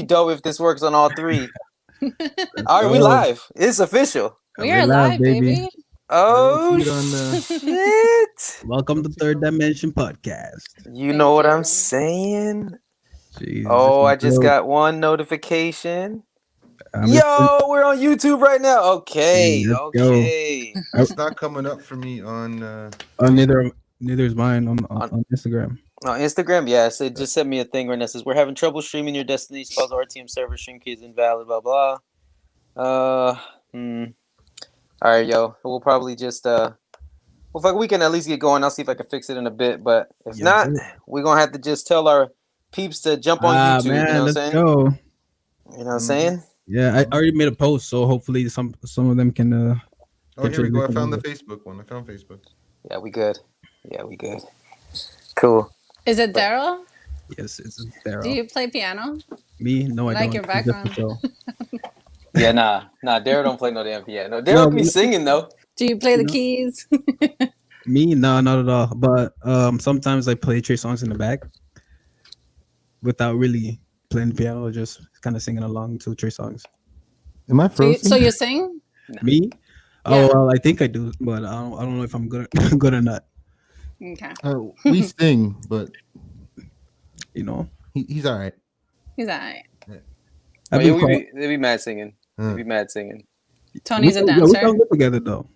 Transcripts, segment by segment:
dope if this works on all three. Let's All right, we go. live. It's official. We We are live, live, baby. baby. Oh Feed on the. shit! Welcome to Third Dimension Podcast. You know Thank what I'm you. saying? Jesus, Oh, this I is just dope. got one notification. I'm just. Yo, we're on YouTube right now. Okay, Let's go. okay. It's not coming up for me on. Neither is mine On, on Instagram. on Instagram, yes, it just sent me a thing right now. It says we're having trouble streaming your Destiny spells RTM server stream key is invalid. Blah blah. Uh, hmm. All right, yo. We'll probably just well, fuck, we can at least get going. I'll see if I can fix it in a bit. But if Yes, not, sir. we're gonna have to just tell our peeps to jump on Ah YouTube. man, You know what I'm let's saying? go. You know what I'm saying? Yeah, I already made a post, so hopefully some of them can. Oh, here we contribute go. I a found the little Facebook one. I found Facebook. Yeah, we good. Yeah, we good. Cool. Is it Daryl? bit. Yes, it's there. Do you play piano? Me? No, I Like don't. your It's just a background. show. Yeah, nah. Daryl don't play no damn piano. Daryl No, be singing though. Do you play the No. keys? Me? No, not at all. But sometimes I play Trey songs in the back without really playing piano, just kind of singing along to Trey songs. Am I So you sing? Me? Yeah. Oh well, I think I do, but I don't know if I'm good good or not. Okay. We sing, but You know, he's all right. He's alright. I've Yeah, been quite- they be mad singing. They Uh, be mad singing. Tony's a we dancer. don't get together though.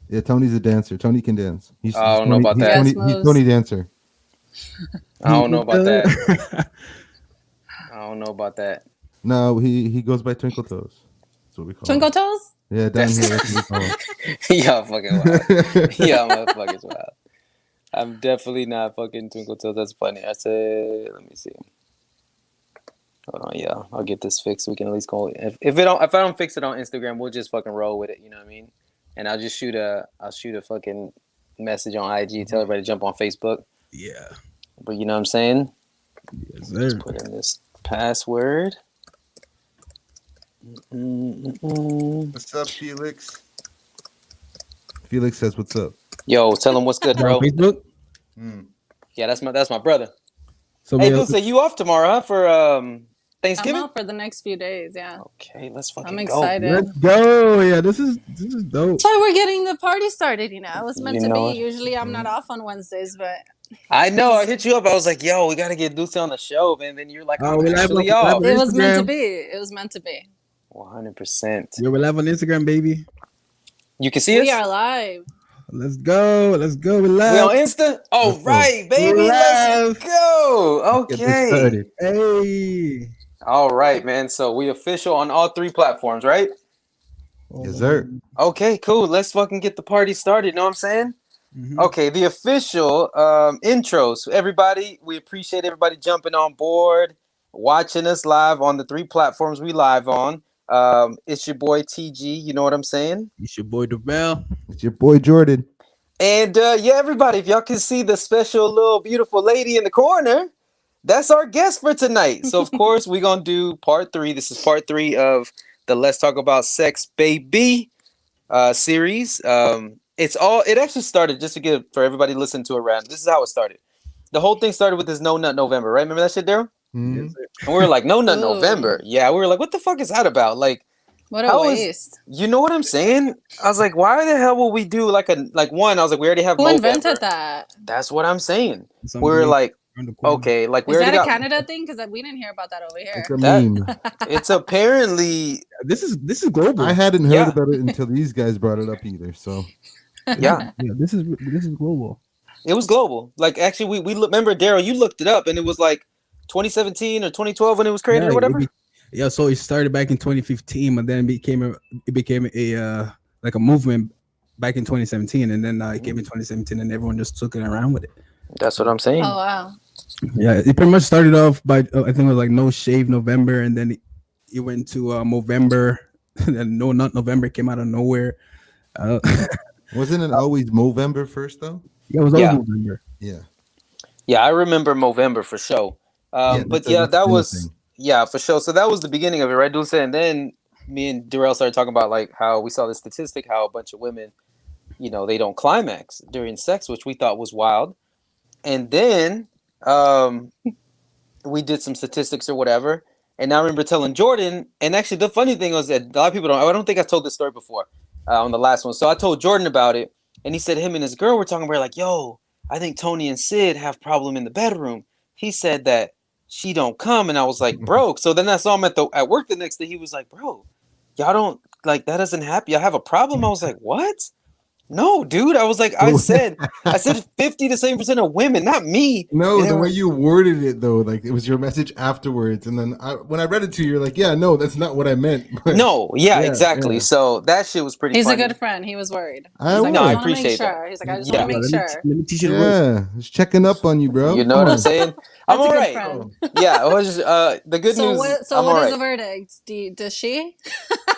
yeah, Tony's a dancer. Tony can dance. He's, I don't know Tony, about he's that. Tony, Yes, he's moves. Tony dancer. I don't know about that. I don't know about that. No, he goes by Twinkle Toes. That's what we call Twinkle him. toes? Yeah, down here. That's what we call Y'all fucking wild. him. Yeah, motherfuckers wild. I'm definitely not fucking Twinkle Toes. That's funny. I said, let me see. Hold on, yeah. I'll get this fixed. We can at least go. If I don't fix it on Instagram, we'll just fucking roll with it. You know what I mean? And I'll shoot a fucking message on IG. Tell everybody to jump on Facebook. Yeah. But you know what I'm saying? Yes, sir. Put in this password. What's up, Felix? Felix says, "What's up?" Yo, tell him what's good, You're on bro. Facebook. Mm. Yeah, that's my brother. So Hey, we Dulce, you off tomorrow, huh? For I'm Thanksgiving? out for the next few days, yeah. Okay, let's fucking I'm go. excited. let's go. Yeah, this is dope. So we're getting the party started, you know. It was meant You to know be. it. Usually I'm not off on Wednesdays, but I know. I hit you up. I was like, "Yo, we gotta get Dulce on the show, man." Then you're like, Oh, "I'm we live actually on- off." live it was meant to Instagram. be. It was meant to be. 100%. Yeah, we're live on Instagram, baby. You can see us. We are live. Let's go. Let's go. We're We live. on Insta. Oh, Let's go. right, baby. We're Let's live. go. Get this Okay. started. Hey. All right, man. So we official on all three platforms, right? Yes, sir. Okay, cool. Let's fucking get the party started. Know what I'm saying? Mhm. Okay, the official intros. Everybody, we appreciate everybody jumping on board, watching us live on the three platforms we live on. It's your boy TG. You know what I'm saying? It's your boy Darrell. It's your boy Jordan. And yeah, everybody, if y'all can see the special little beautiful lady in the corner, that's our guest for tonight. So of course we're gonna do part 3. This is part 3 of the Let's Talk About Sex Baby series. It actually started, just to get for everybody listening to it around. This is how it started. The whole thing started with this No Nut November, right? Remember that shit, Daryl? Mhm. Yes, sir. And we were like, No Nut Ooh. November. Yeah, we were like, what the fuck is that about? Like, What a How is- waste. you know what I'm saying? I was like, why the hell will we do like one? I was like, we already have Who Movember. invented that? That's what I'm saying. It's We were unbelievable. like, Around the corner. okay, like we Is that already a got. Canada thing? Because we didn't hear about that over here. It's a That- meme. It's apparently, This is global. I hadn't heard Yeah. about it until these guys brought it up either. So yeah, Yeah, this is global. it was global. Like actually, we remember Daryl. You looked it up, and it was like 2017 or 2012 when it was created Yeah, or whatever. Yeah, so it started back in 2015, but then it became a like a movement back in 2017, and then it came in 2017, and everyone just took it around with it. That's what I'm saying. Oh, wow. Yeah, it pretty much started off by I think it was like No Shave November, and then it went to Movember, and then No Nut November came out of nowhere. wasn't it always Movember first though? Yeah, it was always Yeah. November. Yeah. Yeah, I remember Movember for sure. But that's yeah, a that new was thing. yeah for sure. So that was the beginning of it, right, Dulce? And then me and Darrell started talking about like how we saw the statistic, how a bunch of women, you know, they don't climax during sex, which we thought was wild. And then we did some statistics or whatever, And I remember telling Jordan, and actually the funny thing was that a lot of people I don't think I told this story before on the last one. So I told Jordan about it, and he said him and his girl were talking about like, yo, I think Tony and Sid have problem in the bedroom. He said that she don't come, and I was like, bro. So then I saw him at work the next day. He was like, bro, y'all don't like that doesn't happen. Y'all have a problem. I was like, what? No, dude. I was like, I said 50 to 70% of women, not me. No, And they the were- way you worded it though, like it was your message afterwards, and then when I read it to you, you're like, "Yeah, no, that's not what I meant." But No, yeah, Yeah, exactly. yeah. So that shit was pretty He's funny. a good friend. He was worried. I He's like, was. I No, I just want to make appreciate that. sure. He's like, I just Yeah. want to make sure. Let me teach you the ropes. Yeah, just checking up on you, bro. You know Come what I'm on. saying? I'm That's a all good right. friend. Yeah, it was the good So news. what? So I'm what all is right. the verdict? Does she?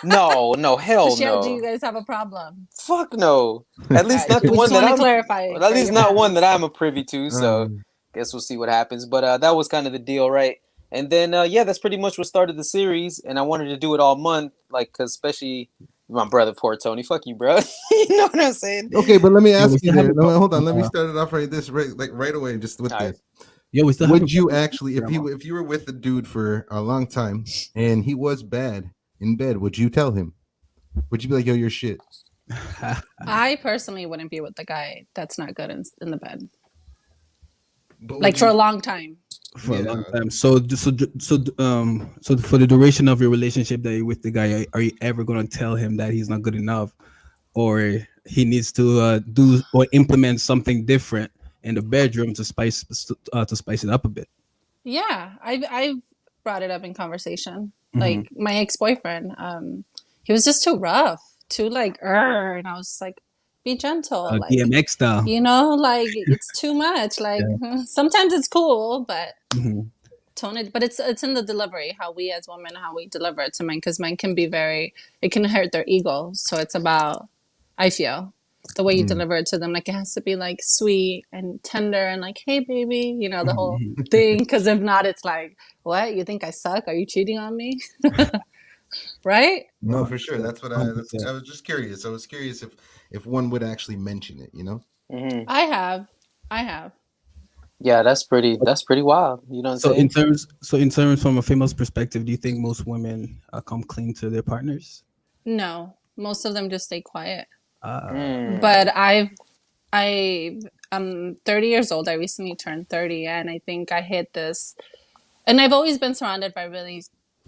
No, hell Does she no. do you guys have a problem? Fuck no. At least Alright, not the we one just that want to I'm. clarify. At for least your not one fans. that I'm a privy to. So Um, guess we'll see what happens. But that was kind of the deal, right? And then yeah, that's pretty much what started the series. And I wanted to do it all month, like, cause especially my brother, poor Tony. Fuck you, bro. You know what I'm saying? okay, but let me we ask you still have there. a No, hold on. Let me uh, start it off right away, just with All right. this. we still have Would a you actually, Grandma. if you were with a dude for a long time and he was bad in bed, would you tell him? Would you be like, "Yo, you're shit"? I personally wouldn't be with the guy that's not good in the bed, But like would for a you- long time. for a Yeah. long time. So for the duration of your relationship that you're with the guy, are you ever gonna tell him that he's not good enough, or he needs to do or implement something different in the bedroom to spice it up a bit? Yeah, I've brought it up in conversation. Mhm. Like my ex-boyfriend, he was just too rough, too like, and I was just like, be gentle, like DMX style. you know, like it's too much. Like sometimes it's cool, but Mhm. tone it. But it's in the delivery, how we as women, how we deliver it to men, because men can be it can hurt their ego. So it's about, I feel, the way you deliver it to them. Like it has to be like sweet and tender and like, hey baby, you know, the whole thing. Because if not, it's like, what? You think I suck? Are you cheating on me? Right? No, for sure. That's what I 100%. was just curious. I was curious if one would actually mention it, Mhm. I have. Yeah, that's pretty wild. You know what I'm So saying? in terms from a female's perspective, do you think most women come clean to their partners? No, most of them just stay quiet. Mm. But I'm 30 years old. I recently turned 30, and I think I hit this. And I've always been surrounded by really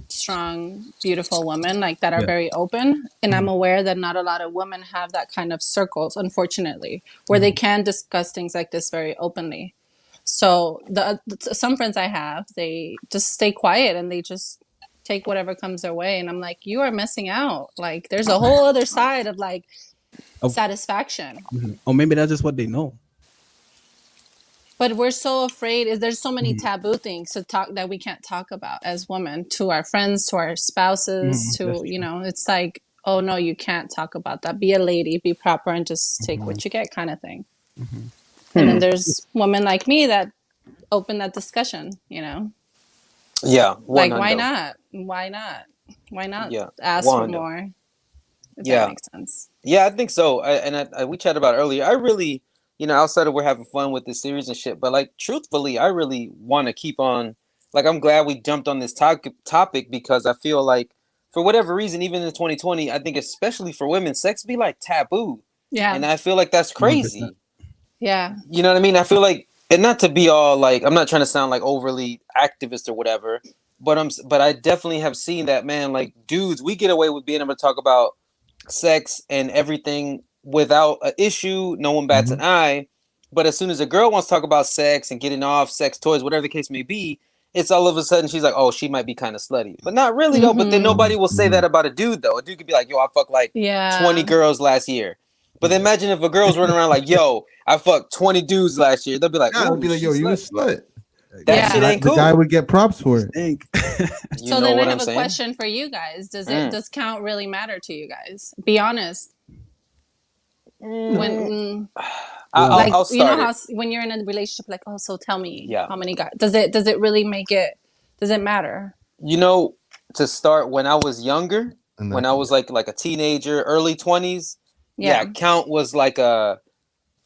strong, beautiful women like that are Yeah. very open. And I'm aware that not a lot of women have that kind of circles, unfortunately, where they can discuss things like this very openly. So some friends I have, they just stay quiet and they just take whatever comes their way. And I'm like, you are missing out. Like there's a whole other side of like Of- satisfaction. Mhm. Or maybe that's just what they know. But we're so afraid. There's so many taboo things to talk that we can't talk about as women to our friends, to our spouses, that's to it's like, oh no, you can't talk about that. Be a lady, be proper, and just take what you get, kind of thing. And then there's women like me that open that discussion. Yeah, Like 100. why not? Why not? Why not Yeah, ask for 100. more? If Yeah. that makes sense. Yeah, I think so. We chatted about it earlier. I really, outside of we're having fun with this series and shit, but like truthfully, I really want to keep on. Like, I'm glad we jumped on this topic because I feel like for whatever reason, even in 2020, I think especially for women, sex be like taboo, Yeah. and I feel like that's crazy. 100%. Yeah. You know what I mean? I feel like, and not to be all like, I'm not trying to sound like overly activist or whatever, but I definitely have seen that, man. Like, dudes, we get away with being able to talk about sex and everything without an issue. No one bats an eye. But as soon as a girl wants to talk about sex and getting off, sex toys, whatever the case may be, it's all of a sudden she's like, oh, she might be kind of slutty. But not really, though. But then nobody will say that about a dude, though. A dude could be like, yo, I fucked like Yeah. 20 girls last year. But then imagine if a girl's running around like, yo, I fucked 20 dudes last year. They'll be like, Yeah, "Ooh, I'd be like, "Yo, she's you a slut." slut." That Yeah. shit ain't The cool. guy would get props for it. Think. You So know then what I I'm have a saying? question for you guys. Does count really matter to you guys? Be honest. When I'll start you know it. how when you're in a relationship, like, oh, so tell me Yeah. how many guys. Does it really make it? Does it matter? To start, when I was younger, And when that- I was like a teenager, early 20s, Yeah. count was like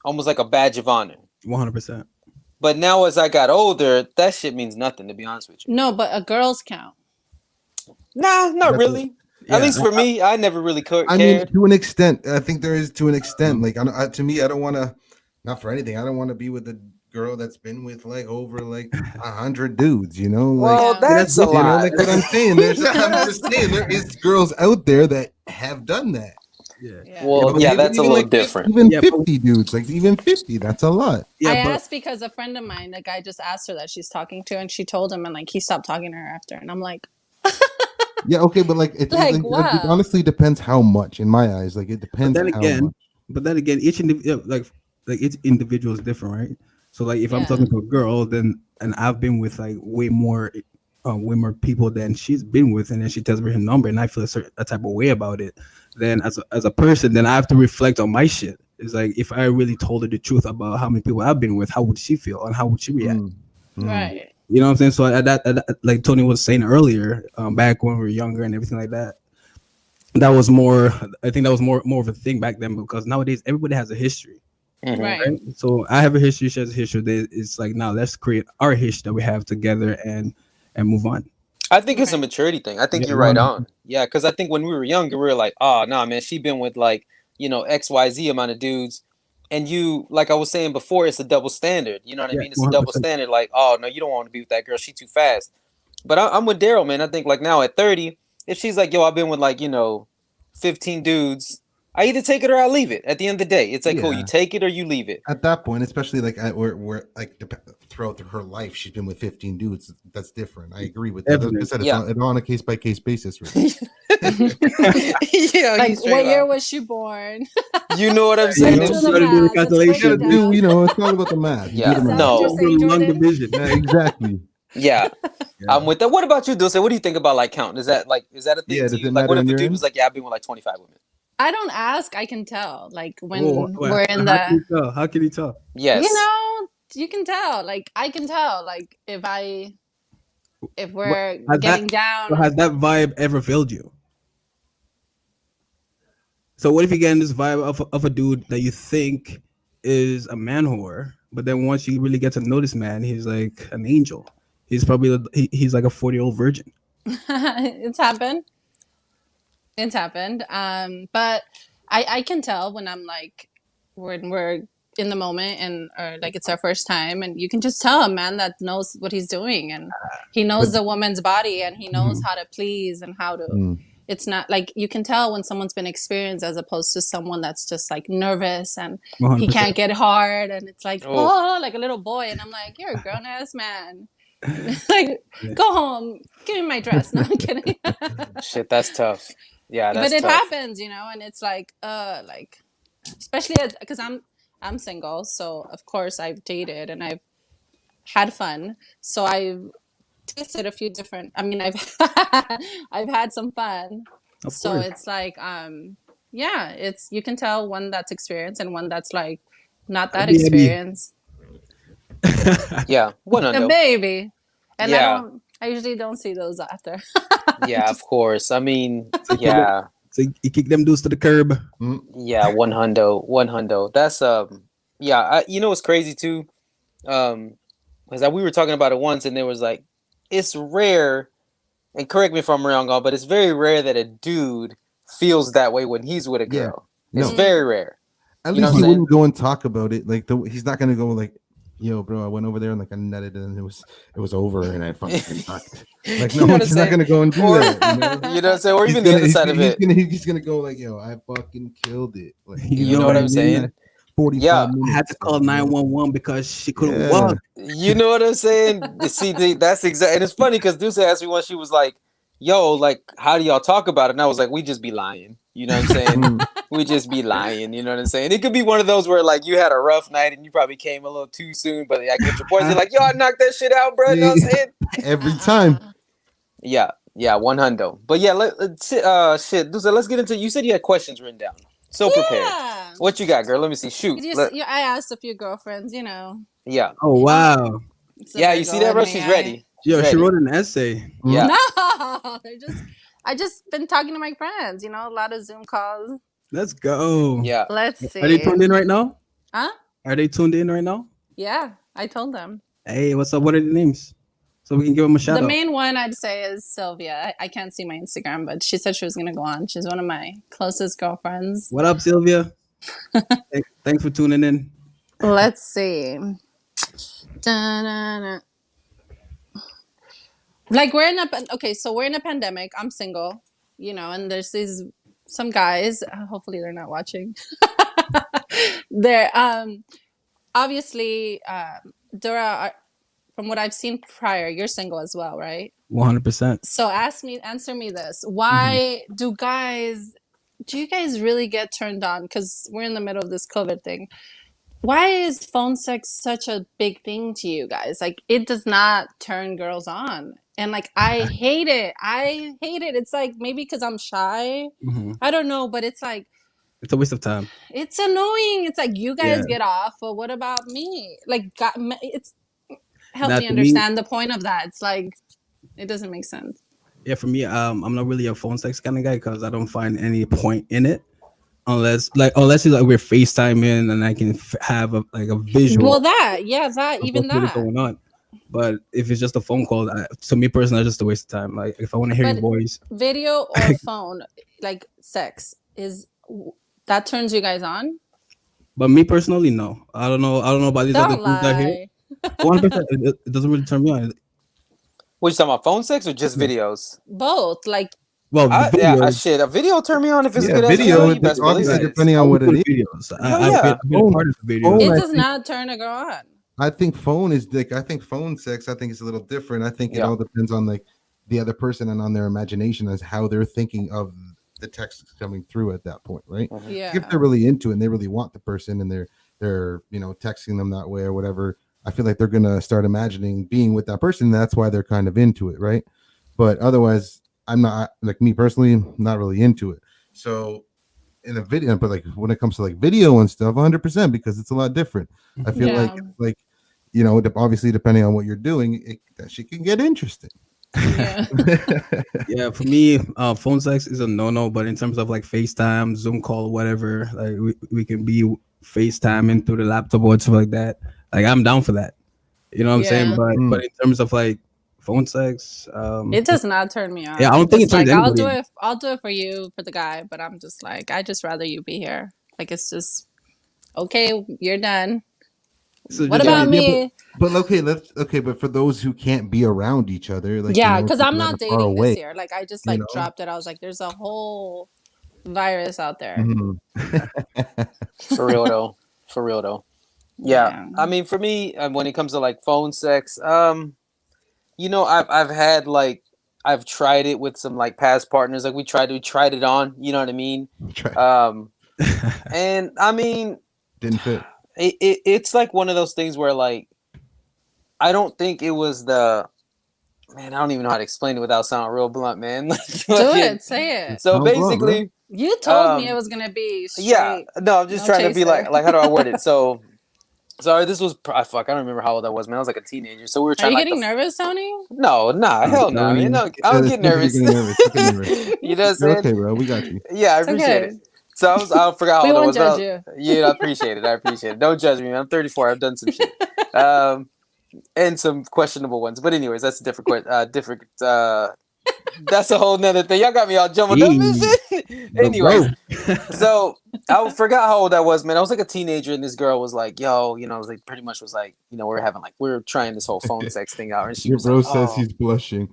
almost like a badge of honor. 100%. But now as I got older, that shit means nothing, to be honest with you. No, but a girl's count. Nah, not That's really. Yeah, At least for me, I never really cared. I mean, to an extent, I think there is to an extent. Like, to me, I don't want to, not for anything. I don't want to be with a girl that's been with like over like 100 dudes. You know, like well, Yeah. that's a you know, lot. like what I'm saying. I'm just saying there is girls out there that have done that. yeah, Yeah. Well, But yeah, even- that's a even, little like, different. Even Yeah, but- 50 dudes, like even 50, that's a lot. yeah. I But asked because a friend of mine, the guy just asked her that she's talking to, and she told him, and like he stopped talking to her after. And I'm like, Yeah, okay, but like Like, it wow. honestly depends how much. In my eyes, like it depends then how again, much. like each individual is different, right? So like if I'm Yeah. talking to a girl, then and I've been with like way more people than she's been with, and then she tells me her number, and I feel a type of way about it. Then as a person, then I have to reflect on my shit. It's like if I really told her the truth about how many people I've been with, how would she feel and how would she react? right. You know what I'm saying? So at that, like Tony was saying earlier, back when we were younger and everything like that, that was more. I think that was more of a thing back then, because nowadays everybody has a history. Mhm. Right. So I have a history, she has a history. It's like now let's create our history that we have together and move on. I think it's a Right. maturity thing. I think Yeah, you're right 100%. on. Yeah, because I think when we were younger, we were like, oh, nah, man, she been with like, XYZ amount of dudes. And you, like I was saying before, it's a double standard. You know what I Yeah, mean? It's a double 100%. standard. Like, oh, no, you don't want to be with that girl. She too fast. But I'm with Daryl, man. I think like now at 30, if she's like, yo, I've been with like, 15 dudes, I either take it or I leave it. At the end of the day, it's like, cool, Yeah. you take it or you leave it. At that point, especially like where like throughout her life, she's been with 15 dudes. That's different. I agree with that. Like I said, Yeah. it's on a case by case basis. Really. Yeah, Like, he's straight what year up. was she born? You know what I'm You saying? know, Do It's- the you gotta do the math. Let's calculation. break You it gotta do, down. it's all about the math. You Yeah. do the math. Is that what No. you're saying, Long Jordan? division. Yeah, exactly. Yeah, I'm with that. What about you, Dulce? What do you think about like counting? Is that a thing Yeah, to does you? it Like, what matter if on a your dude end? was like, yeah, I've been with like 25 women? I don't ask. I can tell. Like when Whoa, we're in how can the, you tell? How can you tell? Yes. you can tell. Like I can tell. Like if we're has getting that- down. So has that vibe ever failed you? So what if you get in this vibe of a dude that you think is a man whore, but then once you really get to know this man, he's like an angel. He's probably he's like a 40-year-old virgin. It's happened. It's happened. But I can tell when I'm like when we're in the moment and or like it's our first time, and you can just tell a man that knows what he's doing, and he knows the woman's body, and he knows how to please and how to. Mm. It's not like you can tell when someone's been experienced as opposed to someone that's just like nervous and he 100%. can't get hard, and it's like Oh. oh like a little boy, and I'm like, you're a grown ass man. Like go home, give me my dress. No, I'm kidding. Shit, that's tough. Yeah, that's But it tough. happens, and it's like especially because I'm single, so of course I've dated and I've had fun. So I've tasted a few different. I mean, I've I've had some fun. Of So course. it's like yeah, it's you can tell one that's experienced and one that's like not that Maybe. experienced. Yeah, one A under. baby. And Yeah. I usually don't see those after. Yeah, of course. I mean, yeah, So you kick them dudes to the curb. yeah, one hundo. That's yeah. You know what's crazy too? Because we were talking about it once, and there was like, it's rare, and correct me if I'm wrong, but it's very rare that a dude feels that way when he's with a Yeah. girl. It's No. very rare. At You know least what he I'm wouldn't go and talk about it. Like he's not gonna go like, "Yo, bro, I went over there and like I nutted and it was over and I fucking sucked." Like You no, know what he's I'm not saying? gonna go and do Or- that. You know what I'm saying? Or He's even the gonna- other side of he's it. He's gonna go like, "Yo, I fucking killed it." Like, You know what I'm saying? 45 Yeah. minutes. I had to call like, 911 because she couldn't Yeah. walk. You know what I'm saying? See, that's exactly, and it's funny because Deuce asked me once. She was like, "Yo, like, how do y'all talk about it?" And I was like, "We just be lying." You know what I'm saying? Mm. We just be lying. You know what I'm saying? It could be one of those where like you had a rough night and you probably came a little too soon, but like with your boys, you're like, "Yo, I knocked that shit out, bro." You know what I'm saying? Every time. Yeah, one hundo. But yeah, shit, Deuce, let's get into. You said you had questions written down. So prepared. Yeah. What you got, girl? Let me see. Shoot. I asked a few girlfriends, Yeah. Oh wow. it's a Yeah, you Virgo see that, in bro? me. She's ready. Yo, She's she ready. wrote an essay. Yeah. No, I just been talking to my friends, a lot of Zoom calls. Let's go. Yeah. Let's see. Are they tuned in right now? Huh? Are they tuned in right now? Yeah, I told them. Hey, what's up? What are the names? so we can give him a shout The out. main one I'd say is Sylvia. I can't see my Instagram, but she said she was gonna go on. She's one of my closest girlfriends. What up, Sylvia? Thanks for tuning in. Let's see. Da-da-da. Like we're in a pandemic. I'm single, and there's these some guys. Hopefully they're not watching. They're obviously Dora. From what I've seen prior, you're single as well, right? 100%. So answer me this: Why do you guys really get turned on? Because we're in the middle of this COVID thing. Why is phone sex such a big thing to you guys? Like, it does not turn girls on. And like, I hate it. It's like maybe because I'm shy. Mhm. I don't know, but it's like, It's a waste of time. it's annoying. It's like, you guys Yeah. get off, but what about me? Like, help Now, me to me- understand the point of that. It's like, it doesn't make sense. Yeah, for me, I'm not really a phone sex kind of guy because I don't find any point in it, unless it's like we're FaceTiming and I can have a visual. Well, that of even what's really that. going on. But if it's just a phone call, to me personally, it's just a waste of time. Like if I want to hear your But- voice, Video or phone, like sex, that turns you guys on? but me personally, no. I don't know about these other Don't dudes out here. lie. 100%, it doesn't really turn me on. What you talking about? Phone sex or just videos? Both, like, Well, Shit, a video turn me on if it's Yeah, a good ass video, video. You it's best believe obviously it. depending on what it is. videos. Oh, I've yeah. been a part of the videos. it I does think- not turn a girl on. I think phone sex, I think it's a little different. I think it Yeah. all depends on like the other person and on their imagination as how they're thinking of the text coming through at that point, right? Yeah. If they're really into it and they really want the person and they're texting them that way or whatever, I feel like they're gonna start imagining being with that person. That's why they're kind of into it, right? But otherwise, I'm not, like, me personally, I'm not really into it. So in a video, but like when it comes to like video and stuff, 100%, because it's a lot different. I feel Yeah. like obviously depending on what you're doing, that shit can get interesting. Yeah. Yeah, for me, phone sex is a no-no. But in terms of like FaceTime, Zoom call, whatever, like we can be FaceTiming through the laptop or stuff like that. Like I'm down for that. You know what I'm saying? Yeah. But in terms of like phone sex, It does not turn me on. Yeah, I don't think It's it turns like, I'll anybody do it. I'll do it for you, for the guy, but I'm just like, I just rather you be here. Like, it's just okay. You're done. so What just- about yeah, me? But but for those who can't be around each other, like, Yeah, because I'm people not that are far dating away. this year. Like, I just you like know? dropped it. I was like, there's a whole virus out there. Mhm. For real though. For real though. Yeah. Yeah. I mean, for me, when it comes to like phone sex, I've had like I've tried it with some like past partners. Like we tried it on. You know what I mean? And I mean, Didn't fit. it's like one of those things where like I don't think it was I don't even know how to explain it without sounding real blunt, man. Like, Do fucking- it. Say it. So Sound blunt, basically, You told me Um, it was gonna be straight. yeah, no, I'm just no trying to be chaser. like how do I word it? So sorry, this was I don't remember how old I was, man. I was like a teenager, so we were Are trying. you like, getting nervous, Tony? No, hell no, Tony. man. No, I don't get nervous. You're getting nervous. You know what I'm You're saying? okay, bro. We got you. Yeah, I It's appreciate okay. it. So I forgot how We old I won't was. but judge I- Yeah, I appreciate it. I appreciate it. Don't judge me, man. I'm 34. I've done some shit. And some questionable ones. But anyways, that's a different that's a whole nother thing. Y'all got me all jumbled up and shit. Anyways, so I forgot how old I was, man. I was like a teenager, and this girl was like, "Yo," it was like pretty much was like, we were trying this whole phone sex thing out, and she Your was bro like, says "Oh." he's blushing.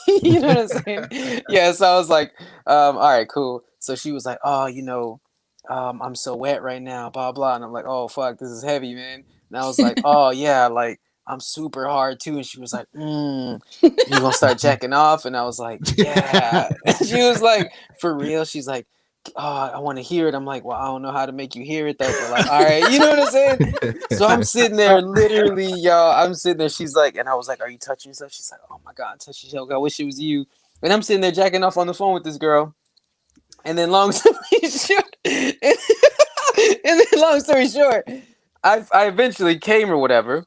You know what I'm saying? Yeah. So I was like, all right, cool. So she was like, "Oh, I'm so wet right now, blah blah," and I'm like, "Oh fuck, this is heavy, man." And I was like, "Oh yeah, like I'm super hard too," and she was like, "You gonna start jacking off?" And I was like, "Yeah." And she was like, "For real?" She's like, "Oh, I want to hear it." I'm like, "Well, I don't know how to make you hear it though." But like, all right, you know what I'm saying? So I'm sitting there, literally, y'all. I'm sitting there. She's like, and I was like, "Are you touching yourself?" She's like, "Oh my god, touch yourself. I wish it was you." And I'm sitting there jacking off on the phone with this girl. And then long story short, I eventually came or whatever.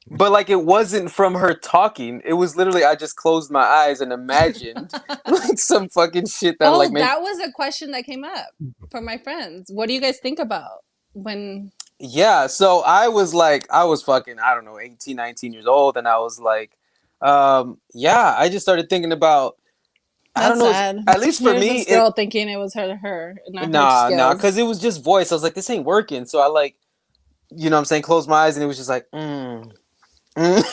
But like it wasn't from her talking. It was literally I just closed my eyes and imagined like some fucking shit that like made that was a question that came up from my friends. What do you guys think about when Yeah, so I was fucking, I don't know, 18, 19 years old, and I was like, Yeah, I just started thinking about. I That's don't know. sad. At least for Here's me, this girl thinking it was her, not her nah, skills. because it was just voice. I was like, this ain't working. So I like, you know what I'm saying, closed my eyes and it was just like, you know what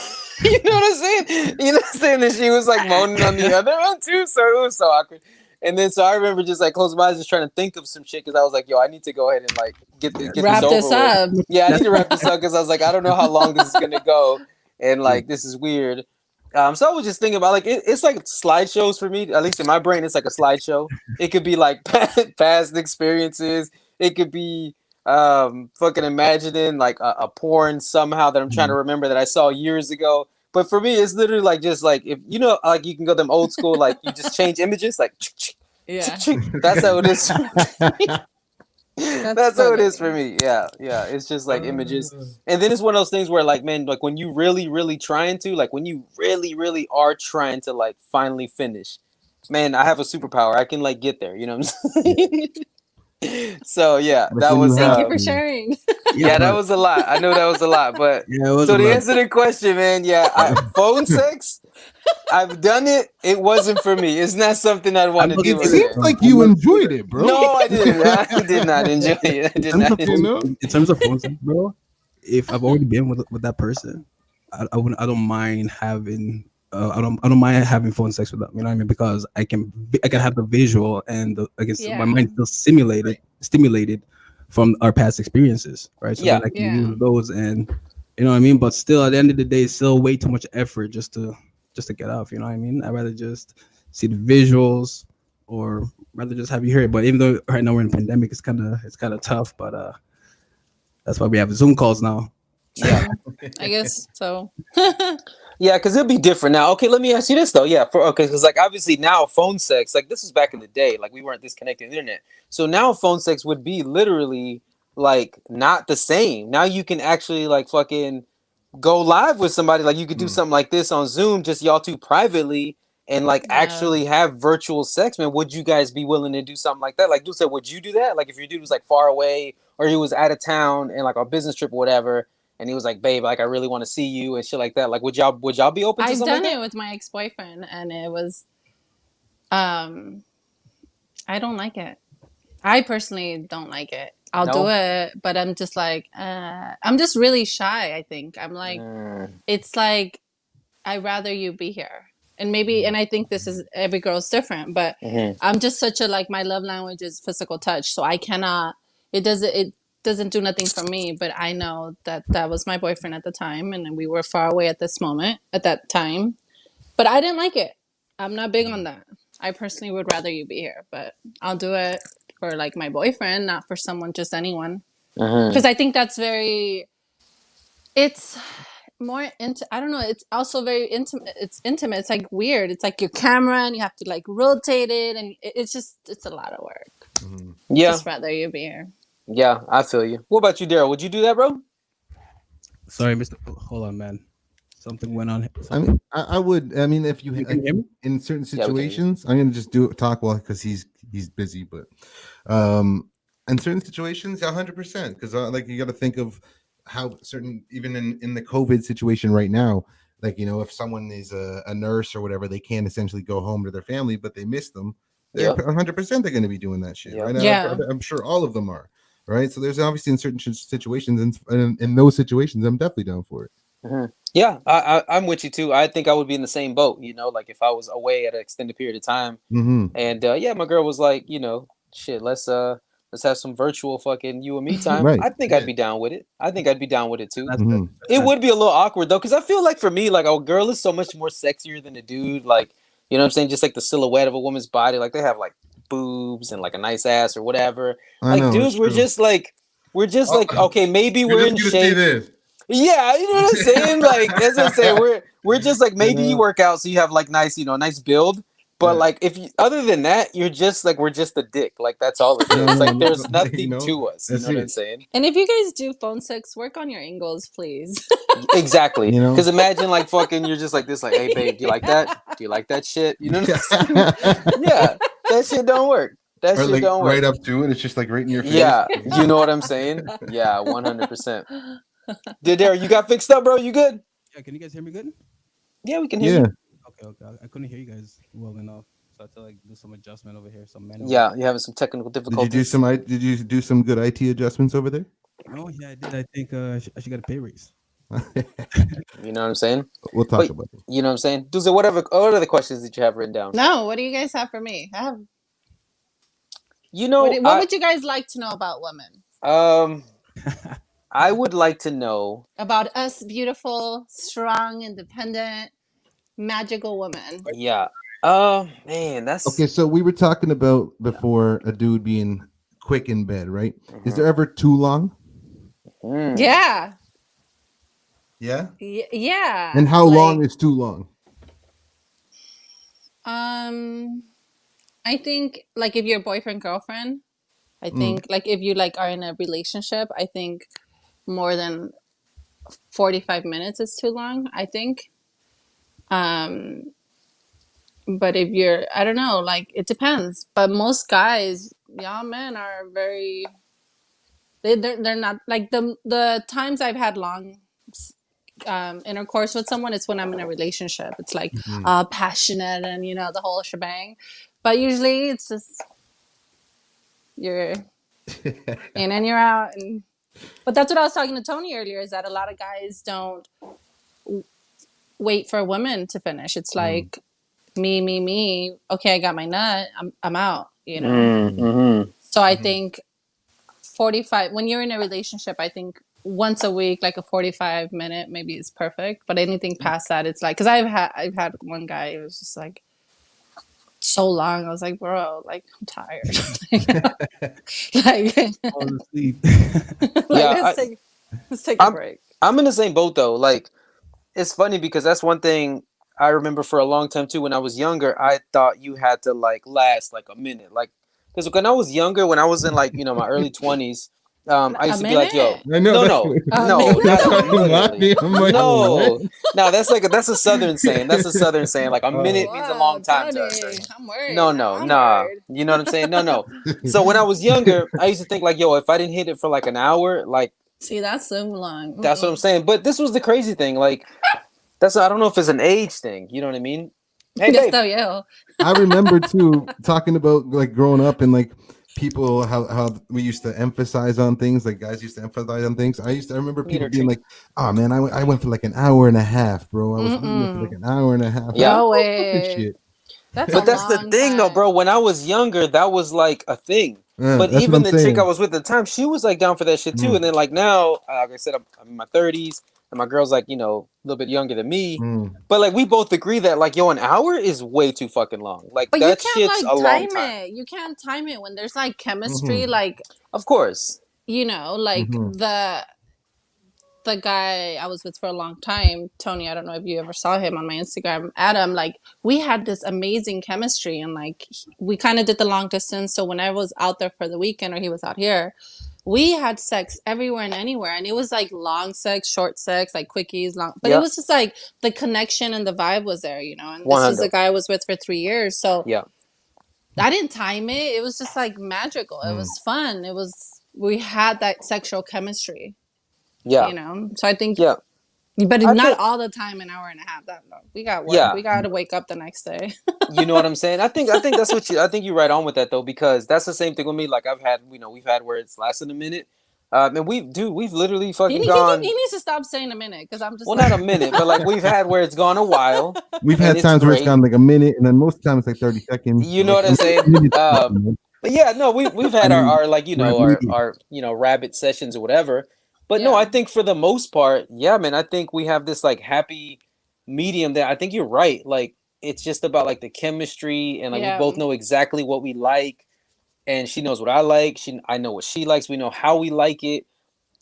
I'm saying? You know what I'm saying? And she was like moaning on the other one too. So it was so awkward. And then so I remember just like closing my eyes, just trying to think of some shit because I was like, yo, I need to go ahead and like get Wrap this this over up. with. Yeah, I need to wrap this up because I was like, I don't know how long this is gonna go, and like this is weird. So I was just thinking about like it's like slideshows for me. At least in my brain, it's like a slideshow. It could be like past experiences. It could be fucking imagining like a porn somehow that I'm trying to remember that I saw years ago. But for me, it's literally like just like if you know like you can go them old school like you just change images like Yeah. that's how it is. That's how it is for funny. me. Yeah, yeah. It's just like images. And then it's one of those things where like man, like when you really trying to, like when you really are trying to like finally finish, man, I have a superpower. I can like get there, you know what I'm saying? So yeah, Like that when was you Thank have- you for sharing. yeah, that but- was a lot. I know that was a lot, but yeah, it was so a to lot. answer the question, man, yeah, phone sex, I've done it. It wasn't for me. It's not something I'd want to It do It again. seems like you enjoyed it, bro. No, I didn't. I did not enjoy it. I did not You know? In terms of phone sex, bro, if I've already been with that person, I don't mind having I don't mind having phone sex with them. You know what I mean? Because I can have the visual and Yeah. my mind still stimulated from our past experiences, right? So Yeah. then I can Yeah. use those, and you know what I mean. But still, at the end of the day, it's still way too much effort just to get off. You know what I mean? I'd rather just see the visuals, or rather just have you hear it. But even though right now we're in a pandemic, it's kind of tough. But that's why we have Zoom calls now. Yeah. I guess so. Yeah, because it'll be different now. Okay, let me ask you this though. Yeah, because like obviously now phone sex, like this was back in the day, like we weren't disconnecting the internet. So now phone sex would be literally like not the same. Now you can actually like fucking go live with somebody. Like you could do something like this on Zoom, just y'all two privately, and like Yeah. actually have virtual sex. Man, would you guys be willing to do something like that? Like dude said, would you do that? Like if your dude was like far away or he was out of town and like on a business trip or whatever. And he was like, "Babe, like I really want to see you and shit like that." Like, would y'all be open to I've something done like it that? with my ex-boyfriend, and it was, I don't like it. I personally don't like it. I'll do No? it, but I'm just like, I'm just really shy. I think I'm like, it's like, I'd rather you be here, and maybe, and I think this is every girl's different, but Mhm. I'm just such a like my love language is physical touch, so I cannot. It doesn't do nothing for me, but I know that that was my boyfriend at the time, and we were far away at that time. But I didn't like it. I'm not big on that. I personally would rather you be here, but I'll do it for like my boyfriend, not for someone, just anyone. Mhm. Because I think that's very. It's more into. I don't know. It's also very intimate. It's intimate. It's like weird. It's like your camera, and you have to like rotate it, and it's a lot of work. Yeah, Just rather you be here. yeah, I feel you. What about you, Daryl? Would you do that, bro? Sorry, Mr. Hold on, man. Something went on. I mean, I would. I mean, if you, You can hear me? in certain Yeah, we can hear you. situations, I'm gonna just talk well because he's busy. But in certain situations, 100%. Because like you got to think of how certain, even in the COVID situation right now, like you know, if someone is a nurse or whatever, they can't essentially go home to their family, but they miss them. They're Yeah. 100% they're going to be doing that shit. Yeah. Right? Yeah. I'm sure all of them are. Right. So there's obviously in certain situations, and in those situations, I'm definitely down for it. Yeah, I'm with you too. I think I would be in the same boat. You know, like if I was away at an extended period of time, Mm-hmm. and yeah, my girl was like, you know, shit, let's have some virtual fucking you and me time. Right. I think I'd be down with it. I think I'd be down with it too. That's Mhm. It would be a little awkward though, because I feel like for me, like a girl is so much more sexier than a dude. Like, you know what I'm saying? Just like the silhouette of a woman's body. Like they have like boobs and like a nice ass or whatever. I Like know, dudes, it's we're true. just like okay, maybe we're in shape. this. Yeah, you know what I'm saying? Like that's what I'm saying. We're just like maybe you work out so you have like nice, you know, nice build. But Yeah. like if you, other than that, you're just like we're just a dick. Like that's all it is. Like there's nothing know, to us. You that's know what I'm it. saying? And if you guys do phone sex, work on your angles, please. Exactly. You know? Because imagine like fucking you're just like this, like, hey babe, do you like that? Do you like that shit? You know what I'm saying? Yeah, that shit don't work. That or shit like don't work. right up to it, it's just like right in your face. Yeah, you know what I'm saying? Yeah, 100%. Did there? You got fixed up, bro? You good? Yeah, can you guys hear me good? Yeah, we can hear Yeah. you. Okay. I couldn't hear you guys well enough, so I had to like do some adjustment over here. Some manual. Yeah, you're having some technical Did you difficulties. Did you do some good IT adjustments over there? No, yeah, I did. I think I should get a pay raise. You know what I'm saying? We'll talk But about it. you know what I'm saying? Dudes, what are the questions that you have written down? No, what do you guys have for me? I have, You know, what would you guys like to know about women? I would like to know. About us beautiful, strong, independent, magical women. Yeah. Man, that's Okay, so we were talking about before a dude being quick in bed, right? Is Mhm. there ever too long? Mm. Yeah. Yeah. Yeah. And how Like, long is too long? I think like if you're boyfriend girlfriend, I Mm. think like if you like are in a relationship, I think more than 45 minutes is too long, I think. But if you're, I don't know, like it depends. But most guys, y'all men are very, they're not like the times I've had long intercourse with someone, it's when I'm in a relationship. It's like Mhm. passionate and you know the whole shebang. But usually it's just you're in and you're out. And but that's what I was talking to Tony earlier. Is that a lot of guys don't wait for women to finish. It's like me. Okay, I got my nut. I'm out. You know. Mm-hmm. So I think 45. When you're in a relationship, I think once a week, like a 45-minute, maybe is perfect. But anything past that, it's like because I've had one guy. It was just like so long. I was like, bro, like I'm tired. like, Fall asleep. like Yeah, let's take a I'm- break. I'm in the same boat though. Like, it's funny because that's one thing I remember for a long time too. When I was younger, I thought you had to like last like a minute, like because when I was younger, when I was in like my early 20s, I used A to be like, yo, minute? I know. no, A no, minute? not That's literally. I'm like, No, what? no, that's a southern saying. That's a southern saying. Like a minute means a long time to us. Tony, Right? I'm worried. No, Now no, I'm nah. worried. You know what I'm saying? No. So when I was younger, I used to think like, yo, if I didn't hit it for like an hour, like See, that's so long. that's what I'm saying. But this was the crazy thing. Like I don't know if it's an age thing. You know what I mean? Hey, Ya babe. está viejo. I remember too talking about like growing up and like people how we used to emphasize on things, like guys used to emphasize on things. I remember Need people her being treat. like, "Oh man, I went for like an hour and a half, bro. I was waiting for like an hour and a half." Yeah. No Fucking way. shit. That's But a that's the long thing, though, time. bro. When I was younger, that was like a thing. But That's what even I'm the chick saying. I was with at the time, she was like down for that shit too. Mm. And then like now, like I said, I'm in my 30s, and my girl's like a little bit younger than me. Mm. But like we both agree that like an hour is way too fucking long. Like But you that can't shit's like a long time time. it. You can't time it when there's like chemistry, Mhm. like Of course. you know, like Mhm. the guy I was with for a long time, Tony, I don't know if you ever saw him on my Instagram, Adam, like we had this amazing chemistry and like we kind of did the long distance. So when I was out there for the weekend or he was out here, we had sex everywhere and anywhere. And it was like long sex, short sex, like quickies, long, but Yeah. it was just like the connection and the vibe was there, you know, and this is 100. a guy I was with for 3 years. So Yeah. I didn't time it. It was just like magical. It was fun. We had that sexual chemistry, Yeah. you know? So I think, Yeah. but I not think- all the time, an hour and a half. That no, we got work. Yeah. We got to wake up the next day. You know what I'm saying? I think that's what I think you're right on with that though, because that's the same thing with me. Like I've had, we've had where it's lasted a minute. And we've literally fucking gone. He needs to stop saying a minute because I'm just Well, like, not a minute, but like we've had where it's gone a while. We've And had it's times where it's great. gone like a minute, and then most times it's like 30 seconds. You know Like, what I'm saying? minutes, But yeah, no, we've had I mean, our like right. our rabbit sessions or whatever. But no, Yeah. I think for the most part, yeah, man, I think we have this like happy medium that I think you're right. Like it's just about like the chemistry and like Yeah. we both know exactly what we like, and she knows what I like. I know what she likes. We know how we like it.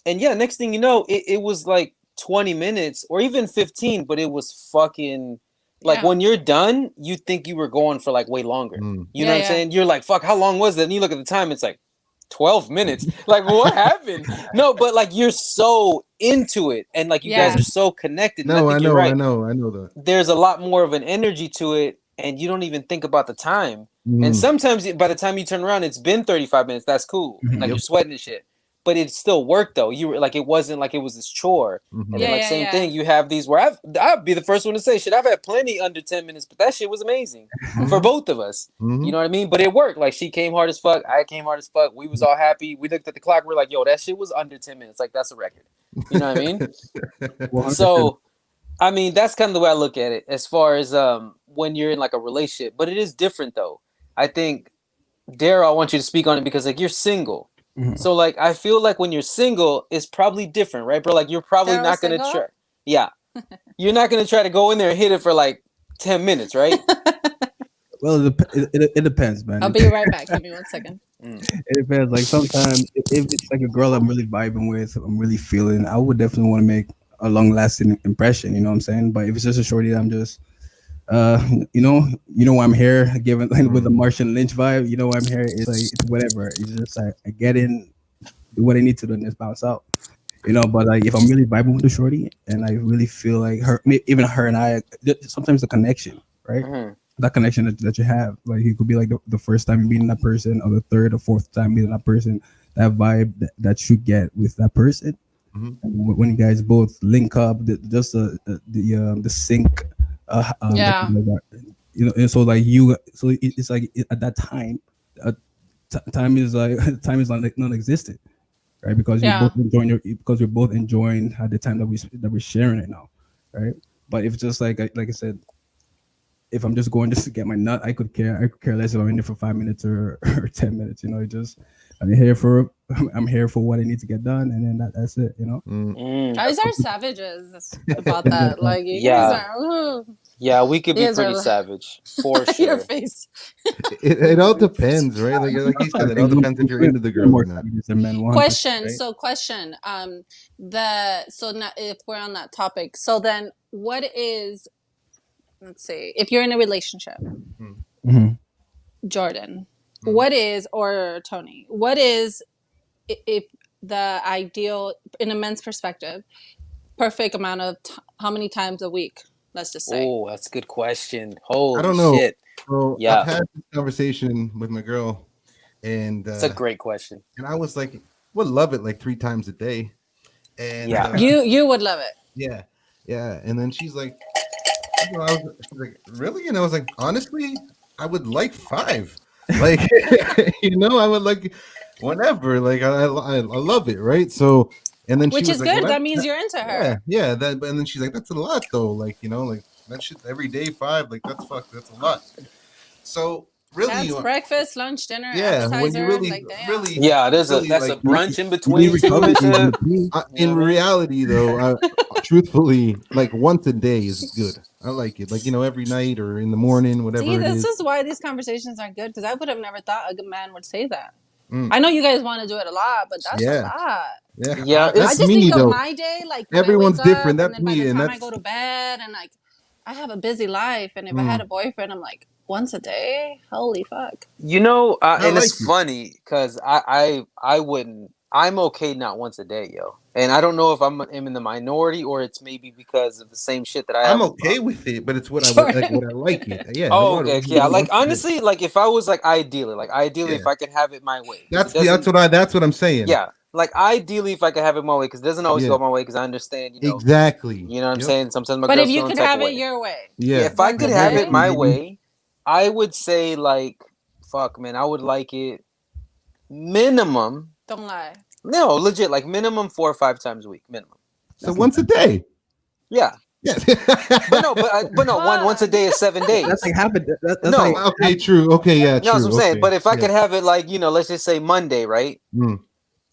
And yeah, next thing you know, it was like 20 minutes or even 15, but it was fucking like Yeah. when you're done, you think you were going for like way longer. Mm. You know Yeah, what I'm yeah. saying? You're like, fuck, how long was it? And you look at the time, it's like 12 minutes. Like, what happened? No, but like you're so into it and like you guys Yeah. are so connected. And No, I think you're know, right. I know that. There's a lot more of an energy to it, and you don't even think about the time. Mhm. And sometimes by the time you turn around, it's been 35 minutes. That's cool. Like Yep. you're sweating and shit. but it still worked though. You were like, it wasn't like it was this chore. Mhm. And then Yeah, like yeah, same yeah. thing, you have these where I'd be the first one to say shit. I've had plenty under 10 minutes, but that shit was amazing for both of us. Mhm. You know what I mean? But it worked. Like she came hard as fuck, I came hard as fuck. We was all happy. We looked at the clock. We're like, yo, that shit was under 10 minutes. Like that's a record. You know what I mean? 100%. So, I mean, that's kind of the way I look at it as far as when you're in like a relationship. But it is different though. I think, Daryl, I want you to speak on it because like you're single. Mhm. So like I feel like when you're single, it's probably different, right, bro? Like you're probably Daryl not gonna single? try. Yeah, you're not gonna try to go in there and hit it for like 10 minutes, right? Well, it depends, man. I'll be right back. Give me 1 second. It depends. Like sometimes if it's like a girl I'm really vibing with, I'm really feeling, I would definitely want to make a long lasting impression. You know what I'm saying? But if it's just a shorty that I'm just, why I'm here, given like, with the Martian Lynch vibe, you know why I'm here. It's like it's whatever. It's just like I get in, do what I need to do, and just bounce out. You know, but like if I'm really vibing with the shorty and I really feel like even her and I, sometimes the connection, right? Mhm. That connection that you have, like it could be like the first time meeting that person, or the third or fourth time meeting that person. That vibe that you get with that person, Mhm. and when you guys both link up, the sync, Yeah. you know, and so like it's like at that time, time is like time is non-existent, right? Because Yeah. you're both enjoying the time that we're sharing it now, right? But if just like I said, if I'm just going just to get my nut, I could care less if I'm in there for 5 minutes or 10 minutes. You know, I'm here for what I need to get done, and then that's it. You know. Mm. Guys are savages about that. Like you Yeah. guys are. Ooh. Yeah, we could be Yes, pretty or- savage for Your sure. face. It all depends, right? Like you said, it all depends if you're into the girl or not. Question. Right? So question. Now if we're on that topic, so then what is? Let's see. If you're in a relationship, Mhm. Jordan, Mhm. what is, or Tony, what is, if the ideal, in a men's perspective, perfect amount of how many times a week? Let's just say. Oh, that's a good question. Holy I don't know. shit. So Yeah. I've had this conversation with my girl, and That's a great question. and I was like, would love it like 3 times a day, and Yeah. You would love it. yeah, and then she's like, she's like, really? And I was like, honestly, I would like 5, like I would like whenever, like I love it, right? So, and then Which she is was like, good. well, That means you're into her. yeah, and then she's like, that's a lot though, like like that shit every day 5, like that's a lot. So really, That's breakfast, lunch, dinner, yeah, appetizer. when you really, like, damn. really, Yeah, that's really, a like, brunch in You between need too and recovery in shit. between. in Yeah, man. reality though, truthfully, like once a day is good. I like it, like every night or in the morning, whatever See, it this is. is why these conversations are good, because I would have never thought a good man would say that. Mm. I know you guys want to do it a lot, but that's Yeah. a lot. Yeah, I that's just me think though. of my day, like when Everyone's I wake different. up, That's and then by me, the and time I that's go to bed, and like I have a busy life, and if I had a boyfriend, I'm like once a day. Holy fuck! You know, and like it's it. funny because I wouldn't. I'm okay not once a day, yo. And I don't know if I'm in the minority or it's maybe because of the same shit that I have. I'm okay with it, but it's what I Sure. like. What I like it. Yeah. Oh, what- okay. what- Yeah, what- like what- honestly, like if I was like ideally, if Yeah. I could have it my way. 'Cause That's what I'm saying. Yeah, like ideally, if I could have it my way, because it doesn't always Yeah. go my way. Because I understand, Exactly. you know what I'm Yep. saying. Sometimes my But girl's if you feeling could type have of it way. your way, Yeah. If I could Once a have day? it my way, I would say like, fuck, man, I would like it minimum. don't lie. No, legit, like minimum 4 or 5 times a week, minimum. So once a day. Yeah, Yeah. but no, once a day is 7 days. That's like half a. That's No. like Okay. True. Okay. Yeah. You True. know what I'm saying? okay. But if I Yeah. could have it like, let's just say Monday, right? Mm.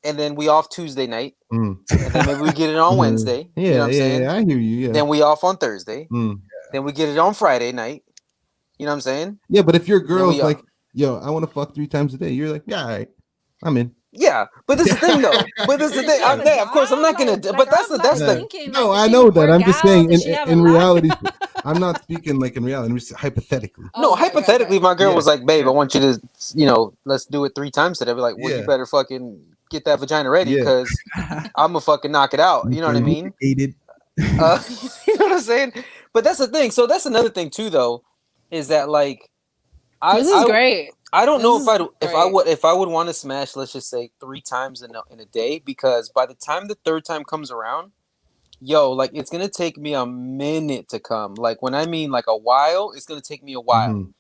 And then we off Tuesday night. Mm. And then maybe we get it on Mhm. Wednesday. Yeah. You know what I'm yeah. saying? Yeah. I hear you. Yeah. Then we off on Thursday. Mm. Then we get it on Friday night. You know what I'm saying? Yeah. But if your girl's we, like, yo, I want to fuck 3 times a day, you're like, yeah, all right, I'm in. Yeah, but this is the thing though. But this is the thing. Of course, I'm not gonna. But that's the. Thinking, No, like, I does know she that. work I'm just out? saying Does she have a in life? reality. I'm not speaking like in reality. I'm just hypothetically. No, Okay, hypothetically, if my girl Yeah. was like, "Babe, I want you to, let's do it 3 times today." I'd be like, "Well, Yeah. you better fucking get that vagina ready Yeah. because I'm gonna fucking knock it out." You know what I mean? Hated. You know what I'm saying? But that's the thing. So that's another thing too, though, is that like I, This is I, great. I don't know This if is if I would want to smash, let's just say 3 times in a day, because by the time the third time comes around, yo, like it's gonna take me a minute to come. Like when I mean like a while, it's gonna take me a while. Mhm.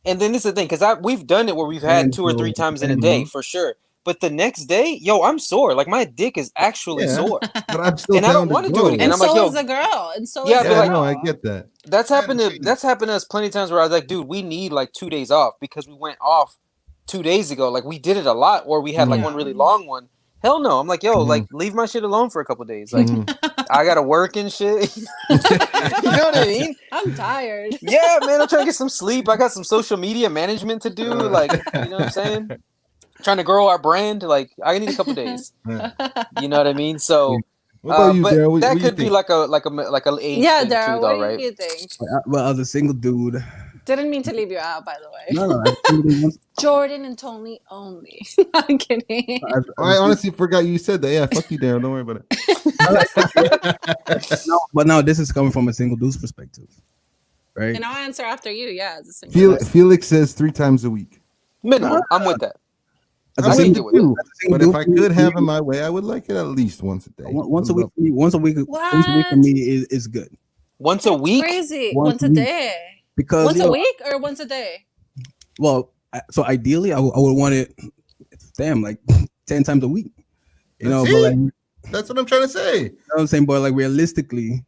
And then this is the thing, because we've done it where we've had And 2 or 3 so, times in a and day for sure. But the next day, yo, I'm sore. Like my dick is actually Yeah. sore, But I'm still and I down don't want to do go. it again. And I'm like, so yo, is the girl. And so yeah, is but the Yeah, like girl. no, I get that. that's happened to change. that's happened to us plenty of times where I was like, dude, we need like 2 days off because we went off 2 days ago. Like we did it a lot, or we had like Mhm. one really long one. Hell no. I'm like, yo, Mhm. like leave my shit alone for a couple days. Like Mhm. I gotta work and shit. You know what I mean? I'm tired. Yeah, man, I'm trying to get some sleep. I got some social media management to do. Like, you know what I'm saying? Trying to grow our brand. Like, I need a couple days. Yeah. You know what I mean? So, What about you, but Daryl? What that do you could be think? like a age Yeah, thing too, Dara, though, what do right? you think? well, as a single dude, Didn't mean to leave you out, by the way. no, as a single dude, Jordan and Tony only. I'm kidding. I honestly forgot you said that. Yeah, fuck you, Daryl. Don't worry about it. no, but now this is coming from a single dude's perspective, right? And I'll answer after you. Yeah, as a single. Felix says 3 times a week. Minimum. I'm with that. As I a can single get with it. too. as a single But if dude, I for me- could have it my way, I would like it at least once a day. once a week, for me, once a week for What? me is good Once a week. Crazy. Once Once a a week. day. because Once you a know, week or once a day? well, so ideally, I would want it, damn, like 10 times a week, you know. See? But like, you That's what I'm trying to say. know what I'm saying, but like realistically,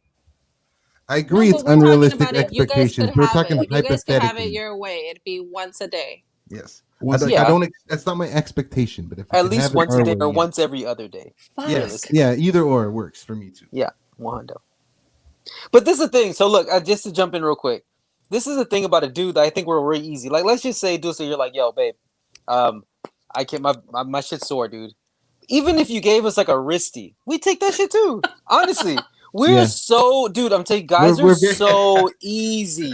I agree, No, it's but we're talking unrealistic about if you guys expectations. could We're have talking it. If you guys could have it hypothetically. your way, it'd be once a day. Yes. once, Yeah. I don't. That's not my expectation. But if we At could least have it once our a day way, or yeah. once every other day. Fuck. Yes. Yeah. Either or works for me too. Yeah, 100. But this is the thing. So look, just to jump in real quick, this is the thing about a dude that I think we're really easy. Like, let's just say, dude, so you're like, yo, babe, I can't. My shit's sore, dude. Even if you gave us like a wristy, we take that shit too. Honestly, we're Yeah. so, dude. I'm telling you, guys We're are very- so easy.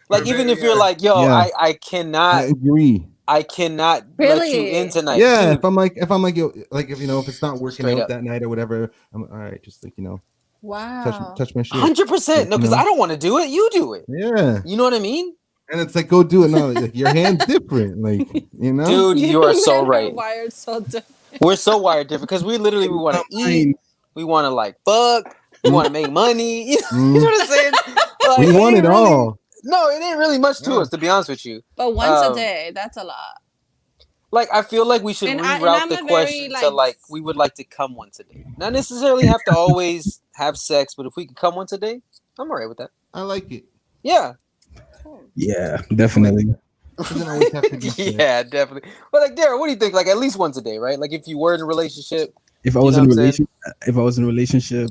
Like, We're even very, if you're like, yo, yeah. I I cannot, agree. I cannot let you Really? in tonight. Yeah. Dude, If I'm like, yo, like if if it's not working Straight out up. that night or whatever, I'm all right. Just like Wow. touch my shit. 100%. No, because You know? I don't want to do it. You do it. Yeah. You know what I mean? And it's like, go do it now. Like, your hand's different. Like, Dude, you are so Men right. Wired so different. We're so wired different because we want to eat, we want to like fuck, we want to make money. You know what I'm saying? Like, We want ain't it really- all. No, it ain't really much to Yeah. us, to be honest with you. But once a Um, day, that's a lot. Like, I feel like we should And reroute I'm the a very, question to like, we would like to come once a day. Not necessarily have to always have sex, but if we could come once a day, I'm alright with that. I like it. Yeah. yeah, definitely. It doesn't always have to be sex. Yeah, definitely. But like, Darren, what do you think? Like, at least once a day, right? Like, if you were in a relationship, If I was know in a what I'm saying? relationship,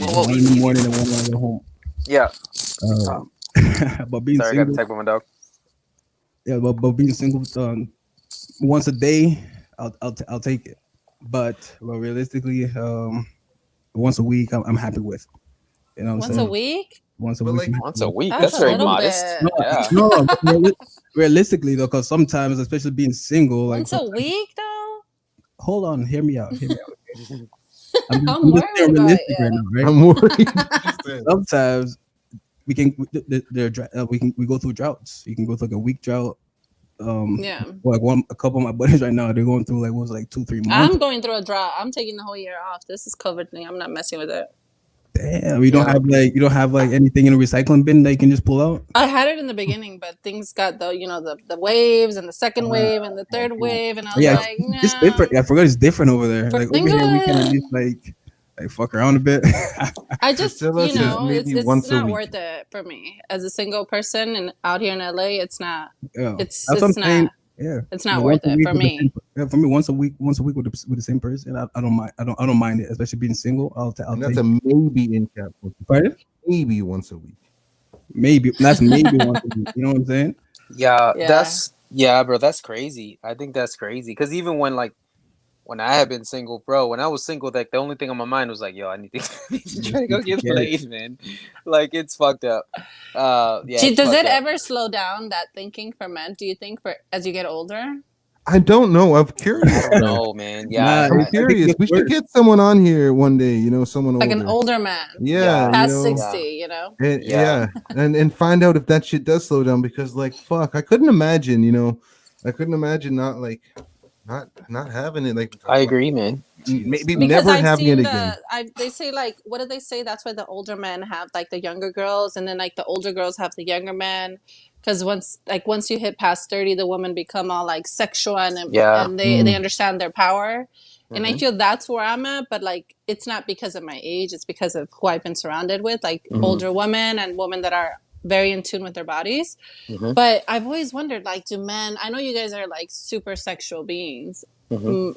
Whoa, one in the morning and one when I get home. yeah. But being Sorry, I got to single, take with my dog. yeah, but being single, once a day, I'll take it. But realistically, once a week, I'm happy with. You know what I'm Once saying? a week? Once a But week. like- I'm happy Once a with. week. That's That's a very little modest. bit. Yeah. No, but realistically though, because sometimes, especially being single, like Once a week, though? hold on, hear me out. I'm I'm just being worried about realistic it. right now, right? I'm worried. Sometimes we can we go through droughts. You can go through like a week drought. Yeah. Like a couple of my buddies right now, they're going through like 2-3 months. I'm going through a drought. I'm taking the whole year off. This is COVID thing. I'm not messing with it. Damn, you Yeah. don't have like anything in a recycling bin that you can just pull out. I had it in the beginning, but things got the waves and the second wave and the third wave, and I was Yeah, like, nah. it's different. I forgot it's different over there. For Like over here, we can at single- least like fuck around a bit. I just, Priscilla you says know, maybe it's once a not week. worth it for me as a single person and out here in LA. It's not. Yeah. It's That's what I'm it's saying. not. Yeah, It's not Once worth a it week for with the me. same- yeah, for me, once a week with the same person, I don't mind. I don't mind it, especially being single. I'll And take that's a maybe in cap. Pardon? Maybe once a week. Maybe that's maybe once a week. You know what I'm saying? Yeah, bro, that's crazy. I think that's crazy because even when I had been single, bro, when I was single, like the only thing on my mind was like, yo, I need to try to go get Yeah. laid, man. Like it's fucked up. Yeah. it's Does fucked it up. ever slow down that thinking for men? Do you think for as you get older? I don't know. I'm I curious. don't know, man. Yeah, Nah, I'm I think curious. it's We should worse. get someone on here one day. Someone Like an older. older man, Yeah, Yeah. past know. 60, And, Yeah. yeah, and find out if that shit does slow down because like fuck, I couldn't imagine, I couldn't imagine not having it like I agree, man. maybe because never I've having it seen again. they say like, what do they say? That's why the older men have like the younger girls, and then like the older girls have the younger men. Because once you hit past 30, the women become all like sexual Yeah. and they understand their power. And I Mhm. feel that's where I'm at, but like it's not because of my age, it's because of who I've been surrounded with, like Mhm. older women and women that are very in tune with their bodies. Mhm. But I've always wondered, like, do men? I know you guys are like super sexual beings. Mhm. Mm,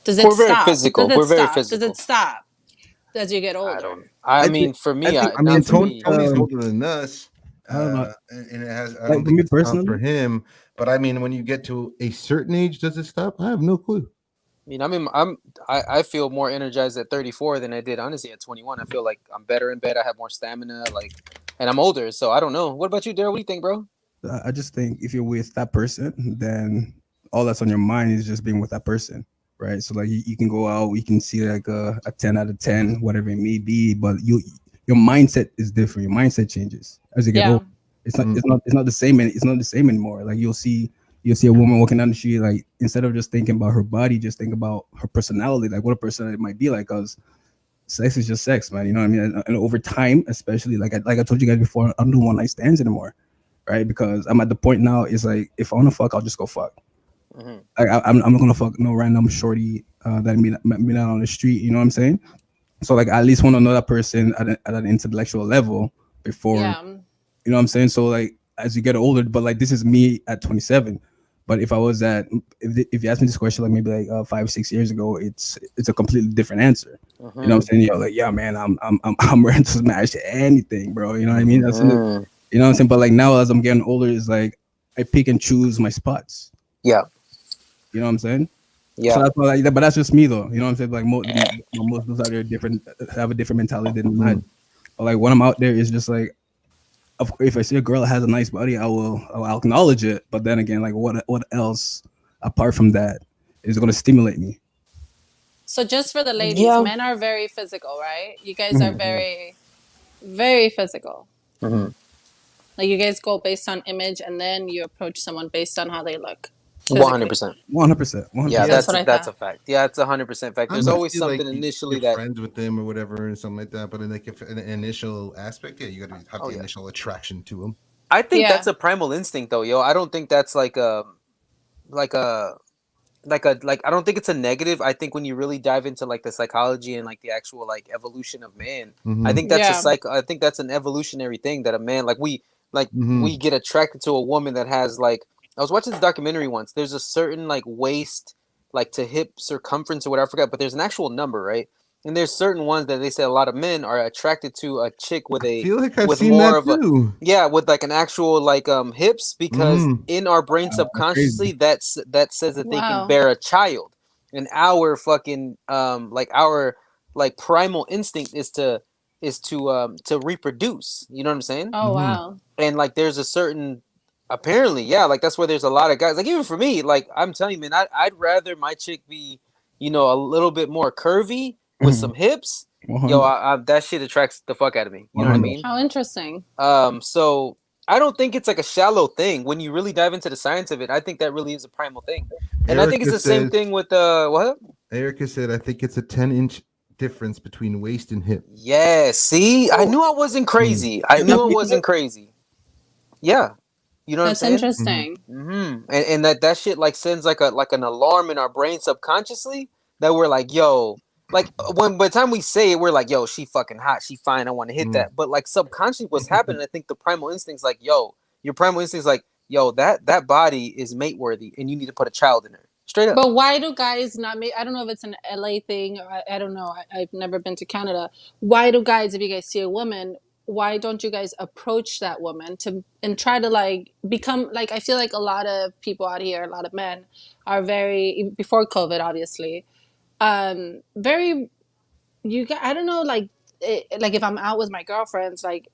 Does it We're very stop? physical. Does We're it very stop? Does physical. it stop as you get I older? don't. I I mean, think for I me, think I mean, not for Tony, me. Tony's um, older than us, I don't know. and it has. I Like don't for think me it's stopped for personally, him. But I mean, when you get to a certain age, does it stop? I have no clue. I feel more energized at 34 than I did honestly at 21. I feel like I'm better in bed. I have more stamina, like, and I'm older. So I don't know. What about you, Daryl? What do you think, bro? I just think if you're with that person, then all that's on your mind is just being with that person, right? So like you can go out, you can see like a 10 out of 10, whatever it may be, but your mindset is different. Your mindset changes as you get Yeah. older. It's not the same. It's not the same anymore. Like you'll see a woman walking down the street, like instead of just thinking about her body, just think about her personality, like what a personality might be like. Cause sex is just sex, man. You know what I mean? And over time, especially like I told you guys before, I don't do one night stands anymore, right? Because I'm at the point now. It's like if I want to fuck, I'll just go fuck. Hmm. I'm not gonna fuck no random shorty that meet out on the street. You know what I'm saying? So like I at least want to know that person at an intellectual level before, Yeah. you know what I'm saying? So like as you get older, but like this is me at 27. But if I was if you asked me this question like maybe like 5 6 years ago, it's a completely different answer. You know what I'm Hmm. saying? You're like, yeah, man, I'm ready to smash anything, bro. You know what I mean? Hmm. You know what I'm saying? But like now as I'm getting older, it's like I pick and choose my spots. Yeah. You know what I'm saying? So Yeah. that's why, like, but that's just me though. You know what I'm saying? Like most of us out there different have a different mentality than mine. But like when I'm out there, it's just like if I see a girl that has a nice body, I'll acknowledge it. But then again, like what else apart from that is going to stimulate me? So just for the ladies, Yeah. men are very physical, right? You guys are Mhm. very, very physical. Hmm. Like you guys go based on image, and then you approach someone based on how they look 100%. physically. 100%, Yeah, 100%. That's that's what I that's a thought. fact. Yeah, it's 100% fact. There's Unless always you like something initially you're that. friends with them or whatever and something like that. But in like if an initial aspect, yeah, you got to have Oh the yeah. initial attraction to them. I think Yeah. that's a primal instinct, though, yo. I don't think that's like a like I don't think it's a negative. I think when you really dive into like the psychology and like the actual like evolution of man, I Mm-hmm. think that's a Yeah. psych. I think that's an evolutionary thing that a man like Mm-hmm. we get attracted to a woman that has like I was watching this documentary once. There's a certain like waist like to hip circumference or whatever I forgot, but there's an actual number, right? And there's certain ones that they say a lot of men are attracted to a chick with I feel like I've with seen more that of a too. yeah, with like an actual like hips because Mm-hmm. in our brain That's crazy. subconsciously that says that they can Wow. bear a child. And our fucking like our like primal instinct is to reproduce. You know what I'm saying? Oh Mm-hmm. wow. And like there's a certain apparently, yeah, like that's where there's a lot of guys. Like even for me, like I'm telling you, man, I'd rather my chick be, a little bit more curvy with Mhm. some hips. Yo, 100, that shit attracts the fuck out of me. You know what I 100. mean? How interesting. So I don't think it's like a shallow thing. When you really dive into the science of it, I think that really is a primal thing. And I think it's Erica the same says. thing with what? Erica said, "I think it's a 10-inch difference between waist and hip." Yeah, see? I Oh, knew I wasn't crazy. I you knew I know wasn't crazy. Yeah. You know what I'm That's saying? interesting. And that shit like sends like an alarm in our brain subconsciously that we're like, yo, like when by the time we say it, we're like, yo, she fucking hot, she fine, I want to hit Mm. that. But like subconsciously, what's happening? I think the primal instinct's like, yo, your primal instinct's like, yo, that body is mate worthy, and you need to put a child in her, straight up. But why do guys not make? I don't know if it's an LA thing. I don't know. I've never been to Canada. Why do guys, if you guys see a woman, why don't you guys approach that woman to and try to like become like? I feel like a lot of people out here, a lot of men, are very before COVID, obviously, very. I don't know, like if I'm out with my girlfriends, like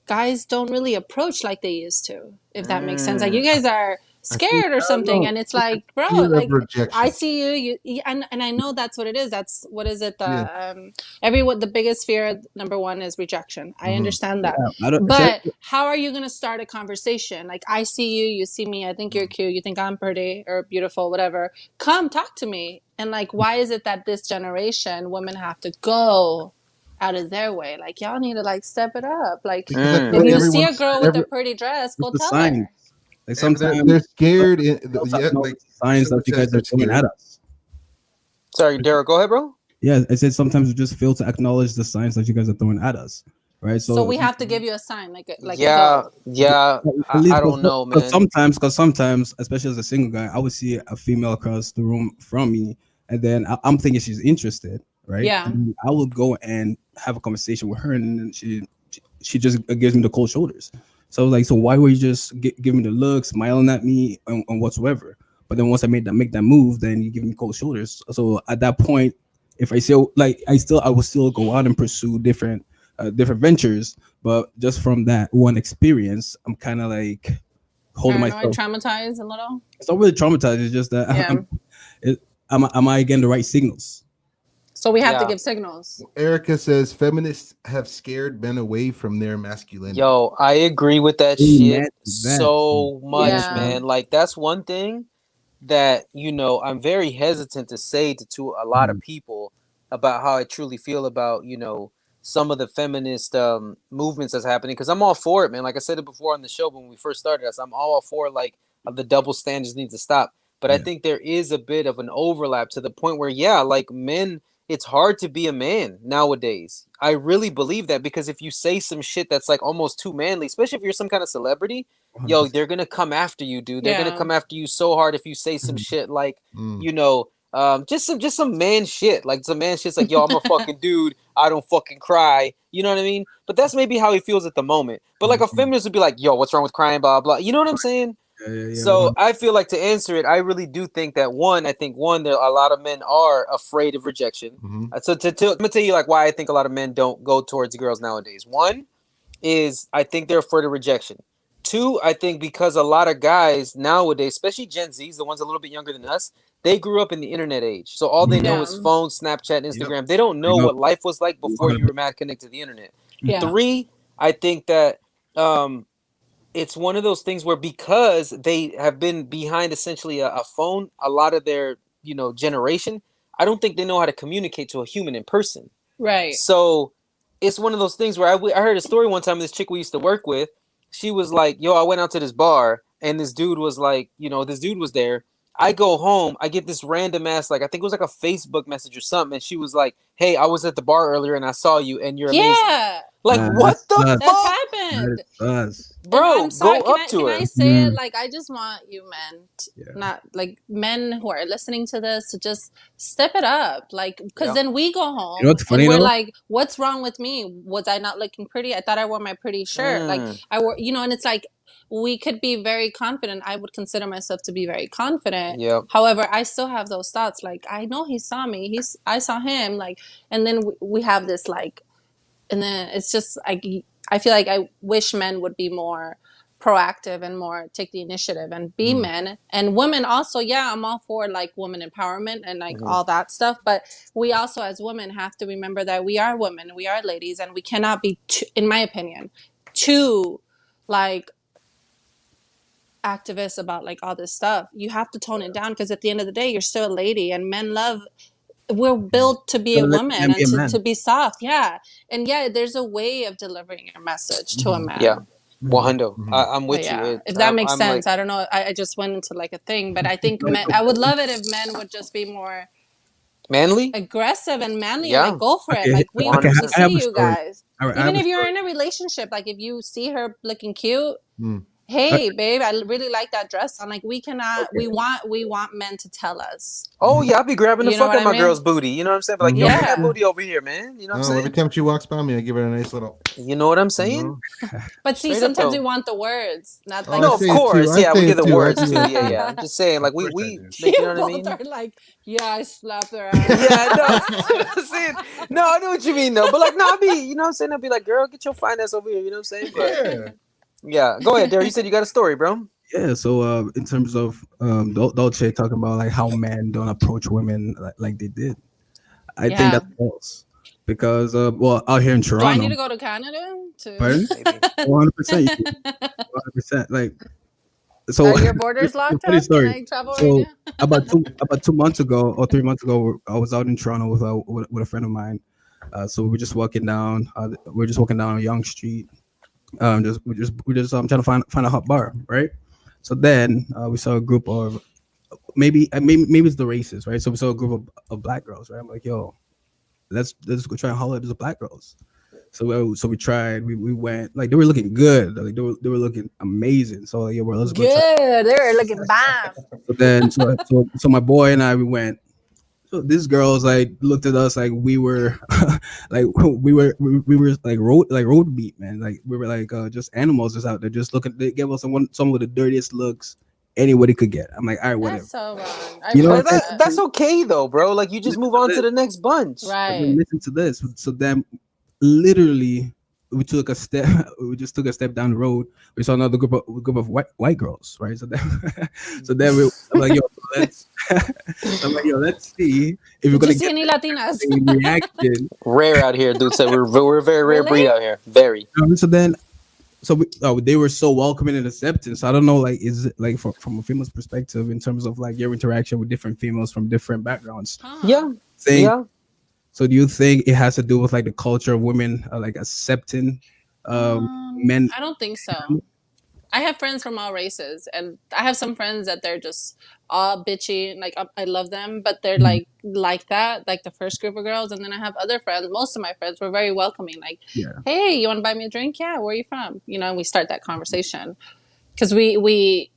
guys don't really approach like they used to, if that makes sense. Like you Mm, guys are scared or something, know. and it's like, bro, Fear of like rejection. I see you, and I know that's what it is. That's what is it? Yeah. Everyone, the biggest fear, number one, is rejection. I Mhm. understand that, I don't. but how are you gonna start a conversation? Like, I see you, you see me. I think you're Mm. cute. You think I'm pretty or beautiful, whatever. Come talk to me. And like, why is it that this generation women have to go out of their way? Like, y'all need to like step it up. Like, Because I feel if like you see a everyone's girl with a pretty dress, go It's the tell sign. her. Like they're sometimes scared. yeah, Like signs that someone you says guys are they're throwing scared. at us. Sorry, Daryl, go ahead, bro. Yeah, I said sometimes we just fail to acknowledge the signs that you guys are throwing at us, right? So we have to give you a sign, like a Yeah, go. yeah. at least I don't know, man. because sometimes, especially as a single guy, I would see a female across the room from me, and then I'm thinking she's interested, right? Yeah. And I will go and have a conversation with her, and then she just gives me the cold shoulders. So I was like, so why were you just giving me the look, smiling at me, and whatsoever? But then once I make that move, then you give me cold shoulders. So at that point, if I still like, I will still go out and pursue different ventures. But just from that one experience, I'm kind of like holding Paranoid, myself. traumatized a little. It's not really traumatized. It's just that Yeah. am I getting the right signals? So we have to Yeah. give signals. Erica says feminists have scared men away from their masculinity. Yo, I agree with that Amen shit to that. so much, Yeah. man. Like, that's one thing that, I'm very hesitant to say to a lot of people about how I truly feel about, some of the feminist movements that's happening, because I'm all for it, man. Like I said it before on the show when we first started us, I'm all for like the double standards need to stop. But I Yeah. think there is a bit of an overlap to the point where, yeah, like men, it's hard to be a man nowadays. I really believe that, because if you say some shit that's like almost too manly, especially if you're some kind of celebrity, yo, they're gonna come after you, dude. They're gonna Yeah. come after you so hard if you say some shit like, Mm. just some man shit. Like some man shit's like, yo, I'm a fucking dude. I don't fucking cry. You know what I mean? But that's maybe how he feels at the moment. But like a feminist would be like, yo, what's wrong with crying? Blah blah. You know what I'm saying? Yeah, So I feel like, to answer it, I really do think that there a lot of men are afraid of rejection. Mhm. So I'm gonna tell you like why I think a lot of men don't go towards girls nowadays. One is I think they're afraid of rejection. Two, I think because a lot of guys nowadays, especially Gen Zs, the ones a little bit younger than us, they grew up in the internet age. So all they know Yeah. is phones, Snapchat, Instagram. They don't know what life was like before you were mad connected to the internet. Yeah. Three, I think that it's one of those things where, because they have been behind essentially a phone a lot of their generation, I don't think they know how to communicate to a human in person. Right. So it's one of those things where I heard a story one time. This chick we used to work with, she was like, yo, I went out to this bar and this dude was like, this dude was there. I go home, I get this random ass, like, I think it was like a Facebook message or something, and she was like, hey, I was at the bar earlier and I saw you and you're amazing. Yeah. Like, what the that's- That's fuck? happened. Bro, I'm sorry, go up to can her. I say it? Mm. Like, I just want you men, Yeah. not like men who are listening to this, to just step it up. Like, because Yeah. then we go home You know what's funny and we're though? like, what's wrong with me? Was I not looking pretty? I thought I wore my pretty shirt. Like, I wore, and it's like, we could be very confident. I would consider myself to be very confident. Yep. However, I still have those thoughts. Like, I know he saw me. I saw him. Like, and then we have this like, and then it's just like, I feel like I wish men would be more proactive and more take the initiative and be men, and women also. Yeah, I'm all for like women empowerment and like all that stuff, but we also as women have to remember that we are women, we are ladies, and we cannot be in my opinion, too like activists about like all this stuff. You have to tone it down, because at the end of the day, you're still a lady, and we're built to be a woman and to be soft. Yeah. And yeah, there's a way of delivering your message to a man. Yeah. 100. I'm with yeah, you. if that makes I'm sense. like, I don't know. I just went into like a thing, but I think I would love it if men would just be more manly, aggressive and manly. Yeah. And like go for it. Okay, Like we okay, want I to have see a you story. guys. I have Even a if you're story. in a relationship, like if you see her looking cute, Mm. hey babe, I really like that dress on. Like we cannot. We want men to tell us. oh yeah, I'll be grabbing the You know fuck what out I my mean? girl's booty. You know what I'm saying? But like, yo, bring that Yeah. booty over here, man. You know what I'm Every saying? time she walks by me, I give her a nice little. You know what I'm saying? But see, Straight up, sometimes though. we want the words, not Oh, like I No, of say it too. course. I Yeah, we say get it the too. I words do too. that Yeah, too. yeah. I'm just saying, like, course I we do. like, you know what I mean? both are like, yeah, I slapped her ass. Yeah, no. See, no, I know what you mean though. But like, no, I'll be, you know what I'm saying? I'll be like, girl, get your fine ass over here. You know what I'm saying? But Yeah. yeah, go ahead, Derek. You said you got a story, bro. Yeah, so in terms of Dolce talking about like how men don't approach women like they did, I think Yeah. that's false because well, out here in Do I need Toronto, to go to Canada to? pardon, Maybe. 100%, 100%. Like so, Are your borders locked funny up? Can story. I travel right So now? about 2 months ago or 3 months ago, I was out in Toronto with a friend of mine. So we were just walking down. We're just walking down Yonge Street. We're just trying to find a hot bar, right? So then we saw a group of maybe it's the races, right? So we saw a group of black girls, right? I'm like, yo, let's go try and holler at these black girls. So we tried. We went like they were looking good. Like they were looking amazing. So like, yeah, bro, let's go try. Good. They're looking bomb. So my boy and I we went. So these girls like looked at us like we were like we were like road beat, man. Like we were like just animals just out there just looking. They gave us some of the dirtiest looks anybody could get. I'm like, all right, whatever. That's so wrong. I You know But what I'm respect saying? that's okay though, bro. Like you just move on to the next bunch. that. But then Right. listen to this. So then, literally, we took a step. We just took a step down the road. We saw another group of white girls, right? So then, I'm like, yo, let's. I'm like, yo, let's see if we're Did you gonna see get any Latinas? the same reaction. Rare out here, dude. So we're a very rare Really? breed out here. Very. So then, they were so welcoming and accepting. So I don't know, like, is it like from a female's perspective in terms of like your interaction with different females from different backgrounds? Huh. Yeah. Think Yeah. So do you think it has to do with like the culture of women like accepting men? I don't think so. I have friends from all races, and I have some friends that they're just all bitchy. Like I love them, but they're like that, like the first group of girls. And then I have other friends. Most of my friends were very welcoming. Like, Yeah. hey, you want to buy me a drink? Yeah, where are you from? You know, and we start that conversation because we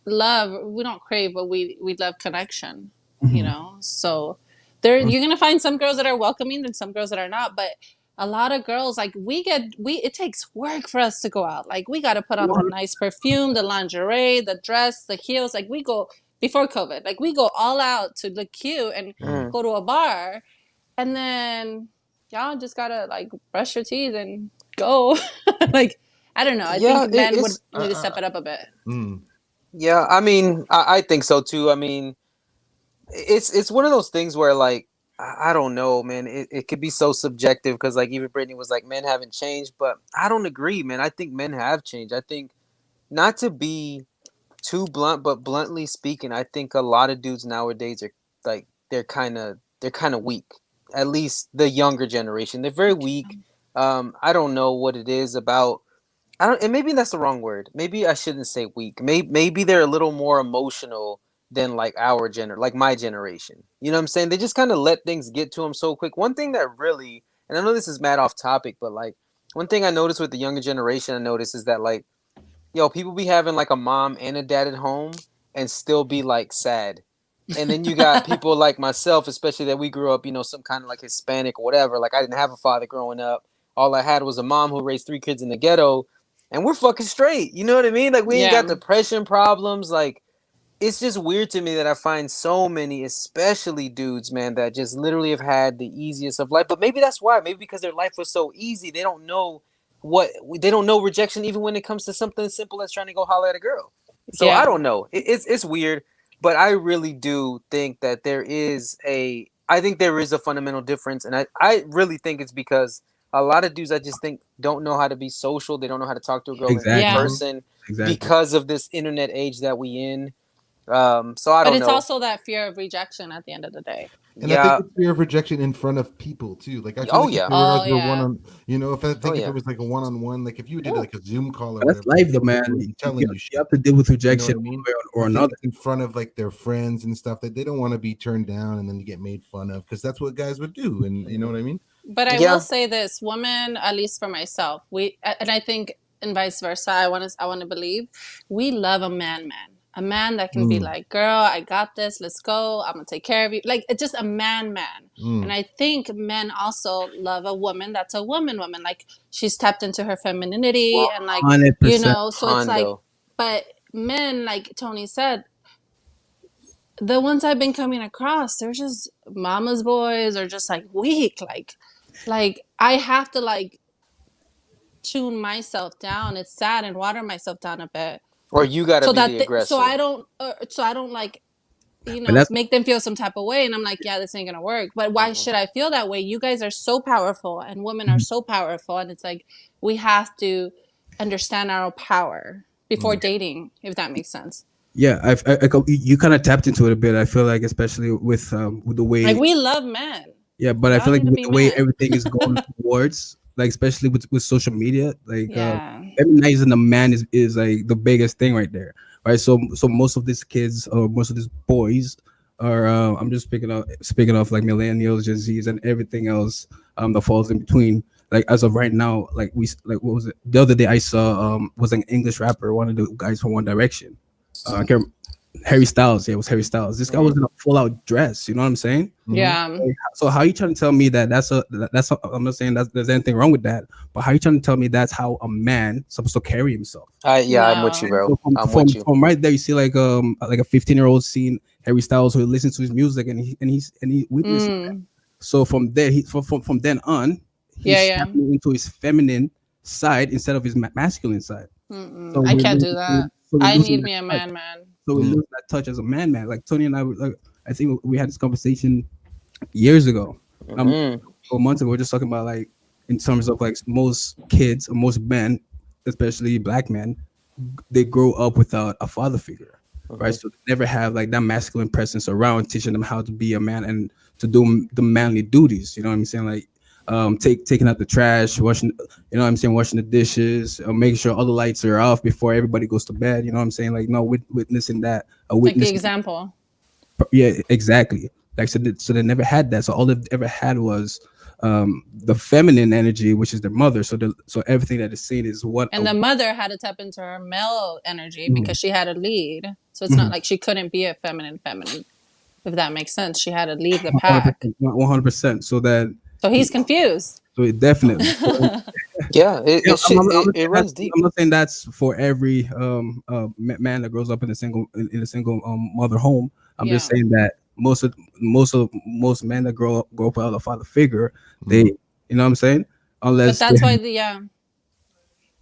love. We don't crave, but we love connection. You Mhm. know, so there you're gonna find some girls that are welcoming and some girls that are not, but a lot of girls like we it takes work for us to go out. Like we got to put on the nice perfume, the lingerie, the dress, the heels. Like we go before COVID, like we go all out to look cute and Mm. go to a bar, and then y'all just gotta like brush your teeth and go. Like I don't know. I Yeah, think men would it's need to step it up a bit. yeah. I mean, I think so too. I mean, it's one of those things where like I don't know, man. It could be so subjective because like even Brittany was like men haven't changed, but I don't agree, man. I think men have changed. I think not to be too blunt, but bluntly speaking, I think a lot of dudes nowadays are like they're kind of weak. At least the younger generation, they're very weak. I don't know what it is about. I don't, and maybe that's the wrong word. Maybe I shouldn't say weak. Maybe they're a little more emotional than like like my generation. You know what I'm saying? They just kind of let things get to them so quick. One thing that really, and I know this is mad off topic, but like one thing I noticed with the younger generation, I noticed is that like, yo, people be having like a mom and a dad at home and still be like sad. And then you got people like myself, especially that we grew up, some kind of like Hispanic or whatever. Like I didn't have a father growing up. All I had was a mom who raised 3 kids in the ghetto, and we're fucking straight. You know what I mean? Like we ain't got Yeah. depression problems. Like it's just weird to me that I find so many, especially dudes, man, that just literally have had the easiest of life. But maybe that's why. Maybe because their life was so easy, they don't know rejection even when it comes to something as simple as trying to go holler at a girl. So Yeah. I don't know. It's weird, but I really do think that I think there is a fundamental difference, and I really think it's because a lot of dudes I just think don't know how to be social. They don't know how to talk to a girl in Yeah. person Exactly. because of this internet age that we in. So I But don't it's know. also that fear of rejection at the end of the day. And I think it's fear of rejection in front of people too. Like I feel Oh, like yeah. if there was Oh, your yeah. if I think if yeah. it was like a one-on-one, like if you did like a Zoom call or That's whatever, life, though, people man. would be telling you shit. You have to deal with You know rejection what I mean? one way or I think another. it's in front of like their friends and stuff that they don't want to be turned down and then you get made fun of because that's what guys would do. And you know what I mean? But I Yeah. will say this, women, at least for myself, and I think and vice versa. I want to believe we love a man, a man that can be like, girl, I got this. Let's go. I'm gonna take care of you. Like it's just a man. And I think men also love a woman that's a woman. Like she's tapped into her femininity and like 100%. So it's like, Hondo. but men, like Tony said, the ones I've been coming across, they're just mama's boys or just like weak. Like I have to like tune myself down. It's sad and water myself down a bit Or you gotta so be that the aggressor. so I don't like, you But know, that's make them feel some type of way, and I'm like, yeah, this ain't gonna work. But why should I feel that way? You guys are so powerful, and women are so powerful, and it's like we have to understand our power before dating, if that makes sense. yeah. You kind of tapped into it a bit. I feel like, especially with the Like, way, we love men. yeah. But I Y'all feel like need to with be the way men. everything is going towards, like especially with social media, like Yeah. feminizing the man is like the biggest thing right there, right? So most of these kids or most of these boys are I'm just speaking of like millennials, Gen Zs, and everything else that falls in between. Like as of right now, like what was it? The other day I saw was an English rapper, one of the guys from One Direction. I can't Harry Styles. Yeah, it was Harry Styles. This guy was in a full out dress. You know what I'm saying? Yeah. So how you trying to tell me that I'm not saying that there's anything wrong with that, but how you trying to tell me that's how a man supposed to carry himself? Yeah, I'm with you, No. bro. So I'm with you. from right there, you see like a 15-year-old seeing Harry Styles who listens to his music and he witnessing. Mm. So from there, from then on, he's Yeah, yeah. stepping into his feminine side instead of his masculine side. Mm-mm. So I we're can't do losing- that. so we're I losing need that me a touch. man, man. So we lose that touch as a man. Like Tony and I, like I think we had this conversation years ago, Mhm. or months ago. We're just talking about like in terms of like most kids or most men, especially black men, they grow up without a father figure, right? So they never have like that masculine presence around teaching them how to be a man and to do the manly duties. You know what I'm saying? Like taking out the trash, washing, you know what I'm saying, washing the dishes, making sure all the lights are off before everybody goes to bed. You know what I'm saying? Like no, witnessing that, a Like the witness. example. Yeah, exactly. Like so they never had that. So all they've ever had was the feminine energy, which is their mother. So everything that is seen is what And the mother had to tap into her male energy Mhm. because she had to lead. So it's not like she couldn't be a feminine, if that makes sense. She had to lead the pack. 100%. So that So he's confused. so it definitely. Yeah, it Yeah, it, should, I'm not it, saying it runs that's- deep. I'm not saying that's for every man that grows up in a single mother home. I'm just Yeah. saying that most men that grow up without a father figure, they, you know what I'm saying? But Unless that's they- why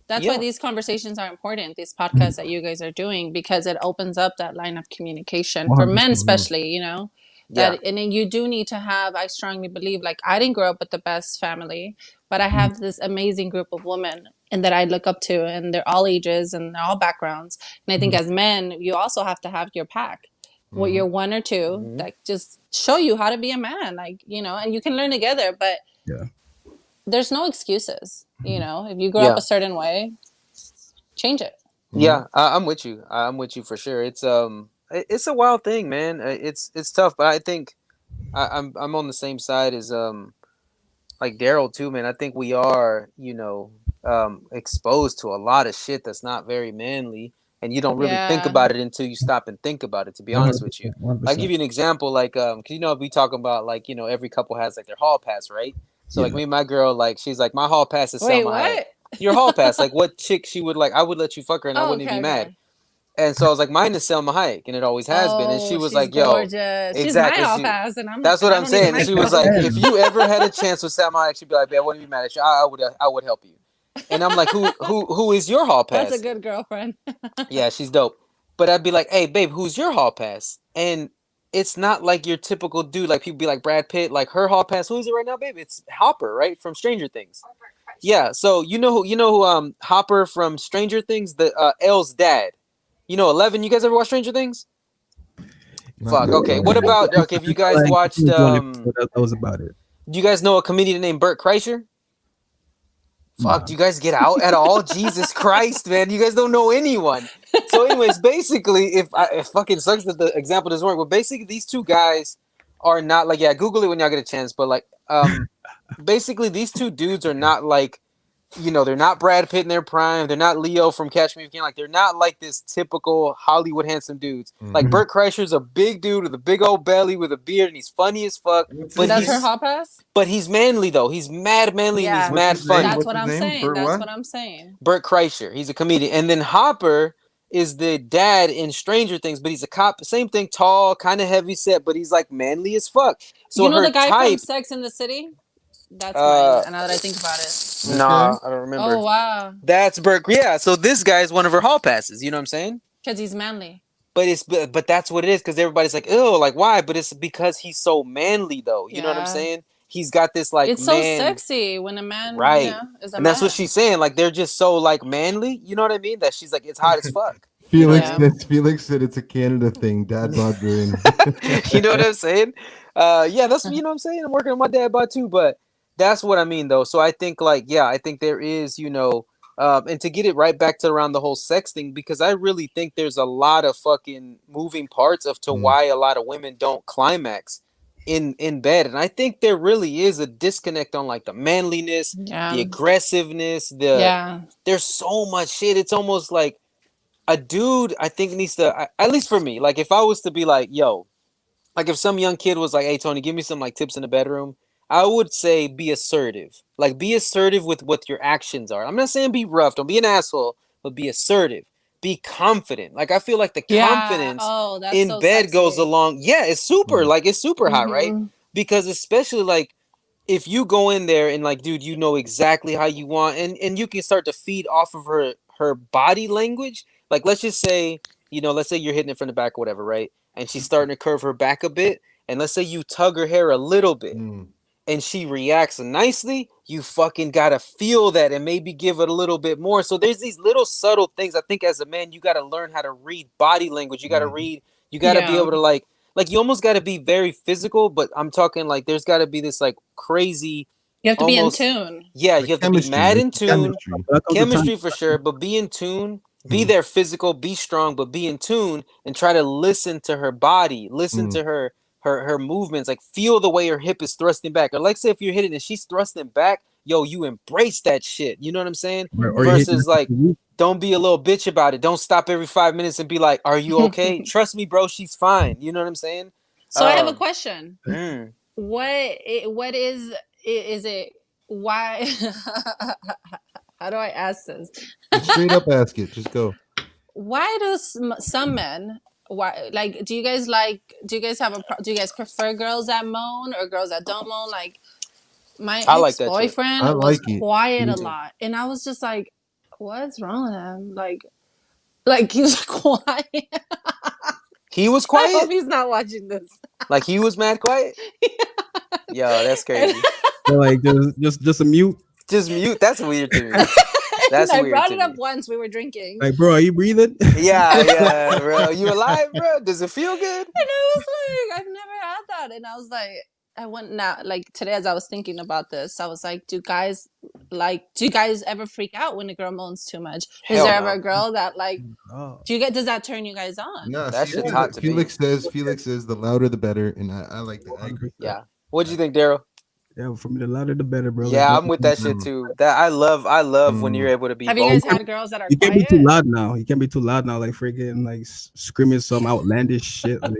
that's why Yeah. these conversations are important, these podcasts that you guys are doing, because it opens up that line of communication for men 100%. especially, you know. Yeah. That, and then you do need to have, I strongly believe, like, I didn't grow up with the best family, but I have this amazing group of women and that I look up to, and they're all ages and they're all backgrounds. And I think as men, you also have to have your pack. What you're one or two that just show you how to be a man, like, you know, and you can learn together, but Yeah. there's no excuses, you know. If you grow Yeah. up a certain way, change it. Yeah, I'm with you. I'm with you for sure. It's a wild thing, man. It's tough, but I think I'm on the same side as like Daryl too, man. I think we are, exposed to a lot of shit that's not very manly, and you don't really think Yeah. about it until you stop and think about it. To be honest with you, 100%. I'll give you an example. Like, 'cause we talk about like every couple has like their hall pass, right? So like Yeah. me and my girl, like she's like my hall pass is Wait, Selma Hayek. what? Your hall pass, like what chick she would like, I would let you fuck her and I Oh, wouldn't even okay, be mad. okay. And so I was like, mine is Selma Hayek, and it always has been. And she was she's like, yo, gorgeous. She's exactly, my all she- pass, and I'm. that's what I I'm don't saying. even And she like was like, girls. if you ever had a chance with Selma Hayek, she'd be like, I wouldn't be mad at you. I would help you. And I'm like, who is your hall pass? That's a good girlfriend. Yeah, she's dope. But I'd be like, hey, babe, who's your hall pass? And it's not like your typical dude. Like people be like Brad Pitt, like her hall pass. Who is it right now, babe? It's Hopper, right, from Stranger Things. Yeah. So you know who Hopper from Stranger Things, the Elle's dad. 11. You guys ever watch Stranger Things? Fuck. Okay. What about if you guys watched that was about it. do you guys know a comedian named Burt Kreischer? Fuck, do you guys get out at all? Jesus Christ, man. You guys don't know anyone. So anyways, basically, it fucking sucks that the example doesn't work, but basically these two guys are not like, yeah, Google it when y'all get a chance, but like basically these two dudes are not like, they're not Brad Pitt in their prime. They're not Leo from Catch Me If You Can. Like, they're not like this typical Hollywood handsome dudes. Like, Burt Kreischer's a big dude with a big old belly with a beard, and he's funny as fuck. But That's he's, her hall pass. but he's manly, though. He's mad manly and Yeah. he's mad What's his name? funny. That's What's what his I'm name? saying. Burt That's what? what I'm saying. Burt Kreischer. He's a comedian. And then Hopper is the dad in Stranger Things, but he's a cop. Same thing, tall, kind of heavy set, but he's like manly as fuck. So You know her the guy type, from Sex in the City? That's mine. Now that I think about it. Nah, I don't remember. Oh wow, That's Burke. Yeah, so this guy is one of her hall passes. You know what I'm saying? because he's manly. But that's what it is because everybody's like, ew, like why? But it's because he's so manly though. You know what I'm Yeah. saying? He's got this like It's so man, sexy when a man, right? is a And that's what man. she's saying. Like they're just so like manly. You know what I mean? That she's like it's hot as fuck. Felix, Yeah. Felix said it's a Canada thing. Dad bod brewing. You know what I'm saying? Yeah, that's you know what I'm saying. I'm working on my dad bod too, but that's what I mean though. So I think like yeah, I think there is and to get it right back to around the whole sex thing because I really think there's a lot of fucking moving parts of to why a lot of women don't climax in bed, and I think there really is a disconnect on like the manliness, the aggressiveness, Yeah. there's so much shit. It's almost like a dude I think needs to at least for me, like if I was to be like, yo, like if some young kid was like, hey Tony, give me some like tips in the bedroom, I would say be assertive. Like be assertive with what your actions are. I'm not saying be rough, don't be an asshole, but be assertive. Be confident. Like I feel like the confidence Oh, that's in so bed goes sexy. along. Yeah, it's super, like it's super hot, right? Mhm. Because especially like if you go in there and like dude you know exactly how you want and you can start to feed off of her body language, like let's just say let's say you're hitting it from the back or whatever, right, and she's starting to curve her back a bit, and let's say you tug her hair a little bit and she reacts nicely, you fucking gotta feel that and maybe give it a little bit more. So there's these little subtle things I think as a man you gotta learn how to read body language. You gotta you gotta be able to like you almost gotta be very physical, but I'm talking like there's gotta be this like crazy You have to almost be in tune. yeah, you have to be mad in tune. That comes to Chemistry time. for sure, but be in tune. Be there physical, be strong, but be in tune and try to listen to her body, listen to her movements, like feel the way her hip is thrusting back. Or like say if you're hitting and she's thrusting back, yo, you embrace that shit. You know what I'm saying? Or you hit Versus like don't be a little bitch about it. Don't stop every 5 minutes and be like, "Are you okay?" Trust me, bro, she's fine. You know what I'm saying? So I have a question. Mm. What is it? Why? How do I ask this? Just straight up ask it. Just go. Why do some men? Why do you guys do you guys do you guys prefer girls that moan or girls that don't moan? Like my I like that shit. ex-boyfriend I was like it. quiet Me a too. lot, and I was just like, what's wrong with him? Like he's quiet. He was I hope quiet? he's not watching this. Like he was mad quiet? Yo, that's crazy. So, like just a mute. Just mute. That's weird to me. That's I weird brought to it up me. once. We were drinking. Like, bro, are you breathing? Yeah, bro. You alive, bro? Does it feel good? And I was like, I've never had that. And I was like, I went now, like today as I was thinking about this, I was like, do you guys ever freak out when a girl moans too much? Is Hell there no. ever a girl that like, Oh. does that turn you guys on? No, That shit's hot to me. Felix says the louder the better, and I like that. I agree. Yeah. What'd you think, Daryl? Yeah, for me, the louder the better, bro. Yeah, Like, I'm with that shit too. That I love when you're able to be Have you guys vocal. had girls that are you can't be quiet? too loud now. You can't be too loud now, like freaking like screaming some outlandish shit. Like,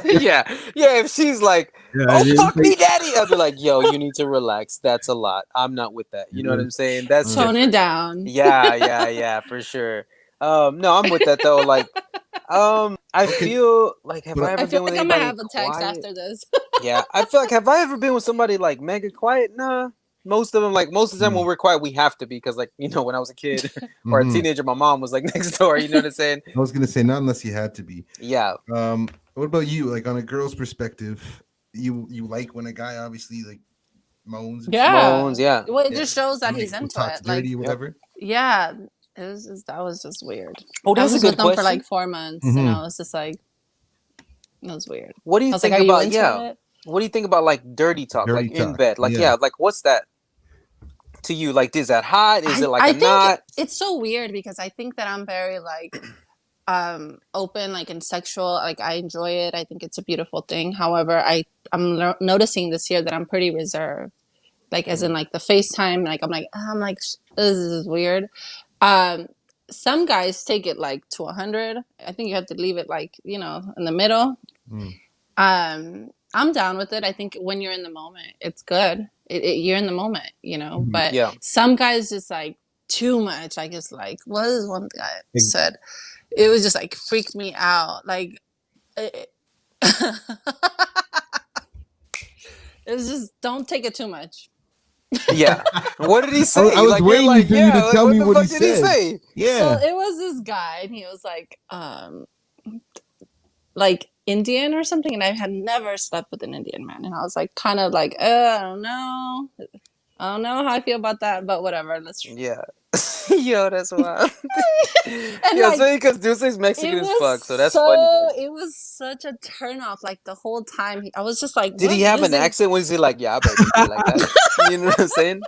Yeah. If she's like, yeah, oh it's fuck like- me, daddy, I'll be like, yo, you need to relax. That's a lot. I'm not with that. You know what I'm saying? That's Tone different. it down. Yeah, for sure. No, I'm with that though. Like, I feel like have I ever I feel been with like I'm gonna anybody have a text quiet? after this. Yeah, I feel like have I ever been with somebody like mega quiet? Nah. Most of them, like most of the time when we're quiet, we have to be because, like, when I was a kid or a teenager, my mom was like next door. You know what I'm saying? I was gonna say not unless you had to be. Yeah. What about you? Like on a girl's perspective, you like when a guy obviously like moans? Yeah. Moans, yeah. Well, it just shows that he's Like, into talks it. Like, dirty, whatever. yeah, that was just weird. Oh, I that's was a with good them for question. like 4 months, and I was just like, it was weird. What do I you was think like, are you about? into Yeah. it? What do you think about like dirty talk, Dirty like in talk, bed? Like, yeah. yeah, like what's that to you? Like, is that hot? Is it like I a think knot? it's so weird because I think that I'm very like open, like and sexual. Like I enjoy it. I think it's a beautiful thing. However, I'm noticing this year that I'm pretty reserved. Like as in like the FaceTime, like I'm like this is weird. Some guys take it like to 100. I think you have to leave it like in the middle. I'm down with it. I think when you're in the moment, it's good. You're in the moment, But Yeah. some guys just like too much. I guess like what is one guy said? It was just like freaked me out. Like it was just don't take it too much. Yeah. What did he say? I was like, you're waiting like, for you yeah, to like, tell what me the what fuck he did he said. say? Yeah. So it was this guy, and he was like Indian or something, and I had never slept with an Indian man, and I was like, kind of like, I don't know how I feel about that, but whatever. Let's. Yeah. Yo, that's wild. And Yo, like, so because Deuce's it Mexican as was fuck, so that's funny. To me. it was such a turn off. Like the whole time, I was just like, Did what he have an music- accent? Was he like, yeah, baby, you like that? You know what I'm saying?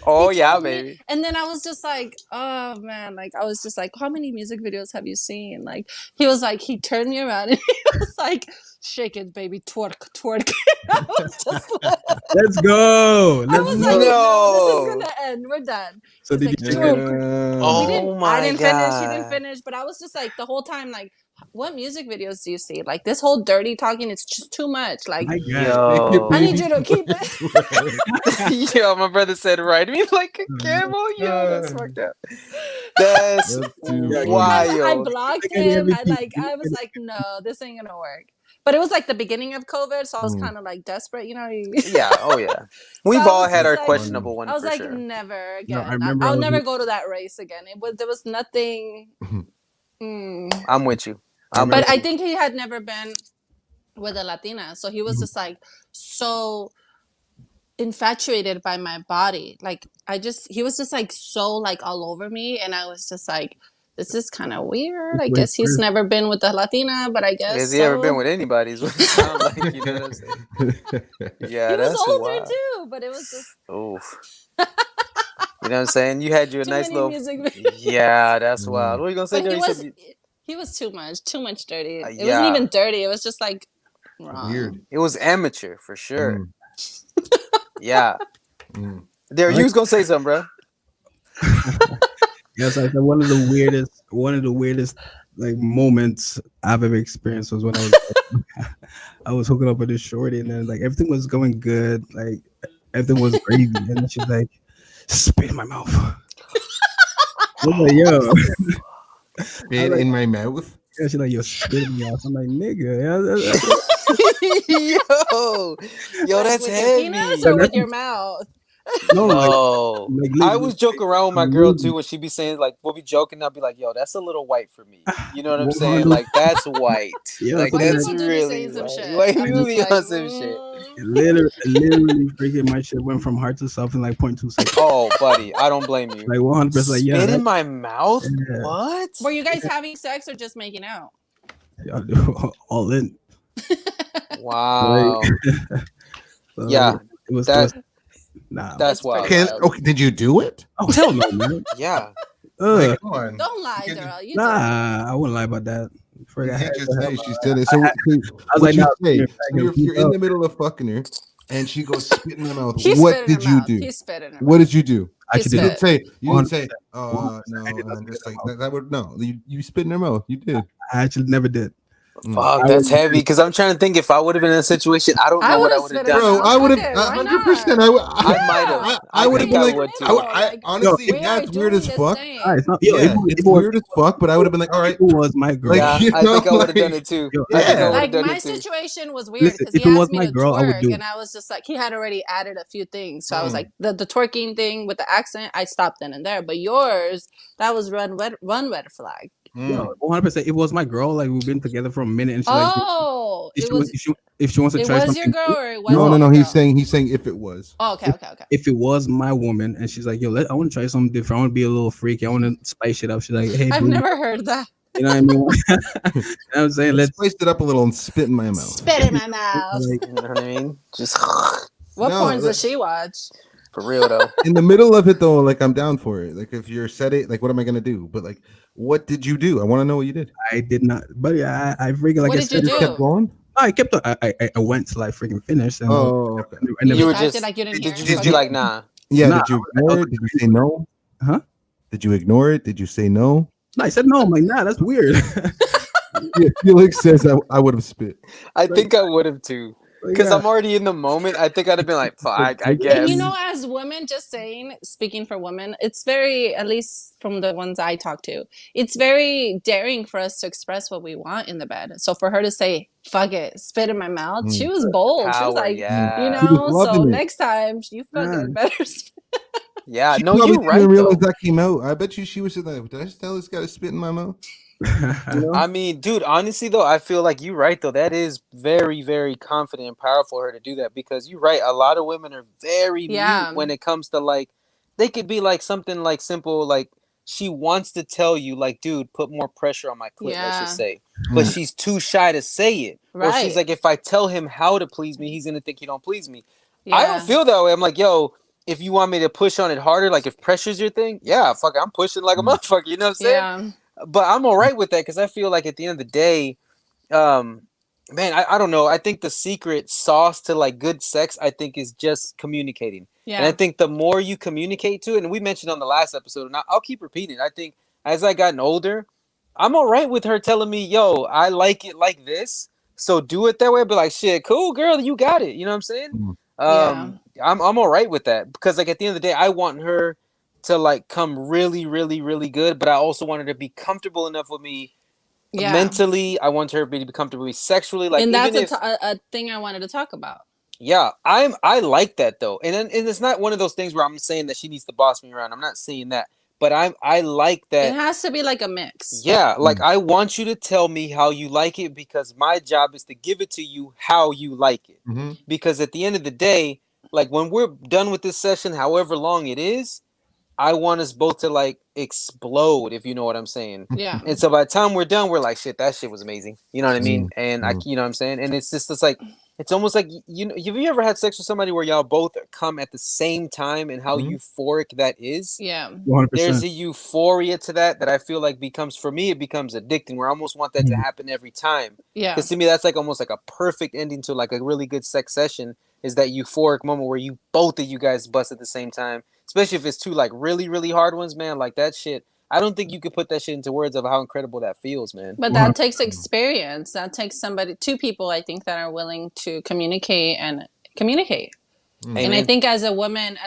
Oh he yeah, told me- baby. And then I was just like, oh man, like I was just like, how many music videos have you seen? Like he was like, he turned me around and he was like, shake it, baby, twerk, twerk. I was just like, Let's go. I Let's was go. like, no, No. this is gonna end. We're done. So He's did you like, check twerk. it? Oh We didn't. my I didn't finish. He God. didn't finish. But I was just like the whole time, like, what music videos do you see? Like this whole dirty talking, it's just too much. Like My God. Yo. I need you to keep it. Yo, my brother said right. Me like a camel. Yo, that's fucked up. That's That's too Yeah, I wild. blocked I can't him. even I was like, no, this ain't gonna work. But it was like the beginning of COVID, so I was Mm. kind of like desperate, you know. Yeah. Oh yeah. We've I all was had just our like- questionable ones I was for like, sure. never No, again. I remember I I'll was- never go to that race again. There was nothing. I'm with you. I'm But with I you. think he had never been with a Latina, so he was just like so infatuated by my body. Like he was just like so like all over me, and I was just like, this is kind of weird. I Wait, guess he's first- never been with a Latina, but I guess Has he ever so. been with anybody? Is what it sounds like. You know what I'm saying? Yeah, He was that's older wild. too, but it was just Oof. You know what I'm saying? You had you a too nice many little. music videos. Yeah, that's wild. What are you gonna say, But Joe? he You was said he was too much dirty. It yeah. wasn't even dirty. It was just like wrong. Weird. it was amateur for sure. Mm. Yeah. Mm. There, you was gonna say something, bro. Yes, I said one of the weirdest like moments I've ever experienced was when I was hooking up with this shorty, and then like everything was going good, like everything was crazy, and then she's like, "Spit in my mouth." I was like, yo, Spit in my mouth. yeah, she's like, "Yo, spit in my mouth." I'm like, "Nigga, yeah, that's- Yo, that's with heavy. your penis or with your mouth. no, like, No, like, I literally, was joking around with my like, girl literally. too when she be saying like we'll be joking. I'll be like, "Yo, that's a little white for me." You know what I'm 100. saying? Like that's white. Yeah, like White that's people do be really saying some white. shit. White I'm people just be like, on some shit. literally freaking my shit went from heart to south in like 0.2 seconds. Oh, buddy, I don't blame you. Like 100%. Like, yeah, Spit in that, my mouth? Yeah. What? Were you guys having sex or just making out? yeah, all in. Wow. So, Yeah, it was that- nah. That's That's wild. pretty Okay, wild. okay, did you do it? Oh hell no, man. Yeah. Ugh, Come on. Don't lie, You can't Daryl. You did. nah, I wouldn't lie about that. Frig, You I can't had just to say have- she did it. So, I was what like, you nah, say? you're You're in the middle of fucking her, and she goes spit in her mouth. He What spit in did her you mouth. do? He spit in her What mouth. did you do? I actually He You did. didn't say. You didn't say. 100%. No, I did not and just spit in like her that would no. You spit in her mouth. You did. I actually never did. Fuck, I that's would- heavy. Because I'm trying to think if I would have been in a situation, I don't I know what I would've would have spit in done. her Bro, mouth. I would have Fuck it, why 100%. not? I might have. Yeah. I would have think been I like, would too. Like, honestly, we that's are weird doing as this fuck. thing. Ah, it's not. Yo, Yeah, it's it was, weird as fuck. But I would have been like, all right, It was my girl. Like, Yeah, you I think I know, would have done like- it too. Yo, I think I yeah. would have Like done my it too. situation was weird Listen, because he if it was asked me my to girl, I would twerk, do it. and I was just like, he had already added a few things, so I was Mm. like, the twerking thing with the accent, I stopped then and there. But yours, that was run red flag. Yo, 100%. It was my girl. Like we've been together for a minute, and she's Oh, like, it was if she wants to it try was your something, girl or it wasn't? No, no, no. your He's girl? saying if it was. Oh, okay. if it was my woman, and she's like, yo, I want to try something different. I want to be a little freaky. I want to spice it up. She's like, hey, I've boo, never heard that. you know what I mean? You know what I'm saying? Let's Spice it up a little and spit in my mouth. Spit in my mouth. like, You know what I mean? Just What No, porns that- does she watch? for real though. In the middle of it though, like I'm down for it. Like if you're set it, like what am I gonna do? But like, what did you do? I want to know what you did. I did not, but yeah, I freaking like What I did you said, do? You kept going. I kept. I went till I freaking finished. And Oh, okay. and You then were acted just. like you didn't Did hear you him. be like nah? Yeah. Nah, did you ignore it? Did you say no? Huh? Did you ignore it? Did you say no? I said no. I'm like, nah, that's weird. Yeah, Felix says I would have spit. I think I would have too. because I'm already in the moment. I think I'd have been like, fuck, I And guess. you know, as women, just saying, speaking for women, it's very, at least from the ones I talk to, it's very daring for us to express what we want in the bed. So for her to say, fuck it, spit in my mouth, she was bold. She was Power, like, yeah. She was so loving it. next time you fucking better spit. Yeah, She no, probably you're didn't right even realize though. that came out. I bet you she was sitting there. Did I just tell this guy to spit in my mouth? You know? I mean, dude, honestly though, I feel like you're right though. That is very, very confident and powerful for her to do that because you're right. A lot of women are very Yeah. mute when it comes to like, they could be like something like simple, like she wants to tell you, like, dude, put more pressure on my clit, let's just Yeah. say, but Mm. she's too shy to say it, or she's Right. like, if I tell him how to please me, he's gonna think he don't please me. I don't Yeah. feel that way. I'm like, yo, if you want me to push on it harder, like if pressure's your thing, yeah, fuck, I'm pushing like a motherfucker. You know what I'm saying? Yeah. But I'm all right with that because I feel like at the end of the day, um, man, I don't know. I think the secret sauce to like good sex, I think, is just communicating. And I Yeah. think the more you communicate to it, and we mentioned on the last episode, and I'll keep repeating it. I think as I gotten older, I'm all right with her telling me, yo, I like it like this. So do it that way. I'd be like, shit, cool, girl, you got it. You know what I'm saying? Mm. Yeah. I'm all right with that because like at the end of the day, I want her to like come really, really, really good, but I also want her to be comfortable enough with me Yeah. mentally. I want her to be comfortable with me sexually. Like And even that's if a thing I wanted to talk about. yeah, I like that though, and it's not one of those things where I'm saying that she needs to boss me around. I'm not saying that, but I like It that. has to be like a mix. Yeah, like I want you to tell me how you like it because my job is to give it to you how you like it. Mm-hmm. Because at the end of the day, like when we're done with this session, however long it is, I want us both to like explode, if you know what I'm saying. Yeah. And so by the time we're done, we're like, shit, that shit was amazing. You know what I mean? And I, Mm. you know what I'm saying? And it's like, it's almost like, you know, have you ever had sex with somebody where y'all both come at the same time and how Mhm. euphoric that is? Yeah. 100%. There's a euphoria to that I feel like becomes, for me, it becomes addicting where I almost want that to happen every time. Yeah. Because to me, that's like almost like a perfect ending to like a really good sex session is that euphoric moment where you both of you guys bust at the same time. Especially if it's two like really, really hard ones, man. Like that shit. I don't think you could put that shit into words of how incredible that feels, man. But that takes experience. That takes two people, I think, that are willing to communicate and communicate. Mm. And I Amen. think as a woman,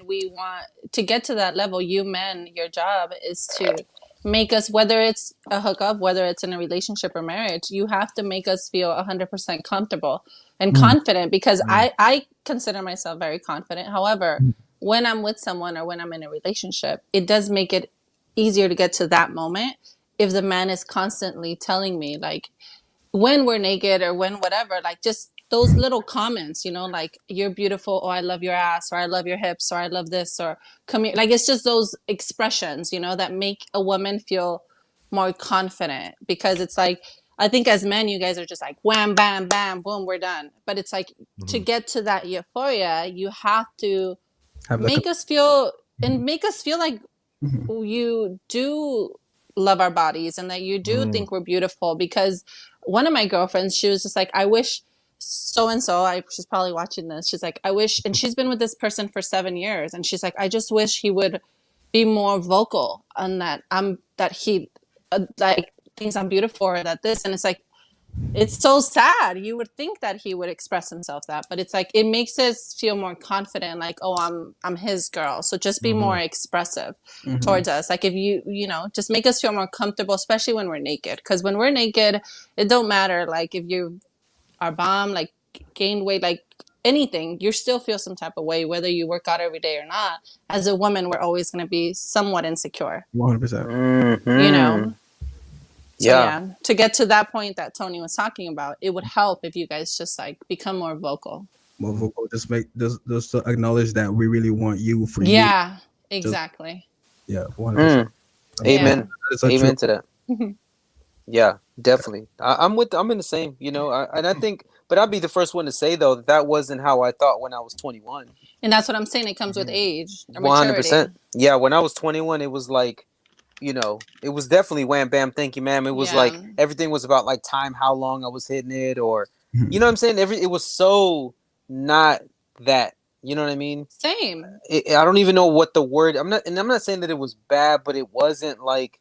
we want to get to that level. You men, your job is to make us, whether it's a hookup, whether it's in a relationship or marriage, you have to make us feel 100% comfortable and confident because I consider myself very confident. However, when I'm with someone or when I'm in a relationship, it does make it easier to get to that moment if the man is constantly telling me like when we're naked or when whatever, like just those little comments, you know, like you're beautiful, or I love your ass, or I love your hips, or I love this, or come here. Like it's just those expressions, you know, that make a woman feel more confident because it's like I think as men, you guys are just like wham, bam, bam, boom, we're done. But it's like to get to that euphoria, you have to Have like make us feel and make us feel like you do love our bodies and that you do think we're beautiful. Because one of my girlfriends, she was just like, I wish so and so, she's probably watching this, she's like, I wish, and she's been with this person for 7 years, and she's like, I just wish he would be more vocal on that he like thinks I'm beautiful or that this. And it's like, it's so sad. You would think that he would express himself that, but it's like it makes us feel more confident, like, oh, I'm his girl, so just be more expressive towards us. Like if you know, just make us feel more comfortable, especially when we're naked. Because when we're naked, it don't matter like if you are bomb, like gained weight, like anything, you still feel some type of way whether you work out every day or not. As a woman, we're always going to be somewhat insecure, 100%. you know. So, Yeah. yeah, to get to that point that Tony was talking about, it would help if you guys just like become more vocal. More vocal. Just to acknowledge that we really want you for you. Yeah, exactly. Yeah, 100%. Amen. That is so Amen true. to that. Yeah, definitely. I'm in the same, you know, and I think, but I'd be the first one to say though that wasn't how I thought when I was 21. And that's what I'm saying. It comes with age or 100%. maturity. Yeah, when I was 21, it was like, you know, it was definitely wham bam, thank you, ma'am. It was Yeah. like everything was about like time, how long I was hitting it, or you know what I'm saying? It was so not that. You know what I mean? Same. I don't even know what the word. I'm not saying that it was bad, but it wasn't like,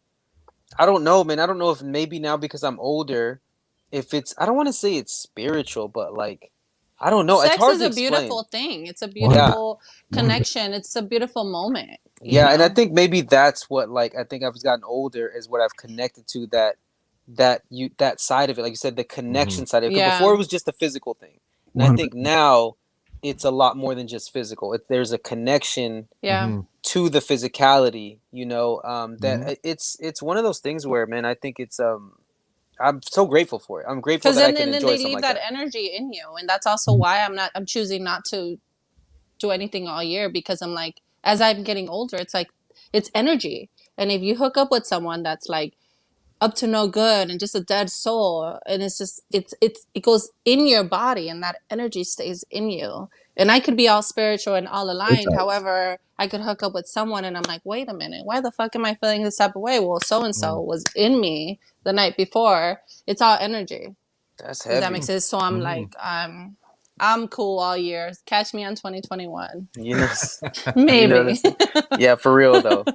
I don't know, man. I don't know if maybe now because I'm older, if it's, I don't want to say it's spiritual, but like, I don't know. It's Sex hard is to a explain. beautiful thing. It's a Yeah. beautiful connection. It's a beautiful moment. you Yeah, and I know? think maybe that's what like I think I've gotten older is what I've connected to that side of it. Like you said, the connection side of it. 'Cause Yeah. before it was just a physical thing. And I 100%. think now it's a lot more than just physical. There's a connection Yeah. Mhm. to the physicality, that Mhm. it's one of those things where, man, I think it's I'm so grateful for it. I'm grateful Because that I then, can and then enjoy they something leave like that that. energy in you, and that's also why I'm choosing not to do anything all year, because I'm like, as I'm getting older, it's like it's energy, and if you hook up with someone that's like up to no good and just a dead soul, and it's just it goes in your body, and that energy stays in you. And I could be all spiritual and all aligned, Exactly. however I could hook up with someone and I'm like, wait a minute, why the fuck am I feeling this type of way? Well, so and so was in me the night before. It's all energy. That's Does that heavy. make sense? So I'm Mhm. like, I'm cool all year. Catch me on 2021. You know, Maybe. yeah, for real though.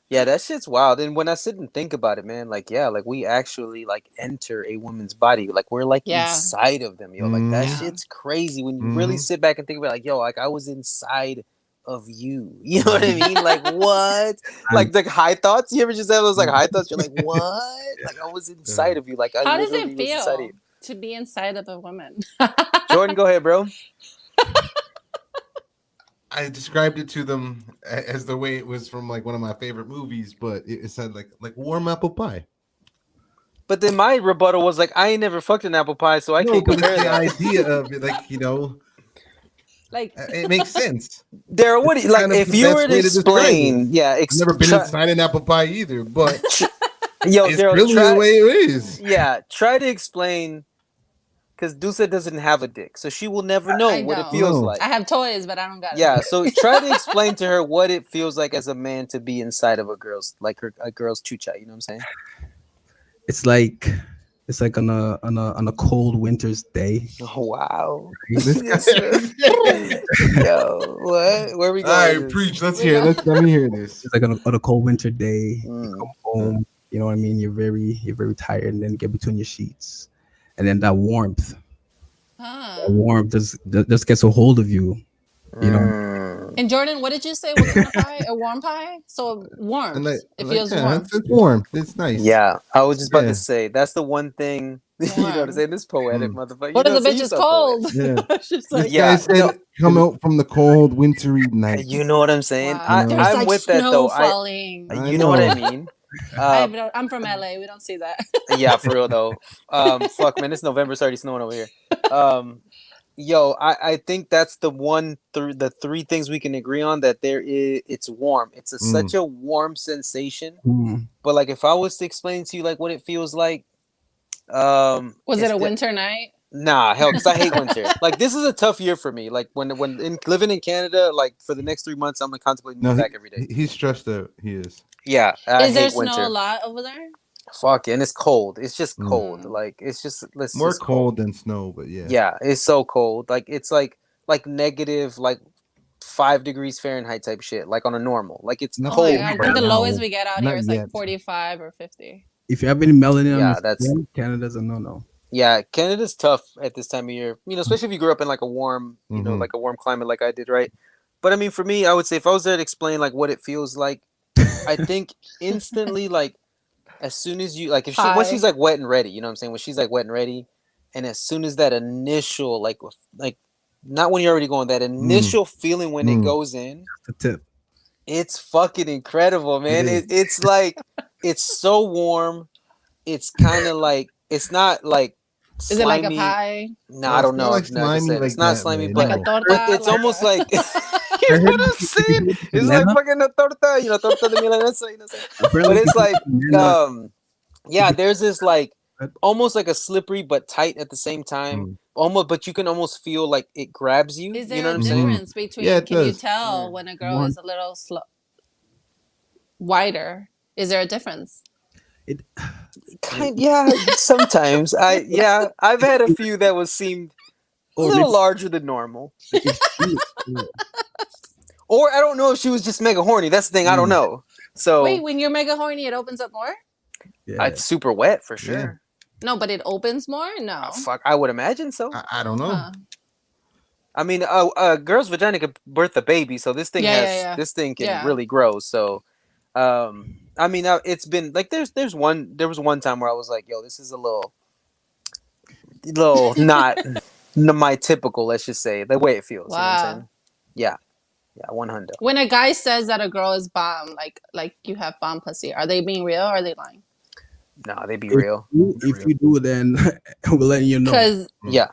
Yeah, that shit's wild. And when I sit and think about it, man, like yeah, like we actually like enter a woman's body, like we're like Yeah. inside of them, yo. Like that Mhm. shit's crazy when you really Mhm. sit back and think about it, like yo, like I was inside of you. You know what I mean? Like what? Like the high thoughts. You ever just have those like high thoughts? You're like, what? Like I was inside of you. Like I How does literally it was inside of feel you. to be inside of a woman? Jordan, go ahead, bro. I described it to them as the way it was from like one of my favorite movies, but it said like warm apple pie. But then my rebuttal was like, I ain't never fucked an apple pie, so I No, can't but it's compare the that. idea of it, like Like, it makes sense. Daryl, what do you, It's like kind of if the you best were to way to describe it. explain? Yeah, I've never been inside an apple pie either, but Yo, it's Daryl, really try. the way it is. Yeah, try to explain because Dusa doesn't have a dick, so she will never know I what it don't. feels No. like. I have toys, but I don't got Yeah, it. so try to explain to her what it feels like as a man to be inside of a girl's a girl's chucha. You know what I'm saying? It's like on a cold winter's day. Oh wow! This guy. Yo, what? Where we All going? right, with this? preach. Let me hear this. It's like on a cold winter day. You Mm. come home. You know what I mean. You're very tired, and then get between your sheets, and then that warmth just gets a hold of you. You know. Mm. And Jordan, what did you say? What kind of pie? A warm pie? So warm. And It feels yeah, warm. it's warm. It's nice. Yeah, I was just about Yeah. to say that's the one thing. You know what I'm Warm. saying? This poetic motherfucker. What you know, if the so bitch you is so poetic. cold? Yeah. She's This like, Yeah, guy said, no. "Come out from the cold, wintry night." You know what I'm saying? wow. There's I'm like with that snow though. falling. I You know what I know. mean? Uh, I'm from LA. We don't see that. yeah, for real though. Fuck man, it's November. It's already snowing over here. Yo, I think that's the three things we can agree on that it's warm. It's such a warm sensation. Mm. But like if I was to explain to you like what it feels like, Was it's it a winter night? Nah, hell, because I hate winter. Like this is a tough year for me. Like when living in Canada, like for the next 3 months, I'm gonna contemplate moving back every day. He's stressed out. He is. Yeah, I Is there hate snow winter. a lot over there? Fuck, and it's cold. It's just Mm. cold. Like it's just More just cold than snow, but yeah. Yeah, it's so cold. Like it's like negative like 5 degrees Fahrenheit type shit. Like on a normal. Like it's No. Oh cold. my God. I bro. think the No, lowest we get out not here is yet. like 45 or 50. If you have any melanin Yeah, on your that's- skin, Canada's a no. Yeah, Canada's tough at this time of year. You know, especially if you grew up in like a warm, Mhm. like a warm climate like I did, right? But I mean, for me, I would say if I was there to explain like what it feels like, I think instantly like as soon as you like if she once Hi. she's like wet and ready, you know what I'm saying? When she's like wet and ready, and as soon as that initial like not when you're already going, that initial feeling when it goes in, The tip. it's fucking incredible, man. is. It's like it's so warm. It's kind of like it's not like Is it like a slimy. pie? No, I don't it's not know. like if Naga slimy said it. like It's not that, slimy, man. but Like a No. torta? it's almost a- like you know what I'm saying? It's like fucking a torta, torta de milanesa, you know what I'm saying? But it's like yeah, there's this like almost like a slippery but tight at the same time. Almost, but you can almost feel like it grabs you. Is You there know what a I'm saying? difference between, Yeah, it can you does. tell when a girl is a little wider? Is there a difference? Yeah, sometimes I've had a few that seemed a little larger than normal. Or I don't know if she was just mega horny. That's the thing. I don't know. So Wait, when you're mega horny, it opens up more? Yeah. it's super wet for sure. No, but it opens more? No. Oh, fuck, I would imagine so. I don't know. Huh. I mean, a girl's vagina could birth a baby, so this thing Yeah. this thing can Yeah. really grow. So, I mean, it's been like there was one time where I was like, yo, this is a little not my typical. Let's just say the way it feels. You know what I'm Wow. saying? Yeah, 100. When a guy says that a girl is bomb, like you have bomb pussy, are they being real or are they lying? Nah, they be real. If you do, then we'll let you know. Because Yeah.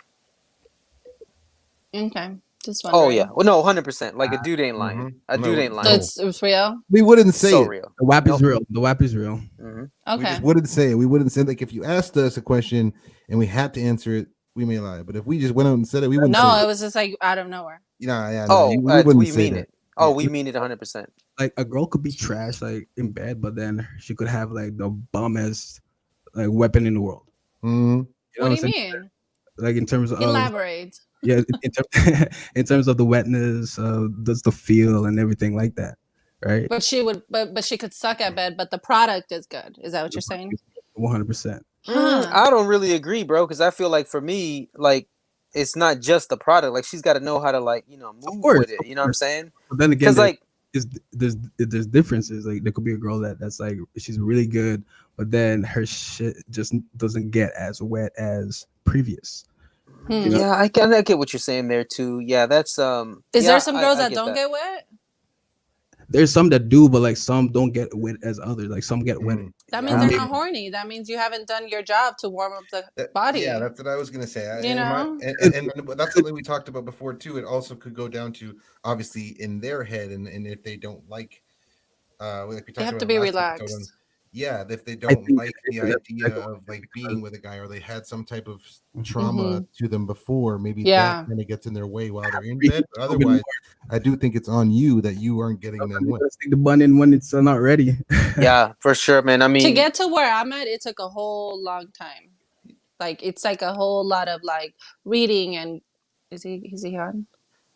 okay, just wondering. Oh yeah. Well, no, 100%. Like a dude ain't lying. Mhm. A No, dude ain't So lying. it's real. We wouldn't say So it. real. The WAP is Nope. real. The WAP is real. hmm We Okay. just wouldn't say it. We wouldn't say, like, if you asked us a question and we had to answer it, we may lie. But if we just went out and said it, we wouldn't No, say it it. was just like out of nowhere. Yeah, no, Oh, we wouldn't we say mean that. it. Oh, Yeah. we mean it 100%. Like a girl could be trash, like in bed, but then she could have like the bombest like weapon in the world. Mhm. You know What do I'm you saying? mean? Like in terms of Elaborate. yeah, in terms of the wetness, does the feel and everything like that, right? But she would, but she could suck at bed. But the product is good. Is that what you're saying? 100%. Huh. I don't really agree, bro, because I feel like for me, like it's not just the product. Like she's got to know how to like move course, with it. of You know what I'm course. saying? But then again, Because like there's differences. Like there could be a girl that's like she's really good, but then her shit just doesn't get as wet as previous. Hmm. You know? yeah, I get what you're saying there too. Yeah, that's Is yeah, there some girls I that don't get wet? There's some that do, but like some don't get wet as others. Like some get wet. Mhm. That Yeah. means they're not horny. That means you haven't done your job to warm up the body. Yeah, that's what I was gonna say. You know? And that's something we talked about before too. It also could go down to obviously in their head, and if they don't like, like we talked They have about to be last episode relaxed. yeah, if they I don't think like the that's idea of like being with a guy, or they had some type of trauma Mhm. to them before, maybe Yeah. that kind of gets in their way while they're in Maybe bed. But a little bit otherwise, I do think it's on you that you aren't getting them You wet. gotta stick the bun in when it's not ready. Yeah, for sure, man. I mean, To get to where I'm at, it took a whole long time. Like it's like a whole lot of like reading and is he on?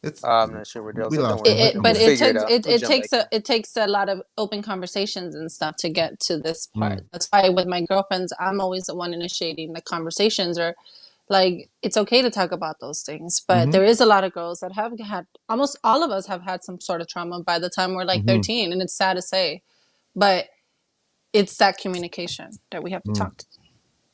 It's I'm not sure where Dale's we at. Don't lost worry him. about it. But We'll it figure takes out. it, We'll it jump takes back it takes a lot of open conversations and stuff to get to this Mm. part. That's why with my girlfriends, I'm always the one initiating the conversations, or like it's okay to talk about those things. But Mhm. there is a lot of girls that have had, almost all of us have had some sort of trauma by the time we're like Mhm. 13, and it's sad to say, but it's that communication that we have to Mm. talk to.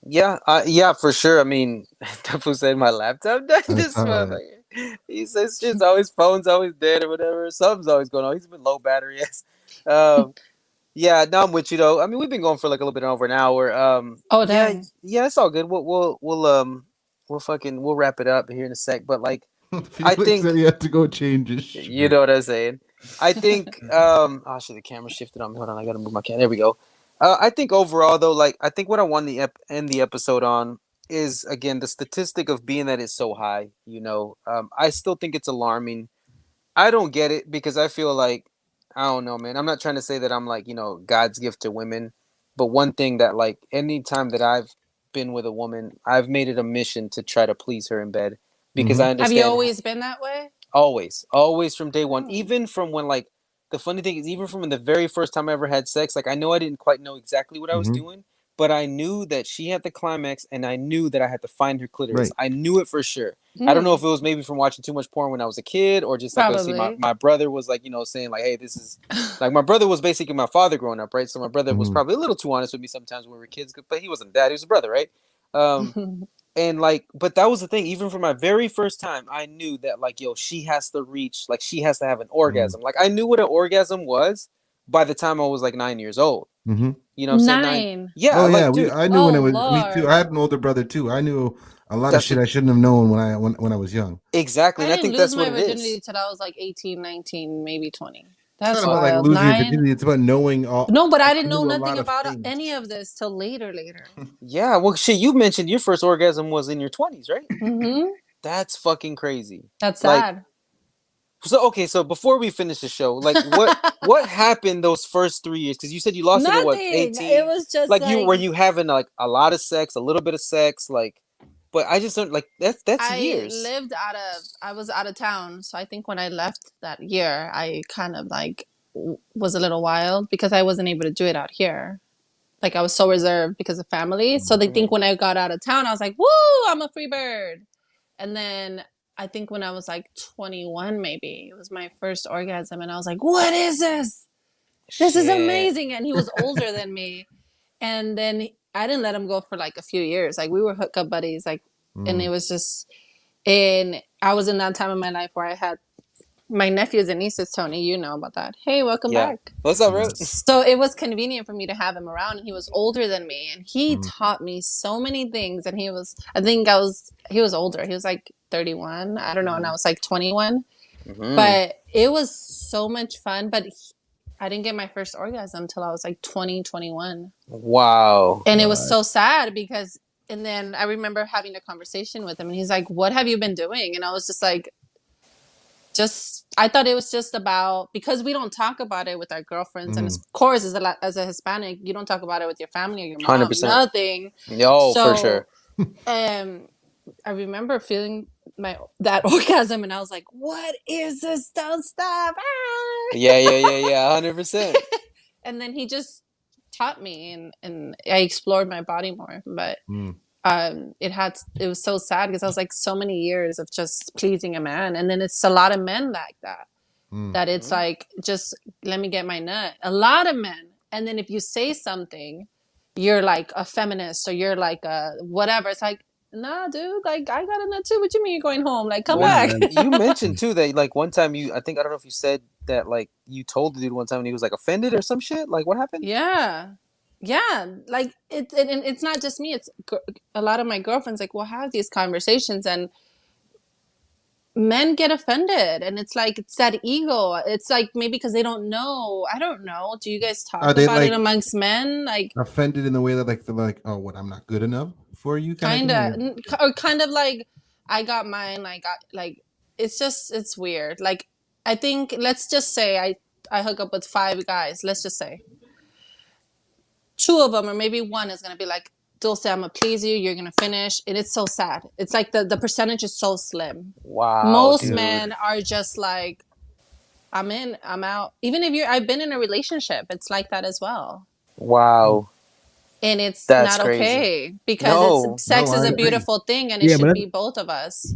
Yeah, for sure. I mean, Defu said my laptop died. I This saw that. motherfucker. He says shit's always phone's always dead or whatever. Something's always going on. He's been low battery. Yes. Yeah, no, I'm with you though. I mean, we've been going for like a little bit over an hour. Oh, Yeah, dang. yeah, it's all good. We'll wrap it up here in a sec. But like, Felix think- said he had to go change his shirt. you know what I'm saying. I think oh shit, the camera shifted on me. Hold on, I gotta move my camera. There we go. I think overall though, like I think what I want to end the episode on is again the statistic of being that it's so high. I still think it's alarming. I don't get it because I feel like I don't know, man. I'm not trying to say that I'm like God's gift to women, but one thing that like any time that I've been with a woman, I've made it a mission to try to please her in bed because I Have understand. you always been that way? Always from day one. Hmm. Even from when like the funny thing is, even from the very first time I ever had sex, like I know I didn't quite know exactly what I was Mhm. doing, but I knew that she had the climax, and I knew that I had to find her clitoris. Right. I knew it for sure. I don't know if it was maybe from watching too much porn when I was a kid, or just like I see Probably. my brother was like saying like, hey, this is like my brother was basically my father growing up, right? So my brother was Mhm. probably a little too honest with me sometimes when we were kids, but he wasn't dad; he was a brother, right? And like, but that was the thing. Even from my very first time, I knew that like, yo, she has to reach, like, she has to have an orgasm. Like, I knew what an orgasm was by the time I was like 9 years old. Mhm. You know what I'm saying? 9. Yeah. Oh like, yeah, dude, I knew when Oh, it was me Lord. too. I had an older brother too. I knew a lot of That's shit what- I shouldn't have known when I was young. exactly. I And I didn't think lose that's my what it virginity is. till I was like 18, 19, maybe 20. It's That's not about like wild. losing your 9? virginity. It's about knowing all. No, but I I didn't know knew a nothing lot of about things. any of this till later. Yeah. Well, shit, you mentioned your first orgasm was in your 20s, right? Mm-hmm. That's fucking crazy. That's Like, sad. So, okay. So before we finish the show, like what happened those first 3 years? Because you said you lost it at what, Nothing. 18? It was just Like were you having like a lot of sex, a little bit of sex, like? But I just don't like that's years. I was out of town, so I think when I left that year, I kind of like was a little wild because I wasn't able to do it out here. Like I was so reserved because of family. So they think when I got out of town, I was like, "Woo, I'm a free bird." And then I think when I was like 21, maybe it was my first orgasm, and I was like, "What is this? This is Shit. amazing!" And he was older than me, and then I didn't let him go for like a few years. Like we were hookup buddies, like, and it was just, and I was in that time of my life where I had my nephews and nieces. Tony, you know about that. Hey, welcome Yeah. back. What's up, bro? So it was convenient for me to have him around, and he was older than me, and he taught me so many things. And he was older. He was like 31, I don't know, and I was like 21. Mhm. But it was so much fun. But I didn't get my first orgasm until I was like 20, 21. Wow. And it was so sad because, and then I remember having a conversation with him, and he's like, "What have you been doing?" And I was just like, I thought it was just about, because we don't talk about it with our girlfriends, and of course, as a Hispanic, you don't talk about it with your family or your mom. 100%. Nothing. Yo, for sure. I remember feeling that orgasm, and I was like, "What is this? Don't stop!" Ah! Yeah. 100%. And then he just taught me, and I explored my body more. But it was so sad because I was like so many years of just pleasing a man, and then it's a lot of men like that. That it's like, just let me get my nut. A lot of men, and then if you say something, you're like a feminist, or you're like a whatever. It's like, nah, dude, like I got a nut too. What you mean you're going home? Like, come back. You mentioned too that like one time I don't know if you said that like you told the dude one time and he was like offended or some shit. Like what happened? Yeah. Like it's not just me. It's a lot of my girlfriends. Like, we'll have these conversations, and men get offended, and it's like, it's that ego. It's like, maybe because they don't know. I don't know. Do you guys talk Are they, about it like, amongst men? Like, offended in the way that like they're like, oh, what, I'm not good enough for you, kind of thing? of, or kind of like, I got mine. Like it's weird. Like, I think, let's just say I hook up with 5 guys. Let's just say 2 of them, or maybe 1, is gonna be like, Dulce, I'm gonna please you. You're gonna finish, and it's so sad. It's like the percentage is so slim. Wow. Most dude. men are just like, I'm in, I'm out. Even if I've been in a relationship, it's like that as well. Wow. And it's That's not crazy. okay, because No. sex No, is I a agree. beautiful thing, and it Yeah, should but be both of us.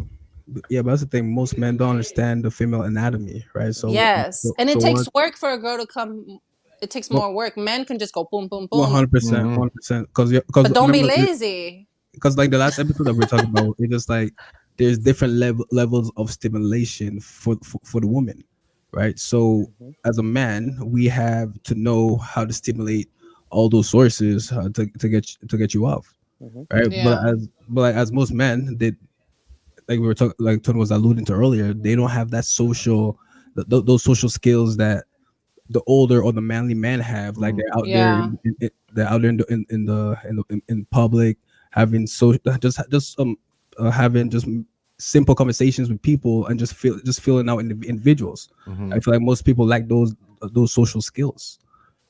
Yeah, but that's the thing. Most men don't understand the female anatomy, right? So Yes. And it so takes work for a girl to come. It takes more work. Men can just go boom, boom, boom. 100%, Mhm. 100%. Because But don't be lazy. Because like the last episode that we are talking about, it's just like there's different levels of stimulation for the woman, right? So as a man, we have to know how to stimulate all those sources to get you off, right? Yeah. But as most men, they, like we were talking, like Tony was alluding to earlier, they don't have that social, those social skills that the older or the manly men have. Like they're out there, Yeah. they're out there in public, having having just simple conversations with people, and just feeling out individuals. I feel like most people lack those social skills,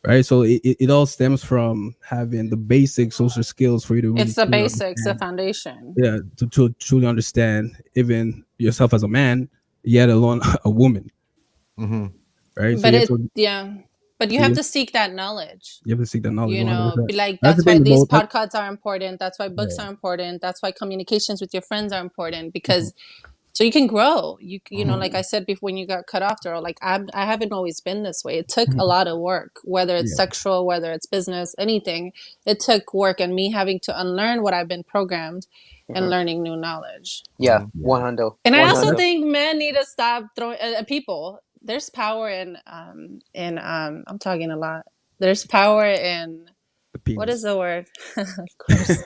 right? So it all stems from having the basic social skills for you to really It's the truly basics, the understand. foundation. Yeah, to truly understand even yourself as a man, yet alone a woman, right? But but you So have you- to seek that knowledge. you have to seek that knowledge. You know, 100%. be like, That's the that's why thing these about- podcasts are important. That's why books are important. That's why communications with your friends are important, because so you can grow. You know, like I said before, when you got cut off, Daryl, like I haven't always been this way. It took a lot of work, whether it's sexual, whether it's business, anything. It took work, and me having to unlearn what I've been programmed and learning new knowledge. Yeah. 100. And I also 100. think men need to stop throwing people. There's power in I'm talking a lot. There's power in, the penis. what is the word? Of course.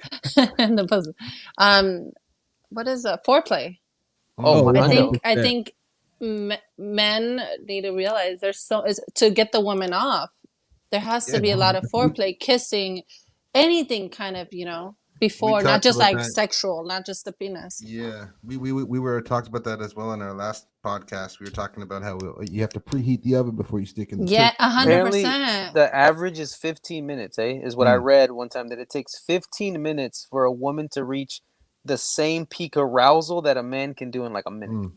In the pussy. What is foreplay? Oh, Oh, I 100. think men need to realize to get the woman off. There has to be a lot of foreplay, kissing, anything kind of, before, not talked just about like that. sexual, not just the penis. Yeah, we were talked about that as well in our last podcast. We were talking about how you have to preheat the oven before you stick in the Yeah, turkey. 100%. The average is 15 minutes, is what I read one time, that it takes 15 minutes for a woman to reach the same peak arousal that a man can do in like a minute.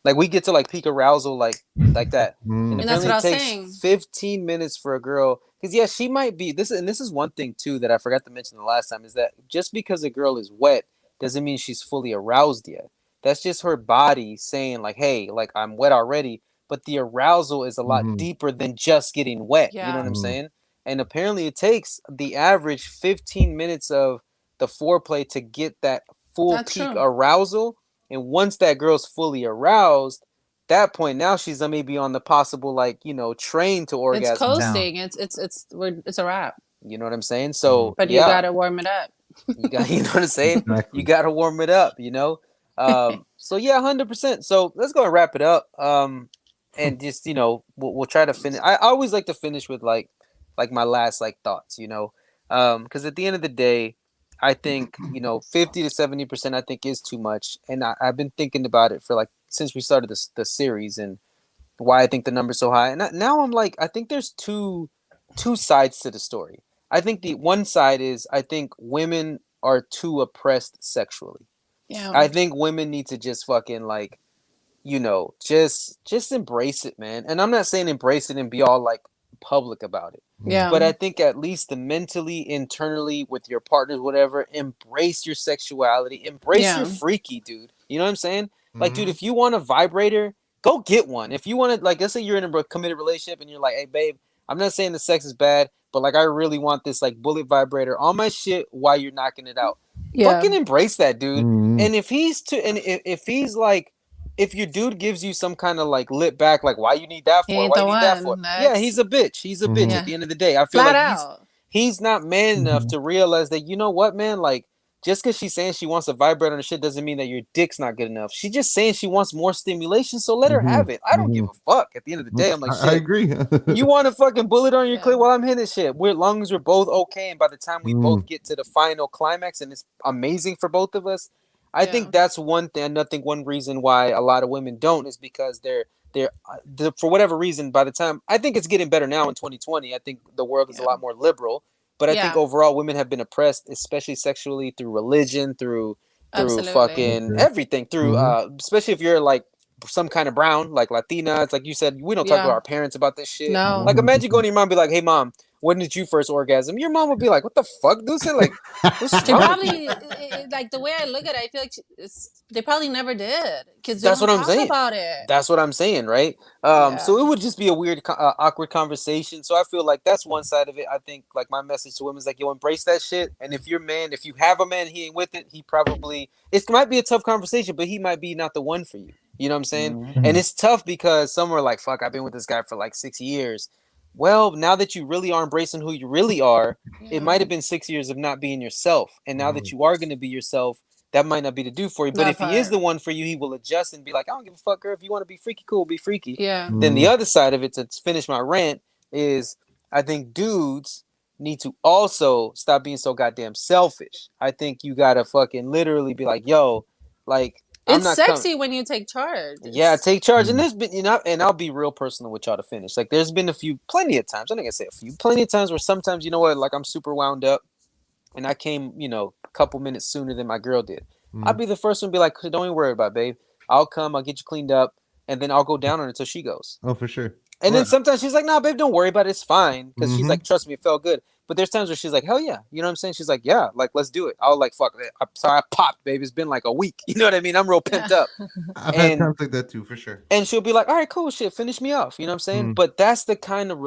Like we get to like peak arousal like that. And that's apparently what I was it takes saying. 15 minutes for a girl. Because yeah, she might be this is one thing too that I forgot to mention the last time, is that just because a girl is wet doesn't mean she's fully aroused yet. That's just her body saying like, hey, like I'm wet already. But the arousal is a lot Mhm. deeper than just getting wet. You know Yeah. what I'm Mhm. saying? And apparently it takes the average 15 minutes of the foreplay to get that full That's peak true. arousal. And once that girl's fully aroused, that point now she's maybe on the possible like, you know, train to It's orgasm town. coasting. It's a wrap. You know what I'm saying? So But you yeah, gotta warm it up. you got you know what I'm saying? Exactly. You gotta warm it up, you know? So yeah, 100%. So let's go and wrap it up. And just, you know, we'll try to finish. I always like to finish with like my last like thoughts, you know. Because at the end of the day, I think, you know, 50 to 70% I think is too much. And I've been thinking about it for like since we started the series and why I think the number's so high. And now I'm like, I think there's two sides to the story. I think the one side is I think women are too oppressed sexually. Yeah. I think women need to just fucking like, you know, just embrace it, man. And I'm not saying embrace it and be all like public about it. Yeah. But I think at least the mentally, internally with your partners, whatever, embrace your sexuality, embrace Yeah. your freaky, dude. You know what I'm saying? Like, dude, Mhm. if you want a vibrator, go get one. If you want to, like, let's say you're in a committed relationship and you're like, hey, babe, I'm not saying the sex is bad, but like, I really want this like bullet vibrator on my shit while you're knocking it out. Yeah. Fucking embrace that, dude. Mhm. And if he's if he's like, if your dude gives you some kind of like lit back, like why you need that He for? ain't Why the you need that for? one. Yeah, That's he's a bitch. He's a bitch Mhm. at the end of the day. I feel flat like out. he's not man enough Mhm. to realize that, you know what, man, like just because she's saying she wants a vibrator and shit doesn't mean that your dick's not good enough. She's just saying she wants more stimulation, so let her Mhm. have it. I don't give Mhm. a fuck. At the end of the day, I'm like, I shit. agree. You want a fucking bullet on your Yeah. clit while I'm hitting shit. We're as long as we're both okay, and by the time we both get to the final climax and it's amazing for both of us, I Yeah. think that's one thing. I think one reason why a lot of women don't is because they're for whatever reason. By the time I think it's getting better now in 2020, I think the world is a Yeah. lot more liberal. But I think Yeah. overall, women have been oppressed, especially sexually, through religion, through Absolutely. fucking Okay. everything, through especially if you're like some kind of brown, like Latina. It's like you said, we don't talk to Yeah. our parents about this shit. No. Like imagine going to your mom and be like, hey mom, when did you first orgasm? Your mom would be like, what the fuck, dude? Like, what's She wrong with probably you? like the way I look at it. I feel like they probably never did because they That's don't what I'm talk saying. about it. That's what I'm saying, right? Yeah. So it would just be a weird, awkward conversation. So I feel like that's one side of it. I think like my message to women is like, yo, embrace that shit. And if if you have a man, he ain't with it, he probably, it might be a tough conversation, but he might be not the one for you. You know what I'm saying? Mhm. And it's tough because some are like, fuck, I've been with this guy for like 6 years. Well, now that you really are embracing who you really are, Yeah. it might have been 6 years of not being yourself. And now that Mhm. you are going to be yourself, that might not be the do for you. But That if he is part. the one for you, he will adjust and be like, I don't give a fuck, girl. If you want to be freaky, cool, be freaky. Yeah. Then the other side of it, to finish my rant, is I think dudes need to also stop being so goddamn selfish. I think you gotta fucking literally be like, yo, like I'm It's not sexy when you take charge. yeah, It's- take charge. And Mhm. there's been, you know, and I'll be real personal with y'all to finish. Like, there's been plenty of times. I think I say a few, plenty of times where sometimes, you know what, like I'm super wound up, and I came, you know, a couple minutes sooner than my girl did. I'll be the first one to be like, don't even worry about it, babe. I'll come, I'll get you cleaned up, and then I'll go down on her until she goes. Oh, for sure. And then Right. sometimes she's like, nah, babe, don't worry about it. It's fine. Because she's Mhm. like, trust me, it felt good. But there's times where she's like, hell yeah. You know what I'm saying? She's like, yeah, like, let's do it. I'll like, fuck it. I'm sorry, I popped, babe. It's been like a week. You know what I mean? I'm real pent up. I've had And- times like that too, for sure. And she'll be like, all right, cool, shit, finish me off. You know what I'm saying? Mm. But that's the kind of,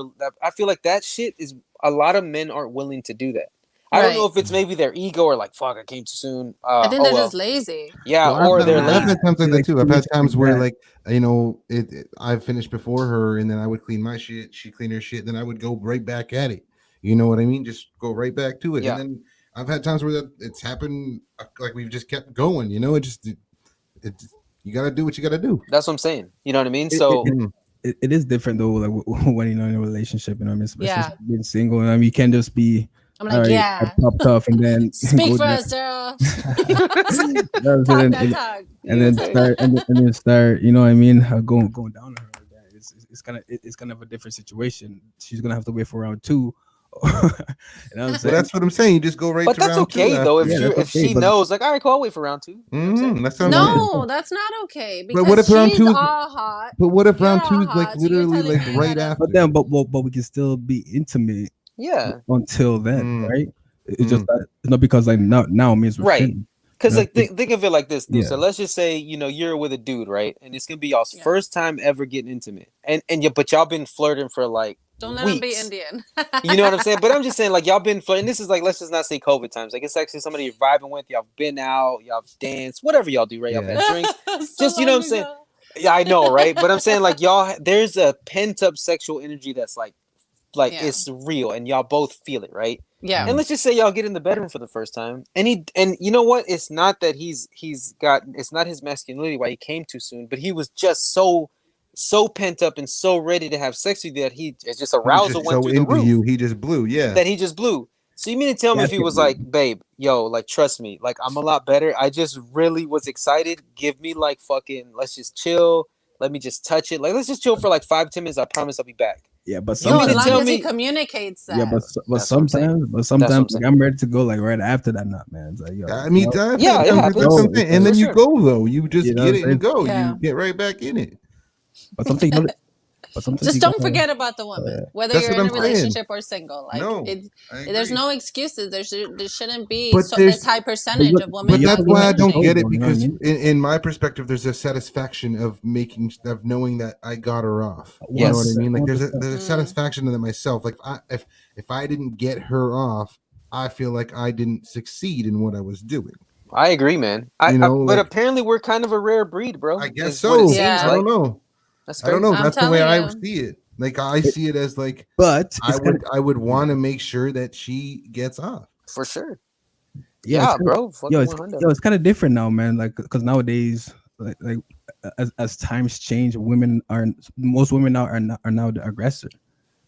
I feel like that shit is, a lot of men aren't willing to do that. I don't know Right. if it's maybe their ego or like, fuck, I came too soon. I think Oh, they're well. just lazy. Yeah, Well, or I've, they're I've lazy. had times like that Like, too. I've had too times where, bad. like, you know, I've finished before her, and then I would clean my shit. She clean her shit, then I would go right back at it. You know what I mean? Just go right back to it. Yeah. And then I've had times where it's happened, like we've just kept going. You know, you got to do what you got to do. That's what I'm saying. You know what I mean? It- So, it is different though, like when you're in a relationship, you know what I mean? Especially Yeah. being single. I mean, you can't just be I'm all like, right, yeah. I popped off and then Speak go for down. us, girl. and Talk then, that talk. and then start and then start, you know what I mean, going down on her like that. It's kind of a different situation. She's gonna have to wait for round 2. You know what I'm So saying? that's what I'm saying. You just go right but to that's round 2 okay though. after. If Yeah, you that's if okay, she but- knows, like, all right, cool, I'll wait for round 2. You know what I'm saying? Mhm, that's what I'm saying. No, that's not okay. Because But what if round she's 2 is- all hot. But what if You're round all 2 is like hot, so you're literally telling like me right that- after? But then, but we can still be intimate Yeah. until then, Mm. right? It's just that it's not because like now means we're Right. finished. Because No, like think of it like this, dude. yeah. So let's just say you're with a dude, right? And it's gonna be y'all's Yeah. first time ever getting intimate, but y'all been flirting for like Don't let him be weeks. Indian. You know what I'm saying? But I'm just saying, like, y'all been flirting. This is like, let's just not say COVID times. Like, it's actually somebody you're vibing with. Y'all been out, y'all danced, whatever y'all do, right? Y'all Yeah. had drinks. So Just, you know what I'm long saying? ago. Yeah, I know, right? But I'm saying, like, there's a pent up sexual energy that's like Yeah. it's real, and y'all both feel it, right? Yeah. And let's just say y'all get in the bedroom for the first time, and you know what? It's not that it's not his masculinity why he came too soon, but he was just so pent up and so ready to have sex with you that it's just He was arousal just went so through the into roof you, he just blew. Yeah. that he just blew. So you mean to tell me if he was like, babe, yo, like trust me, like I'm a lot better. I just really was excited. Give me like fucking, let's just chill. Let me just touch it. Like let's just chill for like 5-10 minutes. I promise I'll be back. Yeah, but You No, mean as to long tell as he me? communicates that. Yeah, but That's what I'm saying. sometimes saying. like, I'm ready to go like right after that nut, man. It's like, yo, I mean, no, I think Yeah, it that's happens. what I'm saying. And For then you sure. go though. You just You know get what it I'm and go. Yeah. You get right back in it. but something you know, but sometimes Just you don't gotta- forget about the woman, whether That's you're what in a I'm saying. relationship or single. Like No, it's, I there's agree. no excuses. There shouldn't be But there's- this high percentage but of you- women. But you that's have to why I let it don't go, get it though, you know what I because mean? in my perspective, there's a satisfaction of knowing that I got her off. You know what I Yes. mean? Like there's a 100%. satisfaction in it myself. Like if I didn't get her off, I feel like I didn't succeed in what I was doing. I agree, man. You know, But like- apparently we're kind of a rare breed, bro. I guess is what it so. seems Yeah. I like. don't know. That's I don't crazy. know. I'm That's the way I telling you. see it. Like I see it as like But I it's kinda- would want to make sure that she gets off. For sure. yeah, Yeah, it's kinda- bro. Fucking 100. it's kind of different now, man. Like, because nowadays, like as times change, most women now are now the aggressor,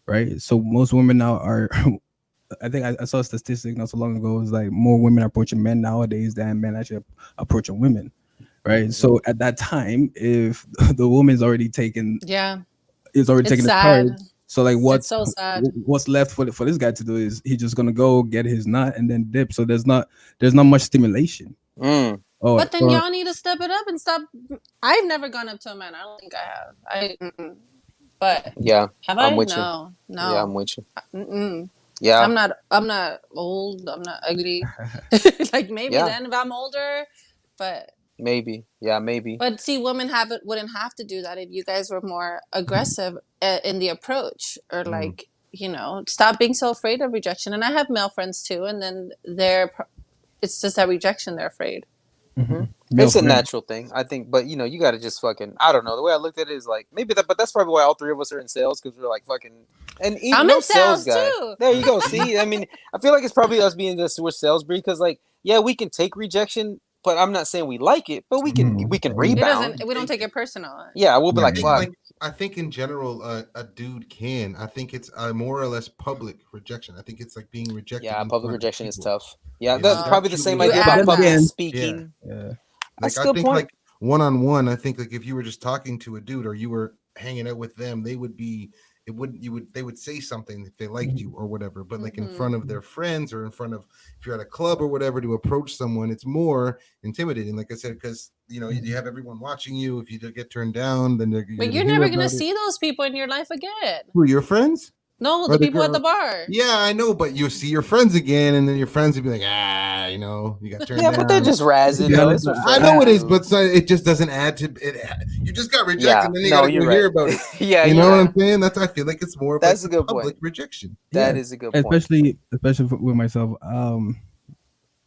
right? So most women now are. I think I saw a statistic not so long ago. It was like more women are approaching men nowadays than men actually approaching women, right? So at that time, if the woman's already taken, Yeah, is already it's taking the sad. charge. So like, It's so sad. what's left for this guy to do is he's just gonna go get his nut and then dip. So there's not much stimulation. Mm. But then y'all need to step it up and stop. I've never gone up to a man. I don't think I have. But Yeah. have I'm I? with you. No. Yeah, I'm with you. Mm-mm. Yeah. I'm not old. I'm not ugly. Like maybe Yeah. then if I'm older, but Maybe. Yeah, maybe. But see, women wouldn't have to do that if you guys were more aggressive in the approach, or like stop being so afraid of rejection. And I have male friends too, and then it's just that rejection they're afraid. It's a natural thing, I think. But you got to just fucking. I don't know. The way I looked at it is like maybe that, but that's probably why all three of us are in sales because we're like fucking. And even I'm no in sales guy. too. There you go. See, I mean, I feel like it's probably us being just we're sales breed because like yeah, we can take rejection, but I'm not saying we like it, but we can It rebound. we don't take it personal. Yeah, we'll be I like, think, fuck. I think in general, a dude can. I think it's a more or less public rejection. I think it's like being rejected. Yeah, in public front of rejection is people. tough. Yeah, You that's know, probably the that's same truly idea add about public that. speaking. Yeah. That's Like a I good think point. like one-on-one, I think like if you were just talking to a dude or you were hanging out with them, they would say something if they liked you or whatever. But like in front of their friends or in front of if you're at a club or whatever to approach someone, it's more intimidating. Like I said, because you have everyone watching you. If you get turned down, then But you're never gonna see those people in your life again. Who, your friends? No, Or the the people at girl- the bar. Yeah, I know, but you see your friends again, and then your friends would be like, you got turned Yeah, down. but they're just razzing. Yeah, Though. It's I what I friends know it is, do. but so it just doesn't add to it. You just got rejected, Yeah, and then you no, gotta you're go right. hear about it. Yeah, You you're know right. what I'm saying? I feel like it's more of That's like a good public point. rejection. That Yeah, is a good point. especially with myself.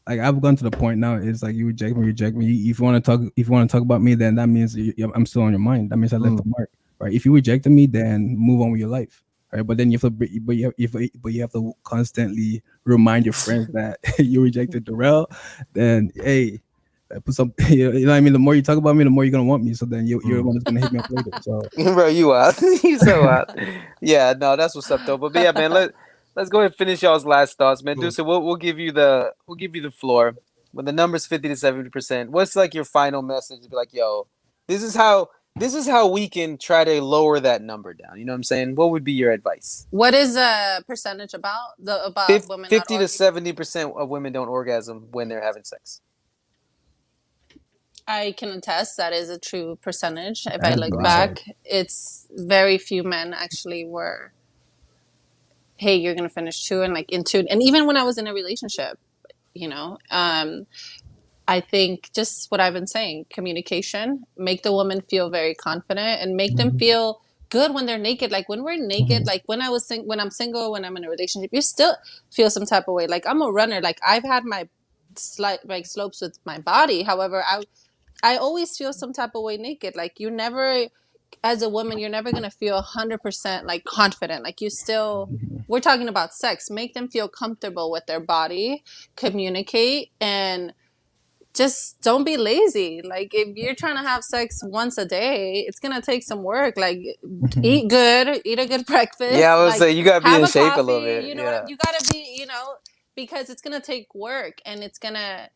Like I've gone to the point now. It's like you reject me. If you want to talk about me, then that means I'm still on your mind. That means I left a mark, right? If you rejected me, then move on with your life, right? But then you have to constantly remind your friends that you rejected Darrell. Then hey, put some. You know what I mean? The more you talk about me, the more you're gonna want me. So then you're the one that's gonna hit me up later. So Bro, you out. You so out. Yeah, no, that's what's up though. But yeah, man, let's go ahead and finish y'all's last thoughts, man. Cool. Dude, so we'll give you the floor. When the number's 50 to 70%, what's like your final message to be like, yo, this is how we can try to lower that number down. You know what I'm saying? What would be your advice? What is a percentage about women? 50 to 70% of women don't orgasm when they're having sex. I can attest that is a true percentage. If I That's look wow. back, it's very few men actually were, hey, you're gonna finish two and like into, and even when I was in a relationship, I I think just what I've been saying, communication, make the woman feel very confident and make them feel good when they're naked. Like when we're naked, like when when I'm single, when I'm in a relationship, you still feel some type of way. Like I'm a runner. Like I've had my slight like slopes with my body. However, I always feel some type of way naked. Like you never, as a woman, you're never gonna feel 100% like confident. Like you still, we're talking about sex. Make them feel comfortable with their body, communicate, and just don't be lazy. Like if you're trying to have sex once a day, it's gonna take some work. Like eat good, eat a good breakfast. Yeah, I would like, say you gotta be have in a shape coffee, a little bit. you know, Yeah. you gotta be, you know, because it's gonna take work and it's gonna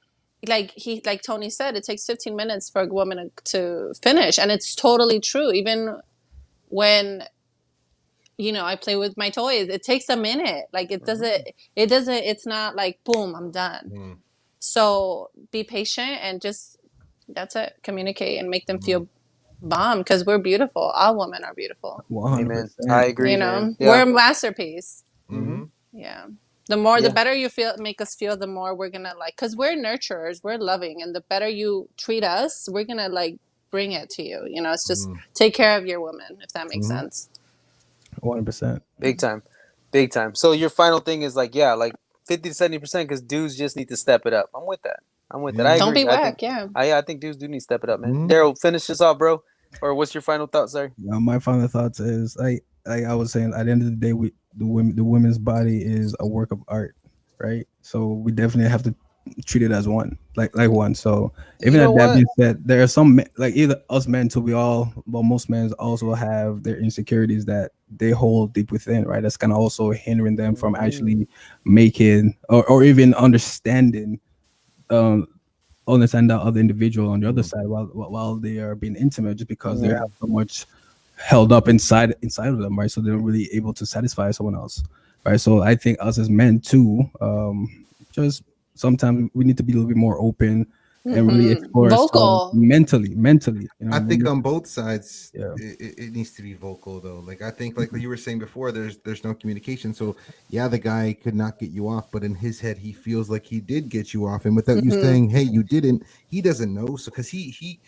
like Tony said, it takes 15 minutes for a woman to finish, and it's totally true. Even when I play with my toys, it takes a minute. Like it's not like boom, I'm done. Mm. So be patient and just that's it. Communicate and make them feel bomb because we're beautiful. All women are beautiful. 100%. Amen. I agree, You know, man. we're Yeah. a masterpiece. Mhm. Yeah. The more, Yeah. the better you make us feel, the more we're gonna like, because we're nurturers, we're loving, and the better you treat us, we're gonna like bring it to you. You know, it's just take care of your woman, if that makes sense. 100%. Big time. Big time. So your final thing is like, yeah, like 50 to 70% because dudes just need to step it up. I'm with that. I'm with that. I Yeah. agree. Don't be I whack. think, Yeah. I think dudes do need to step it up, man. Mhm. Daryl, finish this off, bro. Or what's your final thought, sir? My final thoughts is like I was saying, at the end of the day, the women's body is a work of art, right? So we definitely have to treat it as one, like one. So even know at that what? being said, there are some like either us men too. Most men also have their insecurities that they hold deep within, right? That's kind of also hindering them from actually making or even understanding understand that other individual on the other side while they are being intimate, just because they have so much held up inside of them, right? So they're not really able to satisfy someone else, right? So I think us as men too, just sometimes we need to be a little bit more open and really explore ourselves Vocal. mentally. You know, I what think mean? on both sides, Yeah. it needs to be vocal though. Like I think, like you were saying before, there's no communication. So yeah, the guy could not get you off, but in his head, he feels like he did get you off, and without you saying, "Hey, you didn't," he doesn't know. So because he,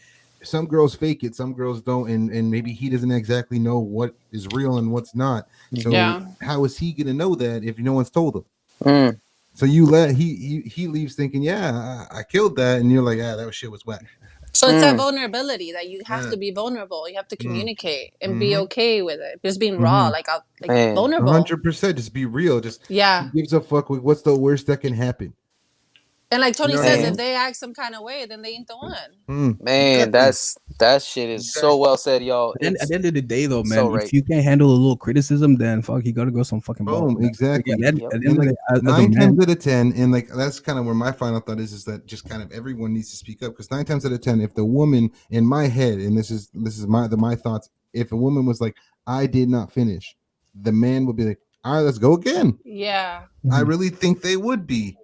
some girls fake it, some girls don't, and maybe he doesn't exactly know what is real and what's not. So Yeah. how is he gonna know that if no one's told him? Mm. So you let he leaves thinking, yeah, I killed that, and you're like, yeah, that shit was whack. So it's that vulnerability that you have Yeah. to be vulnerable. You have to communicate and Mhm. be okay with it. Just being raw, like Man. vulnerable. 100%. Just be real. Just Yeah. who gives a fuck with what's the worst that can happen? And like Tony You know says, what I if mean? they act some kind of way, then they ain't the one. Man, Exactly. that shit is so well said, y'all. And at the end of the day, though, man, so right. if you can't handle a little criticism, then fuck, you gotta go some fucking balls. Boom, exactly. At the Yep. end And of the like day, as a 9 man, times out of 10, and like that's kind of where my final thought is that just kind of everyone needs to speak up, because 9 times out of 10, if the woman in my head, and this is my thoughts, if a woman was like, I did not finish, the man would be like, all right, let's go again. Yeah. I really think they would be,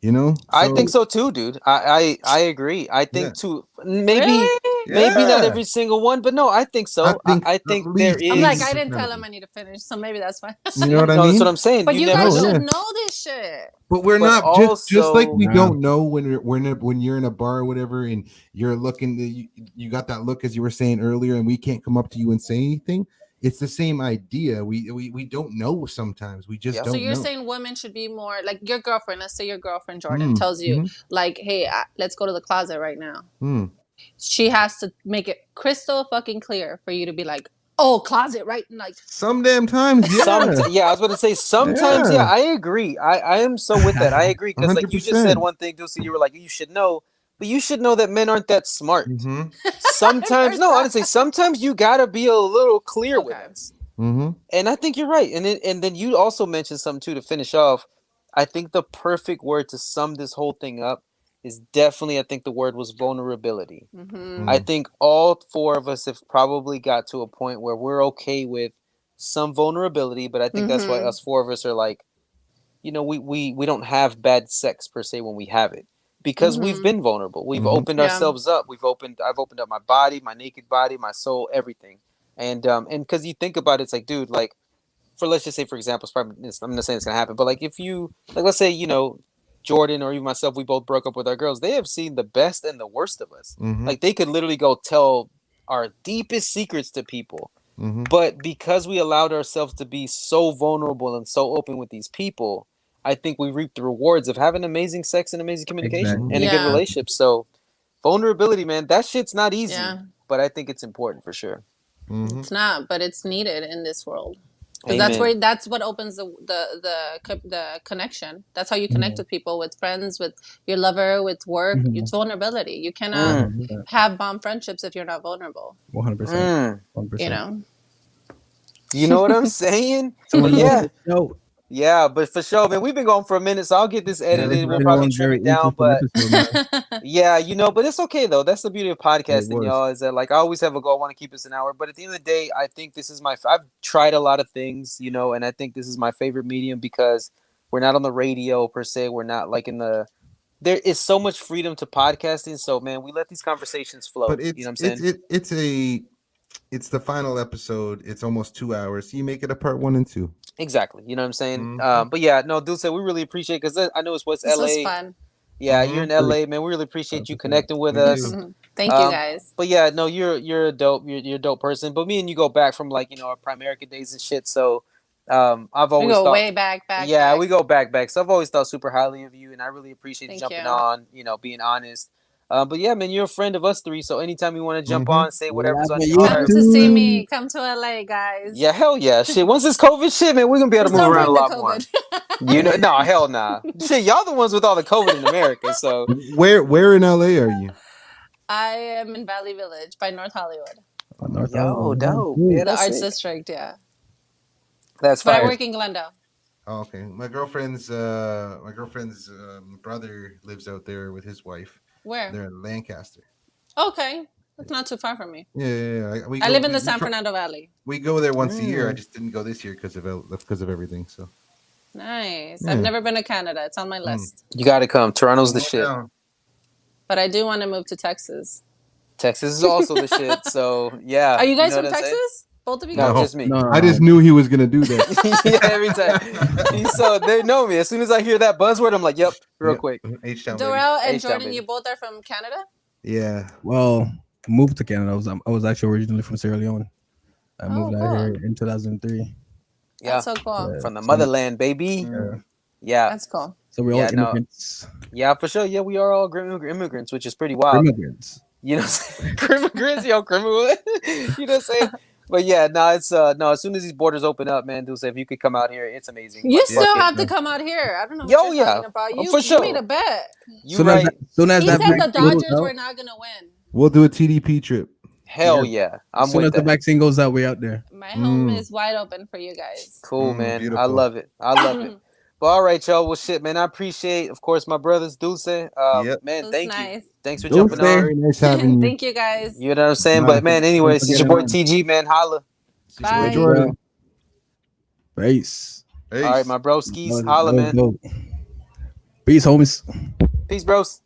you know. I think so too, dude. I agree. I think Yeah. too. Maybe Really? maybe not Yeah. every single one, but no, I think so. I think at there least is. I'm like, I 80% didn't tell of him them. I need to finish, so maybe that's fine. You know what I No, mean? that's what I'm saying. But you never guys know. should Yeah. know this shit. But we're But not just like we also- don't know when you're in a bar or whatever, and you're looking, you got that look as you were saying earlier, and we can't come up to you and say anything. It's the same idea. We don't know sometimes. We just Yeah. So don't you're know. saying women should be more like your girlfriend. Let's say your girlfriend Jordan tells you, like, "Hey, let's go to the closet right now." She has to make it crystal fucking clear for you to be like, "Oh, closet, right?" Like, Some damn times, yeah. Yeah, I was going to say sometimes. Yeah, Yeah. I agree. I am so with that. I agree because like you just said 100%. one thing, Dulce. You were like, you should know, but you should know that men aren't that smart. Mm-hmm. Sometimes, no, honestly, sometimes you gotta be a little clear with Okay. us. Mm-hmm. And I think you're right. And then you also mentioned something too to finish off. I think the perfect word to sum this whole thing up is definitely, I think the word was vulnerability. I think all four of us have probably got to a point where we're okay with some vulnerability, but I think that's why us four of us are like, you know, we don't have bad sex per se when we have it. Because we've been vulnerable. We've opened Yeah. ourselves up. I've opened up my body, my naked body, my soul, everything. And because you think about it, it's like, dude, like, let's just say, for example, I'm not saying it's gonna happen, but like if you, like, let's say, you know, Jordan or even myself, we both broke up with our girls. They have seen the best and the worst of us. Mhm. Like they could literally go tell our deepest secrets to people. Mhm. But because we allowed ourselves to be so vulnerable and so open with these people, I think we reap the rewards of having amazing sex and amazing communication Exactly. and a good Yeah. relationship. So vulnerability, man, that shit's not easy. Yeah. But I think it's important for sure. Mhm. It's not, but it's needed in this world. Because Amen. that's what opens the connection. That's how you connect with people, with friends, with your lover, with work. Mhm. It's vulnerability. You cannot have bomb friendships if you're not vulnerable. 100%. 100%. You know. You know what I'm saying? Someone But yeah. else, yo, Yeah, but for sure, man, we've been going for a minute, so I'll get this edited. it's We'll been probably one trim very it down, interesting but episode, man. yeah, but it's okay though. That's the beauty of podcasting, was. y'all. Is that like I always have a goal. I want to keep this an hour, but at the end of the day, I think this is I've tried a lot of things, and I think this is my favorite medium because we're not on the radio per se. We're not like there is so much freedom to podcasting. So man, we let these conversations flow. But You know what I'm saying? it's the final episode. It's almost 2 hours. So you make it a part 1 and 2. Exactly. You know what I'm saying? Mhm. But yeah, no, Dulce, we really appreciate because I know it's what's This was LA. fun. Yeah, Mhm. you're in LA, man. We really appreciate you 100%. connecting with We us. do. Mhm. Thank you guys. But yeah, no, you're a dope, you're a dope person. But me and you go back from like our Primerica days and shit. So I've We always go thought, way back. yeah, we go back. So I've always thought super highly of you, and I really appreciate you Thank jumping you. on, being honest. But yeah, man, you're a friend of us three. So anytime you want to jump Mhm. on, say whatever's on Love your you Come heart. to see too. me. Come to LA, guys. Yeah, hell yeah, shit. Once this COVID shit, man, we're gonna be able to Just move don't around a bring the lot more. COVID. No, hell nah. Shit, y'all the ones with all the COVID in America. So Where in LA are you? I am in Valley Village by North Hollywood, yo, dope. Yeah, the that's arts sick. district. Yeah, That's but I fire. work in Glendale. Oh, okay. My girlfriend's brother lives out there with his wife. Where? They're in Lancaster. Okay, that's not too far from me. Yeah. I live in the San Fernando Valley. We go there once a year. I Mm. just didn't go this year because of everything. So Nice. Yeah. I've never been to Canada. It's on my list, You gotta come. Toronto's the shit. Yeah. but I do want to move to Texas. Texas is also the shit. So yeah. Are you guys know from what I'm saying? Texas? Both of you No, guys? just me. No, I just knew he was gonna do that. Yeah, every time. So they know me. As soon as I hear that buzzword, I'm like, yep, real Yep. quick. H-Town, baby. Dorel and H-Town, Jordan, baby. you both are from Canada? Yeah. Well, moved to Canada. I was actually originally from Sierra Leone. I moved out cool. here in 2003. Yeah. That's so cool. From the motherland, baby. Mm. Yeah. That's cool. So we're all Yeah, no. immigrants. Yeah, for sure. Yeah, we are all immigrants, which is pretty wild. Immigrants. You know what I'm saying? Immigrants, yo, criminal. You know what I'm saying? But yeah, no, it's no, as soon as these borders open up, man, Dulce, if you could come out here, it's amazing. You Like, still fuck it. have to come out here. I don't know what Yo, you're yeah. talking about. Oh, You, for you sure. made a bet. You Soon right. soon as He that said the vaccine goes Dodgers out- were not going to win. We'll do a TDP trip. Hell yeah. I'm as soon as with the that. vaccine goes out, we out there. My home Mm. is wide open for you guys. Cool, Mm, man. I beautiful. love it. I love it. But all right, y'all. Well, shit, man. I appreciate, of course, my brothers, Dulce. Yep. Man, That's thank you. nice. Thanks for Dulce. jumping on. Very nice having you. Thank you guys. You know what I'm saying? Nice. But man, anyways, it's your boy TG, man. Holla. Bye. Jordan. Peace. Peace. All right, my broskies. That was Holla, man. dope. Peace, homies. Peace, bros.